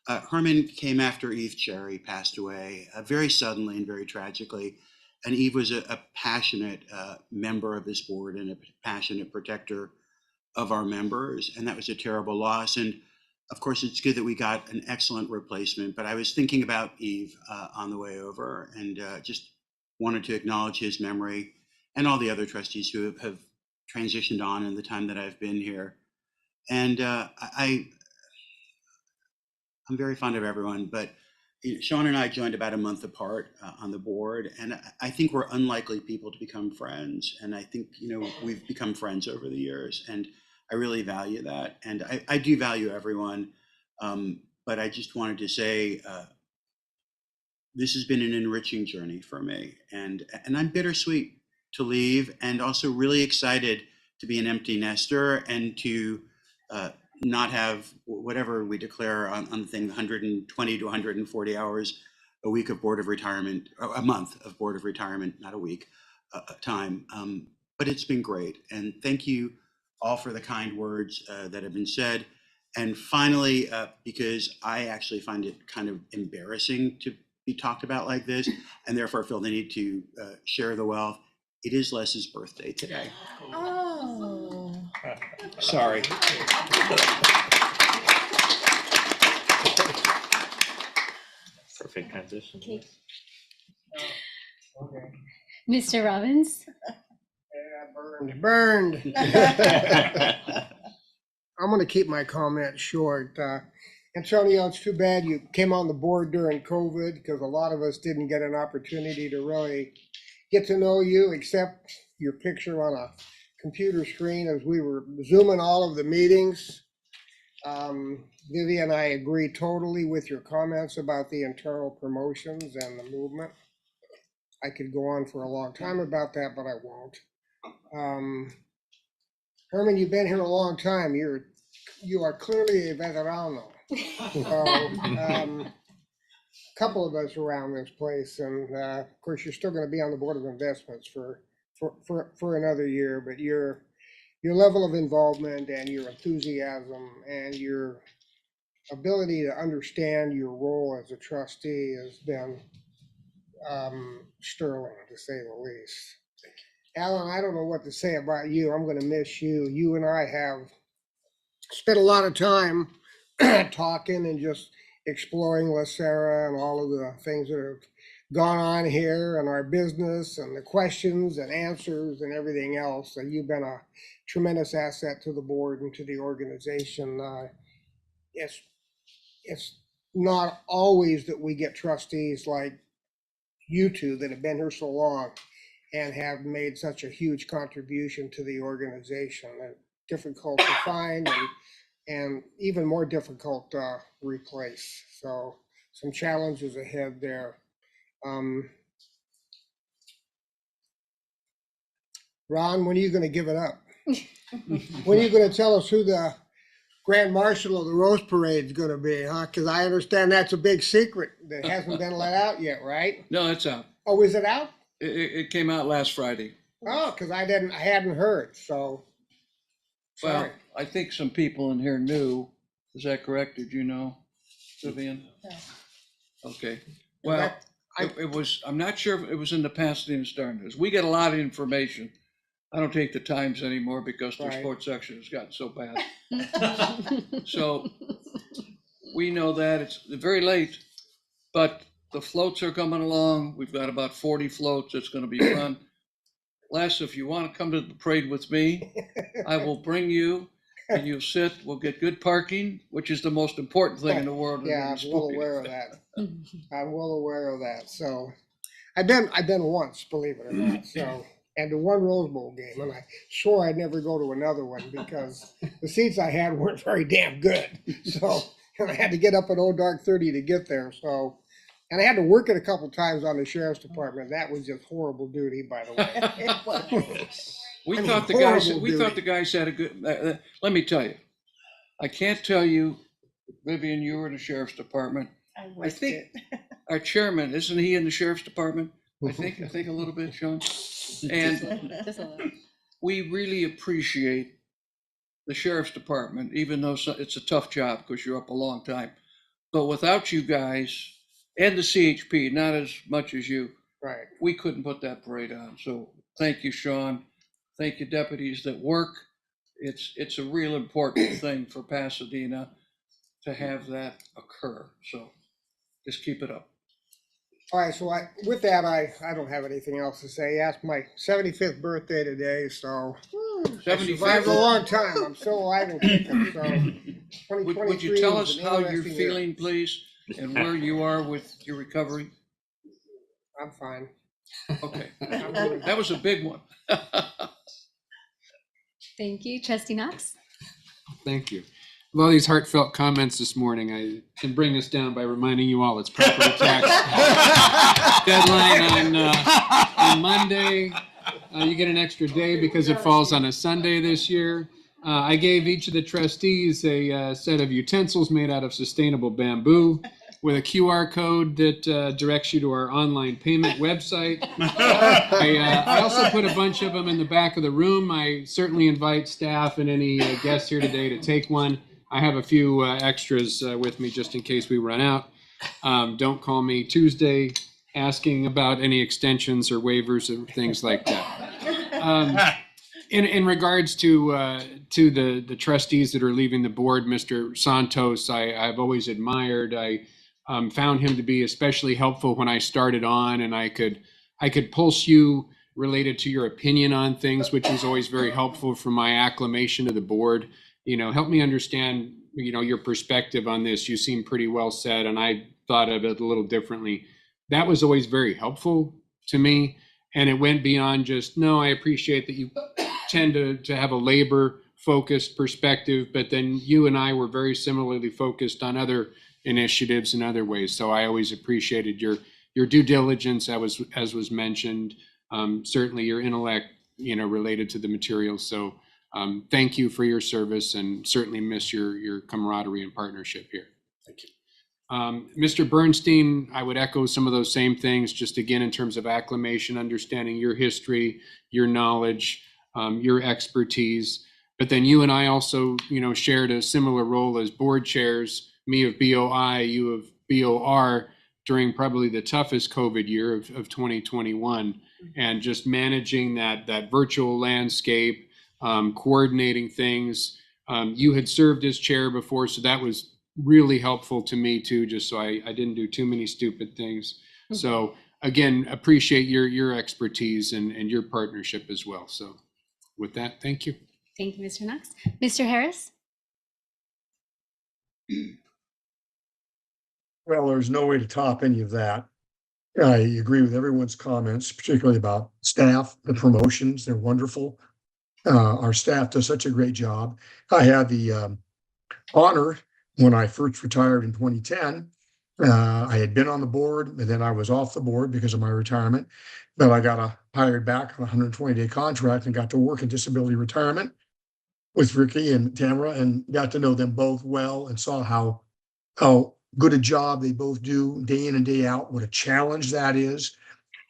Herman came after Eve Cherry passed away very suddenly and very tragically, and Eve was a passionate member of this board and a passionate protector of our members, and that was a terrible loss. And of course, it's good that we got an excellent replacement, but I was thinking about Eve on the way over, and just wanted to acknowledge his memory and all the other trustees who have transitioned on in the time that I've been here. And I'm very fond of everyone, but
Sean and I joined about a month apart on the board, and I think we're unlikely people to become friends. And I think, we've become friends over the years, and I really value that. And I do value everyone, but I just wanted to say this has been an enriching journey for me, and I'm bittersweet to leave, and also really excited to be an empty nester and to not have whatever we declare on the thing, 120 to 140 hours a week of board of retirement, or a month of board of retirement, not a week, time. But it's been great. And thank you all for the kind words that have been said. And finally, because I actually find it kind of embarrassing to be talked about like this, and therefore feel the need to share the wealth, it is Les's birthday today.
Oh.
Sorry.
Perfect transition.
Okay.
Okay.
Mr. Robbins?
Yeah, burned. I'm going to keep my comment short. Antonio, it's too bad you came on the board during COVID, because a lot of us didn't get an opportunity to really get to know you, except your picture on a computer screen as we were Zooming all of the meetings. Vivian, I agree totally with your comments about the internal promotions and the movement. I could go on for a long time about that, but I won't. Herman, you've been here a long time. You are clearly a veterano. So, a couple of us around this place, and of course, you're still going to be on the Board of Investments for another year. But your level of involvement and your enthusiasm and your ability to understand your role as a trustee has been sterling, to say the least. Alan, I don't know what to say about you. I'm going to miss you. You and I have spent a lot of time talking and just exploring LACERA and all of the things that have gone on here and our business and the questions and answers and everything else. And you've been a tremendous asset to the board and to the organization. It's not always that we get trustees like you two that have been here so long and have made such a huge contribution to the organization. They're difficult to find and even more difficult to replace. So some challenges ahead there. Ron, when are you going to give it up? When are you going to tell us who the Grand Marshal of the Rose Parade is going to be, huh? Because I understand that's a big secret that hasn't been let out yet, right?
No, it's out.
Oh, is it out?
It came out last Friday.
Oh, because I hadn't heard. So
Well,
sorry.
I think some people in here knew. Is that correct? Did you know, Vivian?
No.
Okay. Well, it was, I'm not sure if it was in the Pasadena Star News. We get a lot of information. I don't take the Times anymore because their
Right.
sports section has gotten so bad. So we know that it's very late, but the floats are coming along. We've got about 40 floats. It's going to be fun. Les, if you want to come to the parade with me, I will bring you and you'll sit. We'll get good parking, which is the most important thing in the world.
Yeah, I'm well aware of that. I'm well aware of that. So I've been once, believe it or not. So, and to one Rose Bowl game, and I swore I'd never go to another one because the seats I had weren't very damn good. So, and I had to get up at old dark 30 to get there. So, and I had to work it a couple times on the sheriff's department. That was just horrible duty, by the way.
We
I mean,
thought the guys.
horrible
We thought
duty.
the guys had a good. Let me tell you, I can't tell you, Vivian. You were in the sheriff's department. I think our chairman, isn't he in the sheriff's department? I think a little bit, Sean. And we really appreciate the sheriff's department, even though it's a tough job because you're up a long time. But without you guys and the CHP, not as much as you,
Right.
we couldn't put that parade on. So thank you, Sean. Thank you, deputies that work. It's a real important thing for Pasadena to have that occur. So just keep it up.
All right, so with that, I don't have anything else to say. It's my 75th birthday today, so I survived a long time. I'm still alive and kicking. So
Would you tell us how you're feeling, please? and where you are with your recovery?
I'm fine.
Okay, that was a big one.
Thank you. Trustee Knox?
Thank you. With all these heartfelt comments this morning, I can bring us down by reminding you all it's property tax deadline on Monday. You get an extra day because it falls on a Sunday this year. I gave each of the trustees a set of utensils made out of sustainable bamboo with a QR code that directs you to our online payment website. I also put a bunch of them in the back of the room. I certainly invite staff and any guests here today to take one. I have a few extras with me just in case we run out. Don't call me Tuesday asking about any extensions or waivers or things like that. In regards to the trustees that are leaving the board, Mr. Santos, I've always admired. I found him to be especially helpful when I started on, and I could pulse you related to your opinion on things, which is always very helpful for my acclimation to the board. Help me understand, your perspective on this. You seem pretty well said, and I thought of it a little differently. That was always very helpful to me, and it went beyond just, no, I appreciate that you tend to have a labor-focused perspective, but then you and I were very similarly focused on other initiatives in other ways. So I always appreciated your due diligence, as was mentioned, certainly your intellect, related to the material. So thank you for your service, and certainly miss your camaraderie and partnership here. Thank you. Mr. Bernstein, I would echo some of those same things, just again, in terms of acclimation, understanding your history, your knowledge, your expertise. But then you and I also, shared a similar role as board chairs, me of BOI, you of BOR, during probably the toughest COVID year of 2021, and just managing that virtual landscape, coordinating things. You had served as chair before, so that was really helpful to me too, just so I didn't do too many stupid things. So again, appreciate your expertise and your partnership as well. So with that, thank you.
Thank you, Mr. Knox. Mr. Harris?
Well, there's no way to top any of that. I agree with everyone's comments, particularly about staff, the promotions. They're wonderful. Our staff does such a great job. I had the honor when I first retired in 2010. I had been on the board, and then I was off the board because of my retirement. But I got hired back on a 120-day contract and got to work in disability retirement with Ricky and Tamara, and got to know them both well, and saw how good a job they both do day in and day out, what a challenge that is.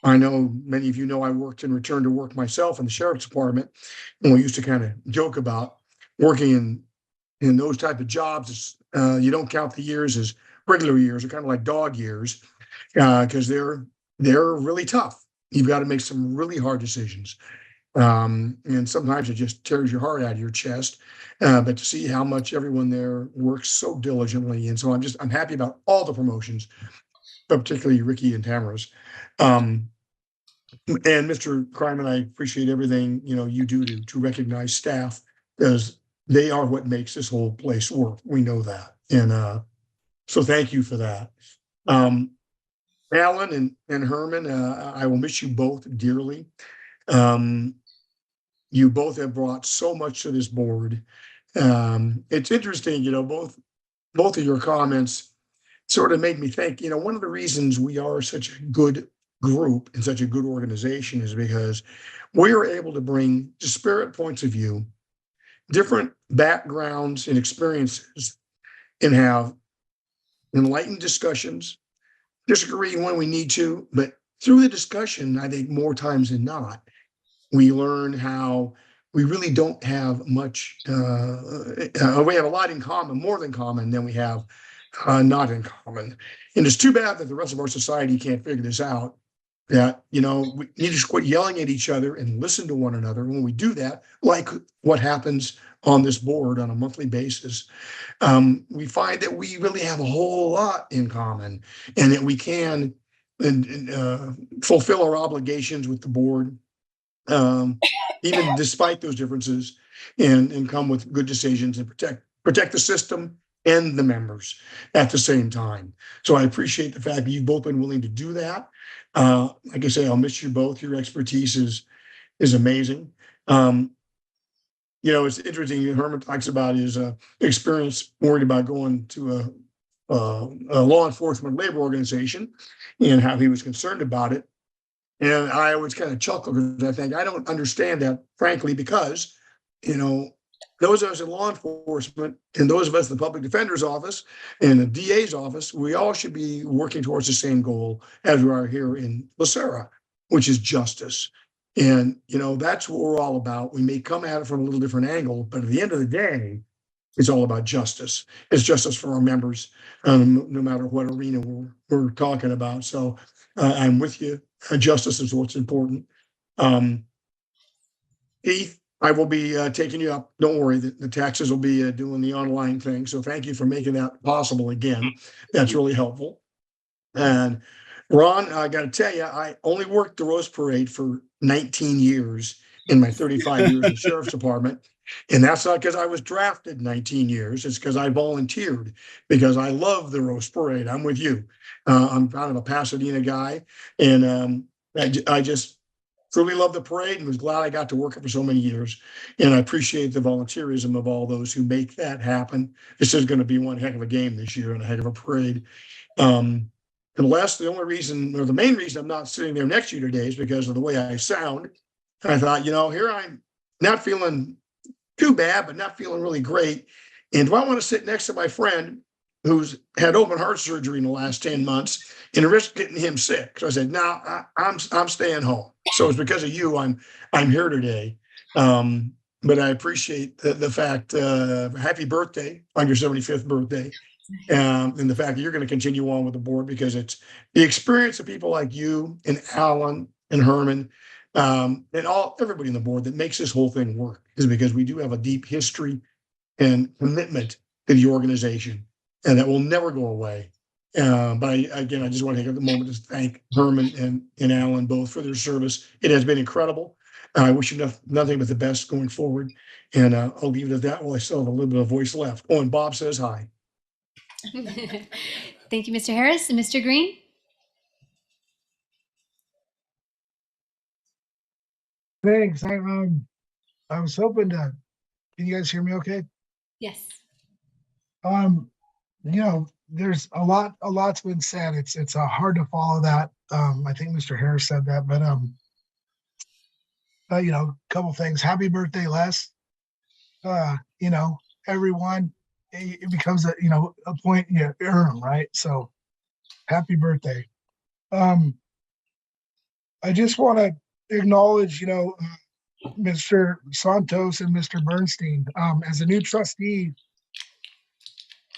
I know many of you know I worked in return to work myself in the sheriff's department, and we used to kind of joke about working in those type of jobs. You don't count the years as regular years, they're kind of like dog years, because they're really tough. You've got to make some really hard decisions. And sometimes it just tears your heart out of your chest. But to see how much everyone there works so diligently. And so I'm happy about all the promotions, but particularly Ricky and Tamara's. And Mr. Kryman, I appreciate everything, you do to recognize staff, because they are what makes this whole place work. We know that. And so thank you for that. Alan and Herman, I will miss you both dearly. You both have brought so much to this board. It's interesting, both of your comments sort of made me think, one of the reasons we are such a good group and such a good organization is because we are able to bring disparate points of view, different backgrounds and experiences, and have enlightened discussions, disagree when we need to, but through the discussion, I think more times than not, we learn how we really don't have much, we have a lot in common, more than common than we have not in common. And it's too bad that the rest of our society can't figure this out, that, we need to just quit yelling at each other and listen to one another. When we do that, like what happens on this board on a monthly basis, we find that we really have a whole lot in common, and that we can fulfill our obligations with the board, even despite those differences, and come with good decisions and protect the system and the members at the same time. So I appreciate the fact that you've both been willing to do that. Like I say, I'll miss you both. Your expertise is amazing. It's interesting. Herman talks about his experience worried about going to a law enforcement labor organization and how he was concerned about it. And I always kind of chuckle because I think I don't understand that, frankly, because, those of us in law enforcement and those of us in the public defender's office and the DA's office, we all should be working towards the same goal as we are here in LACERA, which is justice. And, that's what we're all about. We may come at it from a little different angle, but at the end of the day, it's all about justice. It's justice for our members, no matter what arena we're talking about. So I'm with you. Justice is what's important. Keith, I will be taking you up. Don't worry, the taxes will be doing the online thing. So thank you for making that possible again. That's really helpful. And Ron, I got to tell you, I only worked the Rose Parade for 19 years in my 35 years in the Sheriff's Department. And that's not because I was drafted 19 years. It's because I volunteered because I love the Rose Parade. I'm with you. I'm kind of a Pasadena guy. And I just truly love the parade and was glad I got to work it for so many years. And I appreciate the volunteerism of all those who make that happen. This is going to be one heck of a game this year and a heck of a parade. Unless the only reason or the main reason I'm not sitting there next to you today is because of the way I sound. I thought, here I'm not feeling too bad, but not feeling really great. And do I want to sit next to my friend who's had open heart surgery in the last 10 months and risk getting him sick? So I said, no, I'm staying home. So it's because of you I'm here today. But I appreciate the fact, happy birthday on your 75th birthday. And the fact that you're going to continue on with the board, because it's the experience of people like you and Alan and Herman and everybody in the board that makes this whole thing work, is because we do have a deep history and commitment to the organization, and that will never go away. But I just want to take a moment to thank Herman and Alan both for their service. It has been incredible. I wish you nothing but the best going forward. And I'll leave it at that while I still have a little bit of voice left. Oh, and Bob says hi.
Thank you, Mr. Harris. And Mr. Green?
Thanks. I was hoping to. Can you guys hear me okay?
Yes.
There's a lot's been said. It's hard to follow that. I think Mr. Harris said that, but a couple things. Happy birthday, Les. Everyone, it becomes a point you earn them, right? So happy birthday. I just want to acknowledge, Mr. Santos and Mr. Bernstein. As a new trustee,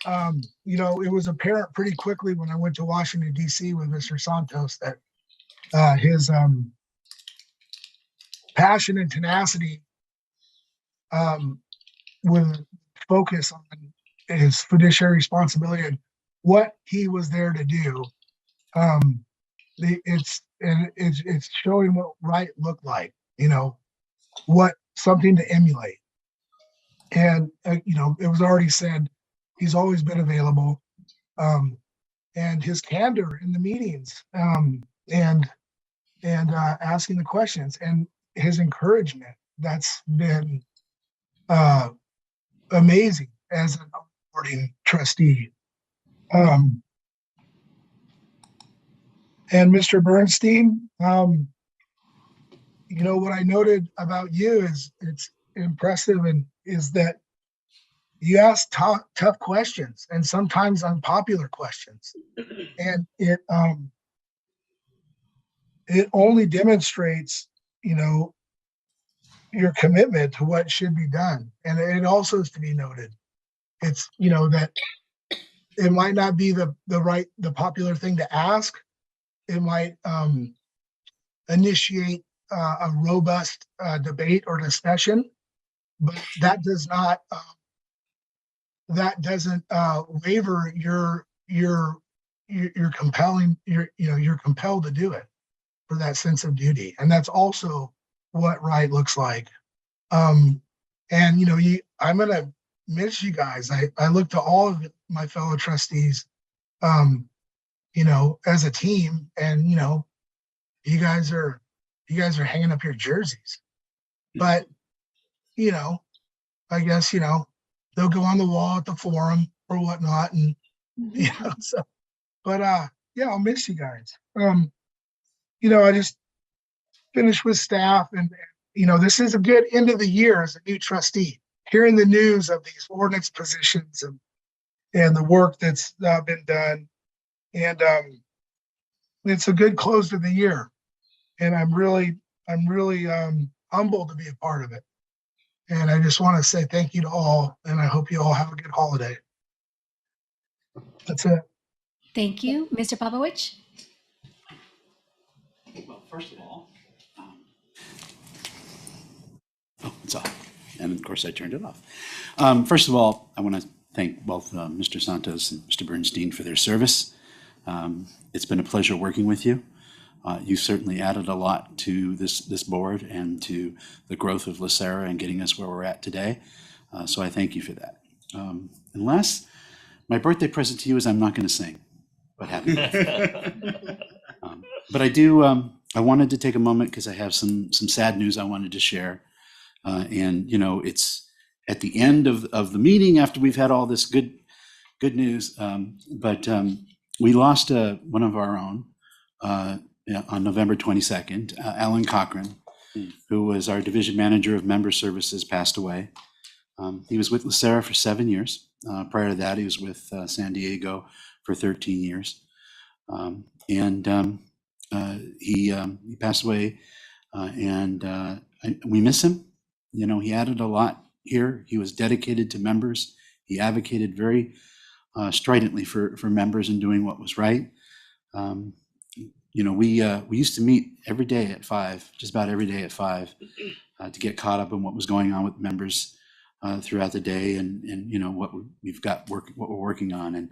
it was apparent pretty quickly when I went to Washington, D.C. with Mr. Santos that his passion and tenacity with focus on his fiduciary responsibility and what he was there to do. It's showing what right looked like, what something to emulate. And, it was already said, he's always been available. And his candor in the meetings, and asking the questions, and his encouragement, that's been amazing as an onboarding trustee. And Mr. Bernstein, what I noted about you is it's impressive, and is that you ask tough questions and sometimes unpopular questions, and it only demonstrates your commitment to what should be done. And it also is to be noted, it's that it might not be the popular thing to ask. It might initiate a robust debate or discussion, but that doesn't waver you're compelling, you're compelled to do it for that sense of duty. And that's also what right looks like. And I'm gonna miss you guys. I look to all of my fellow trustees, as a team, and you guys are hanging up your jerseys. But I guess they'll go on the wall at the forum or whatnot, and so. But yeah, I'll miss you guys. I just finished with staff, and this is a good end of the year as a new trustee. Hearing the news of these ordinance positions and the work that's been done, and it's a good close to the year. And I'm really humbled to be a part of it. And I just want to say thank you to all, and I hope you all have a good holiday. That's it.
Thank you. Mr. Popovich?
Well, first of all, it's off. And of course, I turned it off. First of all, I want to thank both Mr. Santos and Mr. Bernstein for their service. It's been a pleasure working with you. You certainly added a lot to this board and to the growth of LACERA and getting us where we're at today. So I thank you for that. And last, my birthday present to you is I'm not going to sing, but happy birthday. But I do, I wanted to take a moment because I have some sad news I wanted to share. And it's at the end of the meeting after we've had all this good news. But we lost one of our own on November 22nd, Alan Cochran, who was our division manager of member services, passed away. He was with LACERA for 7 years. Prior to that, he was with San Diego for 13 years. He passed away, and we miss him. He added a lot here. He was dedicated to members. He advocated very stridently for members and doing what was right. We used to meet every day at 5, just about every day at 5, to get caught up on what was going on with members throughout the day, and what we've got what we're working on. And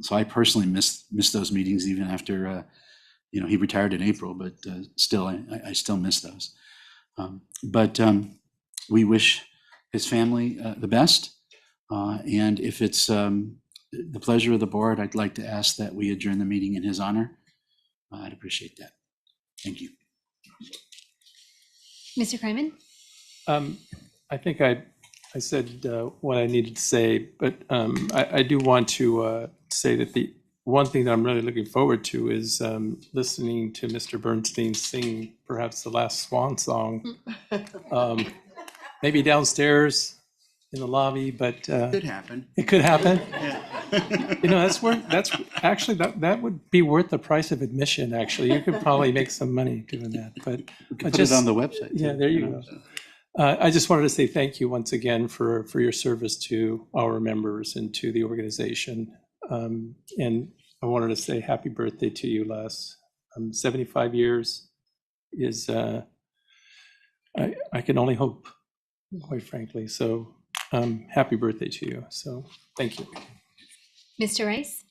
so I personally miss those meetings even after he retired in April, but still I still miss those. But we wish his family the best. And if it's the pleasure of the board, I'd like to ask that we adjourn the meeting in his honor. I'd appreciate that. Thank you.
Mr. Kryman?
I think I said what I needed to say, but I do want to say that the one thing that I'm really looking forward to is listening to Mr. Bernstein sing perhaps the last swan song, maybe downstairs in the lobby, but
Could happen.
it could happen.
Yeah.
That's actually that would be worth the price of admission. Actually, you could probably make some money doing that. But
Put it on the website.
Yeah, there you go. I just wanted to say thank you once again for your service to our members and to the organization. And I wanted to say happy birthday to you, Les. 75 years is, I can only hope, quite frankly. So happy birthday to you. So thank you.
Mr. Rice?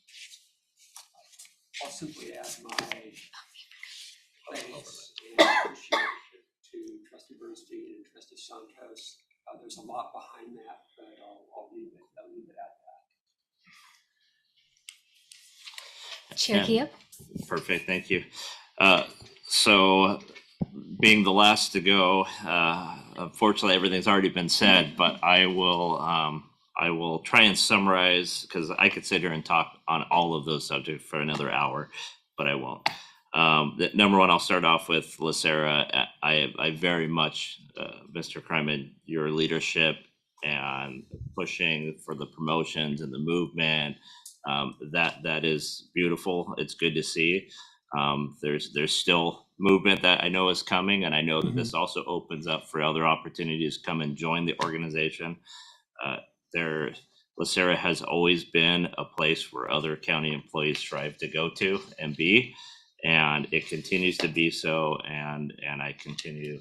I'll simply add my thanks and appreciation to Trustee Bernstein and Trustee Santos. There's a lot behind that, but I'll leave it at that.
Chair Kia?
Perfect, thank you. So being the last to go, unfortunately, everything's already been said, but I will try and summarize, because I could sit here and talk on all of those subjects for another hour, but I won't. Number one, I'll start off with LACERA. I very much, Mr. Kryman, your leadership and pushing for the promotions and the movement, that is beautiful. It's good to see. There's still movement that I know is coming, and I know that this also opens up for other opportunities to come and join the organization. LACERA has always been a place where other county employees strive to go to and be, and it continues to be so. And I continue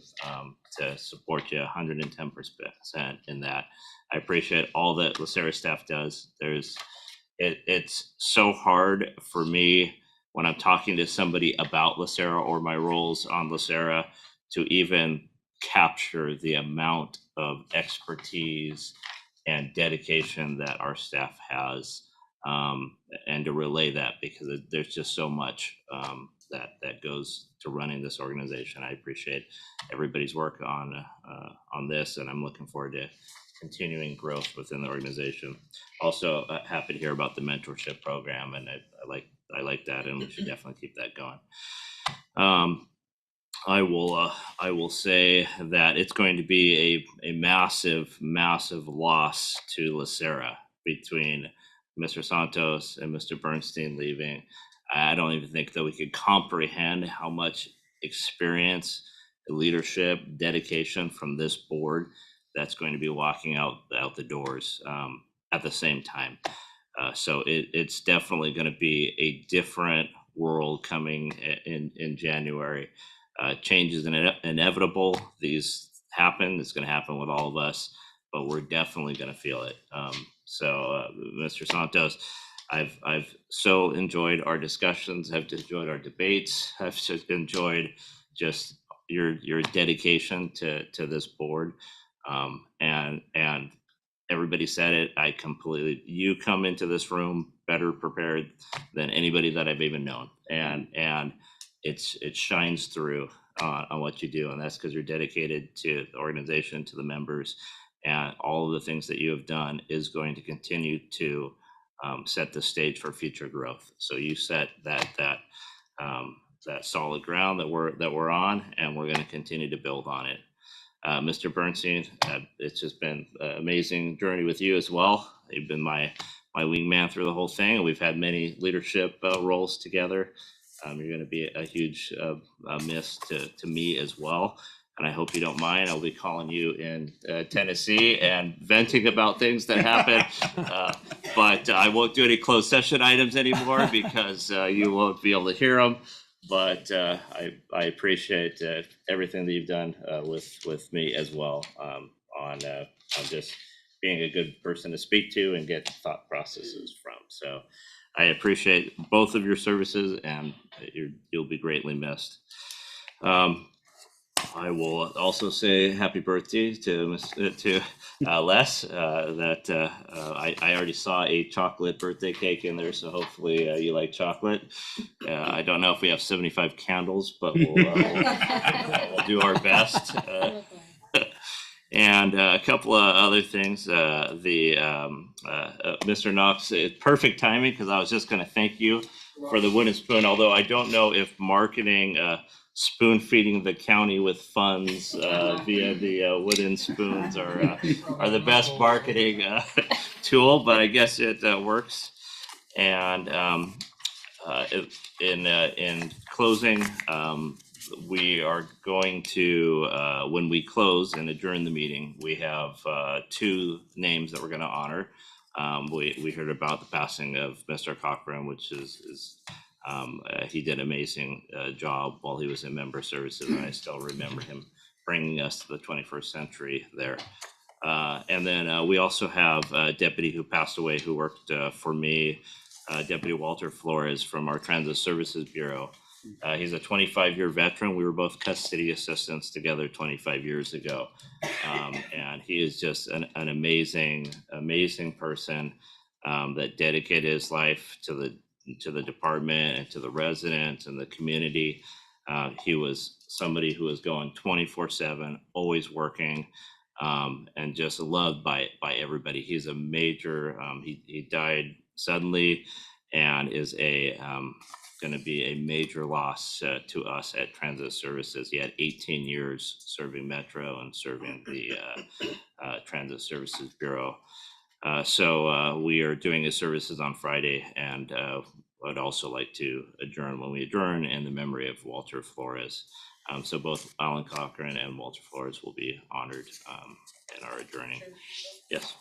to support you 110% in that. I appreciate all that LACERA staff does. It's so hard for me when I'm talking to somebody about LACERA or my roles on LACERA to even capture the amount of expertise and dedication that our staff has, and to relay that, because there's just so much that goes to running this organization. I appreciate everybody's work on this, and I'm looking forward to continuing growth within the organization. Also, happy to hear about the mentorship program, and I like that, and we should definitely keep that going. I will say that it's going to be a massive loss to LACERA between Mr. Santos and Mr. Bernstein leaving. I don't even think that we could comprehend how much experience, leadership, dedication from this board that's going to be walking out the doors at the same time. So it's definitely going to be a different world coming in January. Change is inevitable. These happen. It's going to happen with all of us, but we're definitely going to feel it. Mr. Santos, I've so enjoyed our discussions. I've enjoyed our debates. I've just enjoyed just your dedication to this board, and everybody said it. You come into this room better prepared than anybody that I've even known, and it shines through on what you do, and that's because you're dedicated to the organization, to the members, and all of the things that you have done is going to continue to set the stage for future growth. So you set that solid ground that we're on, and we're going to continue to build on it. Mr. Bernstein, it's just been an amazing journey with you as well. You've been my wingman through the whole thing, and we've had many leadership roles together. You're going to be a huge miss to me as well, and I hope you don't mind. I'll be calling you in Tennessee and venting about things that happen, but I won't do any closed session items anymore because you won't be able to hear them. But I appreciate everything that you've done with me as well, on just being a good person to speak to and get thought processes from. So I appreciate both of your services, and you'll be greatly missed. I will also say happy birthday to Les. I already saw a chocolate birthday cake in there, so hopefully you like chocolate. I don't know if we have 75 candles, but we'll do our best. And a couple of other things. Mr. Knox, it's perfect timing because I was just going to thank you for the wooden spoon. Although I don't know if marketing spoon feeding the county with funds via the wooden spoons are the best marketing tool, but I guess it works. And in closing, we are going to, when we close and adjourn the meeting, we have two names that we're going to honor. We heard about the passing of Mr. Cochran, which is he did an amazing job while he was in member services, and I still remember him bringing us to the 21st century there. And then we also have a deputy who passed away who worked for me, Deputy Walter Flores from our Transit Services Bureau. He's a 25-year veteran. We were both custody assistants together 25 years ago. And he is just an amazing person that dedicated his life to the department and to the residents and the community. He was somebody who was going 24/7, always working, and just loved by everybody. He's a major, he died suddenly and is going to be a major loss to us at Transit Services. He had 18 years serving Metro and serving the Transit Services Bureau. So we are doing his services on Friday, and I'd also like to adjourn when we adjourn in the memory of Walter Flores. So both Alan Cochran and Walter Flores will be honored in our adjourning. Yes.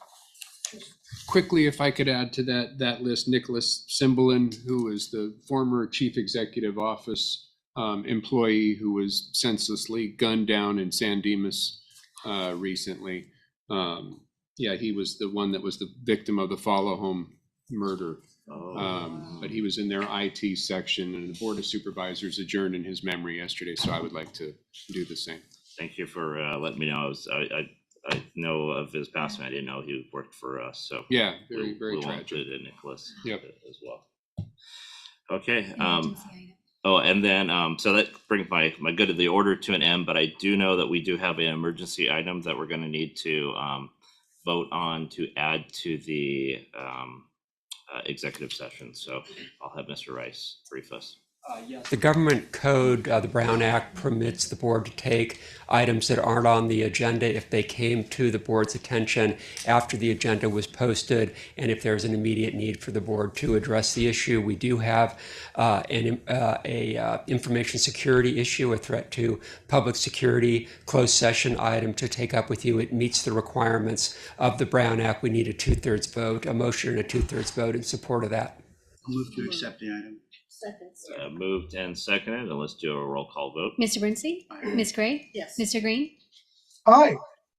Quickly, if I could add to that list, Nicholas Cymbalin, who is the former chief executive office employee who was senselessly gunned down in San Dimas recently. He was the one that was the victim of the follow home murder. But he was in their IT section, and the Board of Supervisors adjourned in his memory yesterday. So I would like to do the same.
Thank you for letting me know. I know of his passing. I didn't know he worked for us. So
Yeah, very, very
we won't
tragic.
put it in Nicholas
Yep.
as well. Okay.
Emergency item.
Oh, and then so that brings my good of the order to an end. But I do know that we do have an emergency item that we're going to need to vote on to add to the executive session. So I'll have Mr. Rice brief us.
Yes. The government code, the Brown Act, permits the board to take items that aren't on the agenda if they came to the board's attention after the agenda was posted, and if there's an immediate need for the board to address the issue. We do have an information security issue, a threat to public security closed session item to take up with you. It meets the requirements of the Brown Act. We need a 2/3 vote, a motion and a 2/3 vote in support of that.
I'll move to accept the item.
Moved and seconded, and let's do a roll call vote.
Mr. Bernstein? Ms. Gray?
Yes.
Mr. Green?
Aye.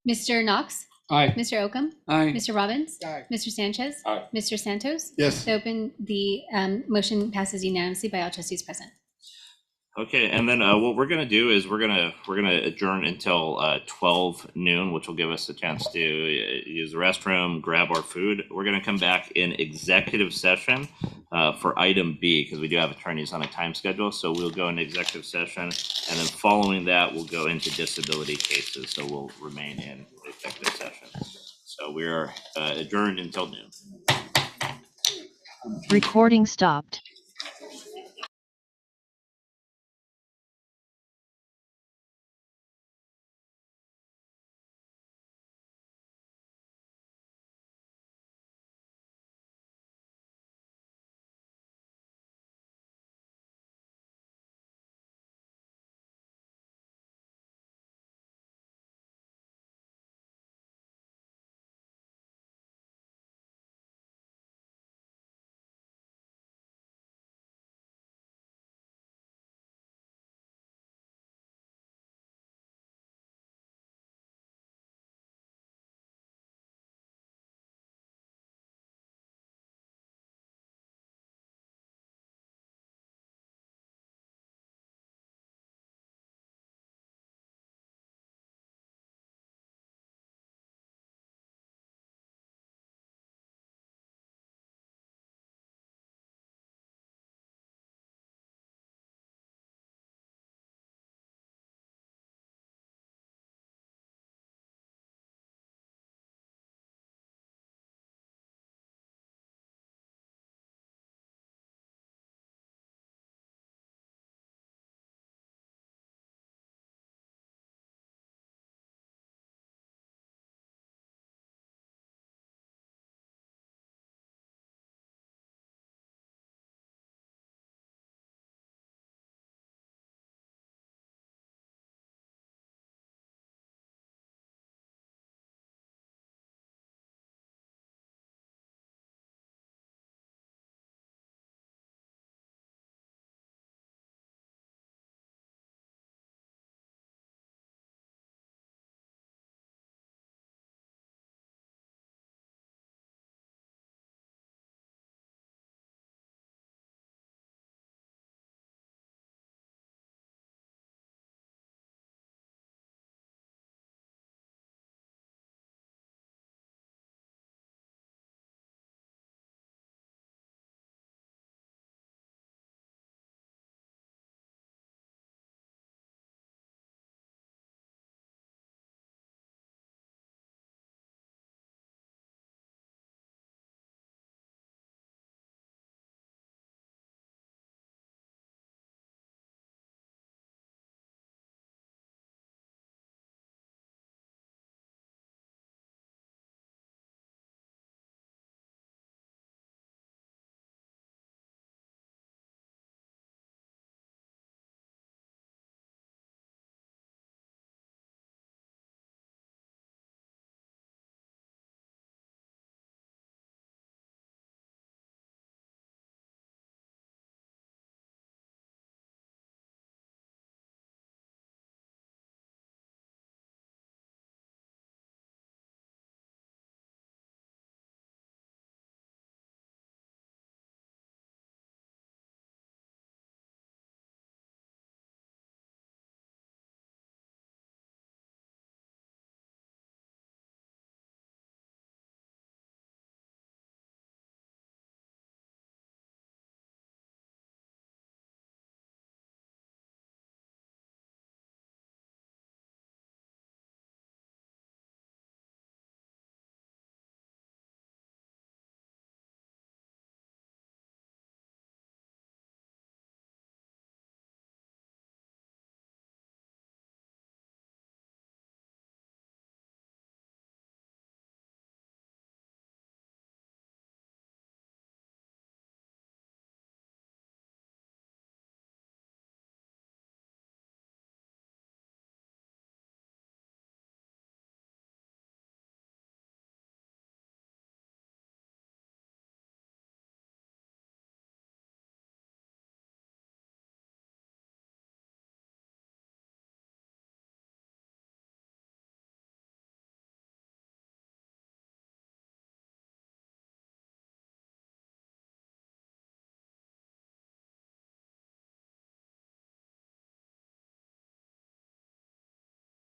Mr. Knox?
Aye.
Mr. Oakham?
Aye.
Mr. Robbins?
Aye.
Mr. Sanchez?
Aye.
Mr. Santos?
Yes.
The motion passes unanimously by all trustees present.
Okay, and then what we're gonna do is we're gonna adjourn until 12 noon, which will give us a chance to use the restroom, grab our food. We're gonna come back in executive session for item B, because we do have attorneys on a time schedule. So we'll go into executive session, and then following that, we'll go into disability cases. So we'll remain in executive session. So we are adjourned until noon.
Recording stopped.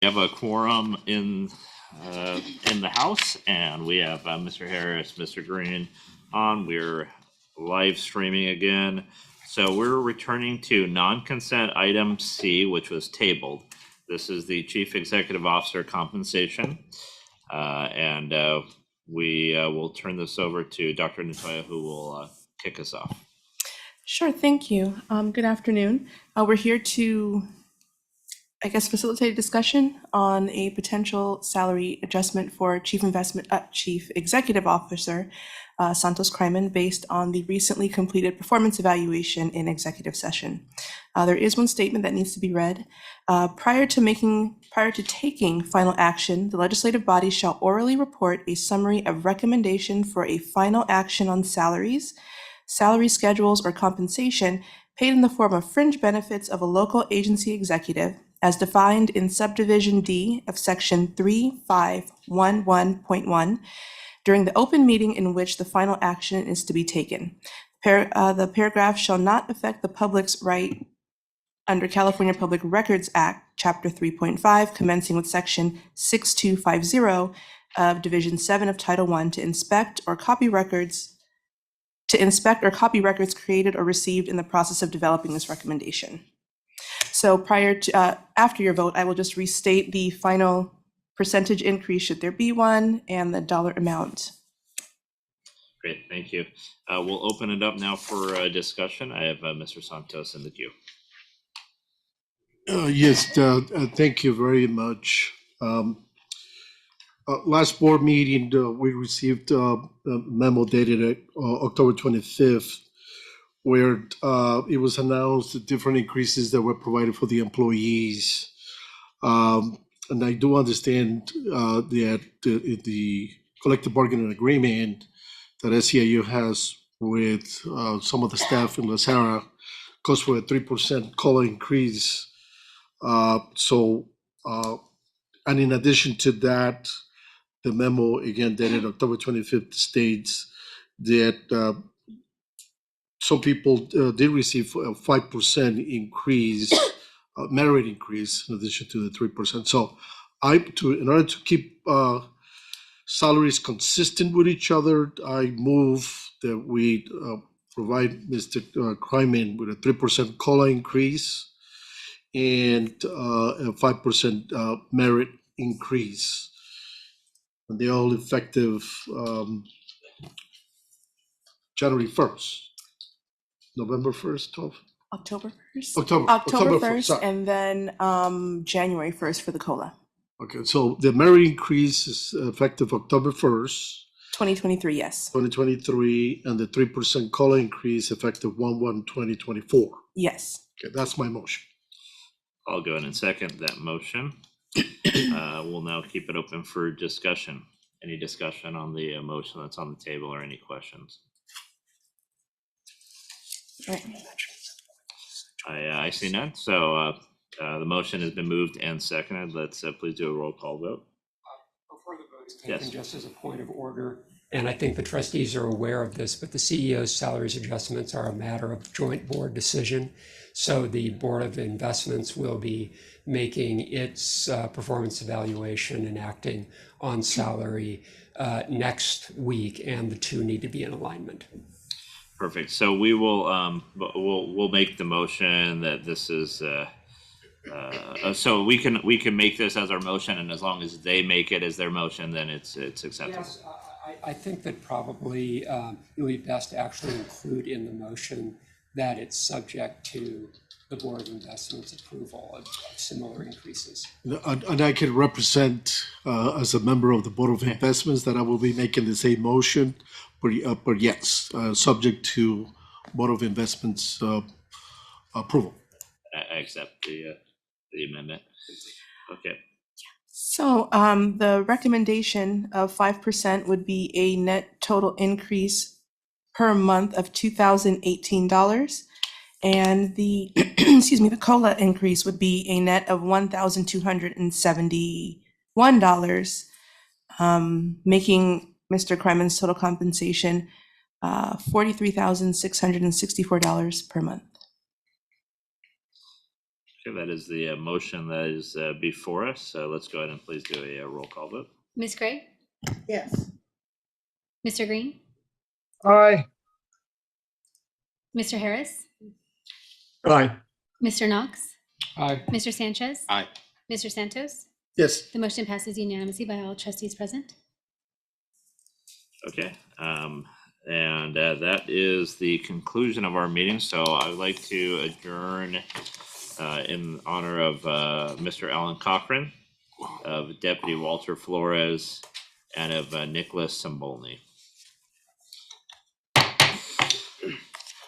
We have a quorum in the House, and we have Mr. Harris, Mr. Green on. We're live streaming again. So we're returning to non-consent item C, which was tabled. This is the Chief Executive Officer compensation. And we will turn this over to Dr. Natoya, who will kick us off.
Sure, thank you. Good afternoon. We're here to, I guess, facilitate a discussion on a potential salary adjustment for Chief Executive Officer Santos Kryman based on the recently completed performance evaluation in executive session. There is one statement that needs to be read. Prior to taking final action, the legislative body shall orally report a summary of recommendation for a final action on salaries, salary schedules, or compensation paid in the form of fringe benefits of a local agency executive as defined in subdivision D of section 3511.1 during the open meeting in which the final action is to be taken. The paragraph shall not affect the public's right under California Public Records Act, Chapter 3.5, commencing with section 6250 of Division 7 of Title I to inspect or copy records created or received in the process of developing this recommendation. So after your vote, I will just restate the final percentage increase, should there be one, and the dollar amount.
Great, thank you. We'll open it up now for discussion. I have Mr. Santos in the queue.
Yes, thank you very much. Last board meeting, we received a memo dated October 25th, where it was announced the different increases that were provided for the employees. And I do understand that the collective bargaining agreement that SEIU has with some of the staff in LACERA calls for a 3% COLA increase. And in addition to that, the memo, again dated October 25th, states that some people did receive a 5% increase, merit increase, in addition to the 3%. So in order to keep salaries consistent with each other, I move that we provide Mr. Kryman with a 3% COLA increase and a 5% merit increase. And they're all effective January 1st, November 1st, 12th?
October 1st?
October
October
1st,
1st,
sorry.
and then January 1st for the COLA.
Okay, so the merit increase is effective October 1st,
2023, yes.
2023, and the 3% COLA increase effective 1/1/2024.
Yes.
Okay, that's my motion.
I'll go ahead and second that motion. We'll now keep it open for discussion. Any discussion on the motion that's on the table or any questions? I see none. So the motion has been moved and seconded. Let's please do a roll call vote.
Before the vote is
Yes.
taken, just as a point of order, and I think the trustees are aware of this, but the CEO's salaries adjustments are a matter of joint board decision. So the Board of Investments will be making its performance evaluation and acting on salary next week, and the two need to be in alignment.
Perfect. So we will we'll make the motion that this is so we can make this as our motion, and as long as they make it as their motion, then it's acceptable.
Yes, I think that probably it would be best to actually include in the motion that it's subject to the Board of Investments approval of similar increases.
And I can represent as a member of the Board of Investments that I will be making the same motion, but yes, subject to Board of Investments approval.
I accept the amendment. Okay.
So the recommendation of 5% would be a net total increase per month of $2,018. And the, excuse me, the COLA increase would be a net of $1,271, making Mr. Kryman's total compensation $43,664 per month.
Okay, that is the motion that is before us. So let's go ahead and please do a roll call vote.
Ms. Gray,
Yes.
Mr. Green,
Aye.
Mr. Harris,
Aye.
Mr. Knox,
Aye.
Mr. Sanchez,
Aye.
Mr. Santos.
Yes.
The motion passes unanimously by all trustees present.
Okay, and that is the conclusion of our meeting. So I would like to adjourn in honor of Mr. Alan Cochran, of Deputy Walter Flores, and of Nicholas Sambolny.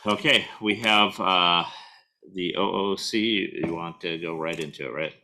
Okay, we have the OOC. You want to go right into it, right?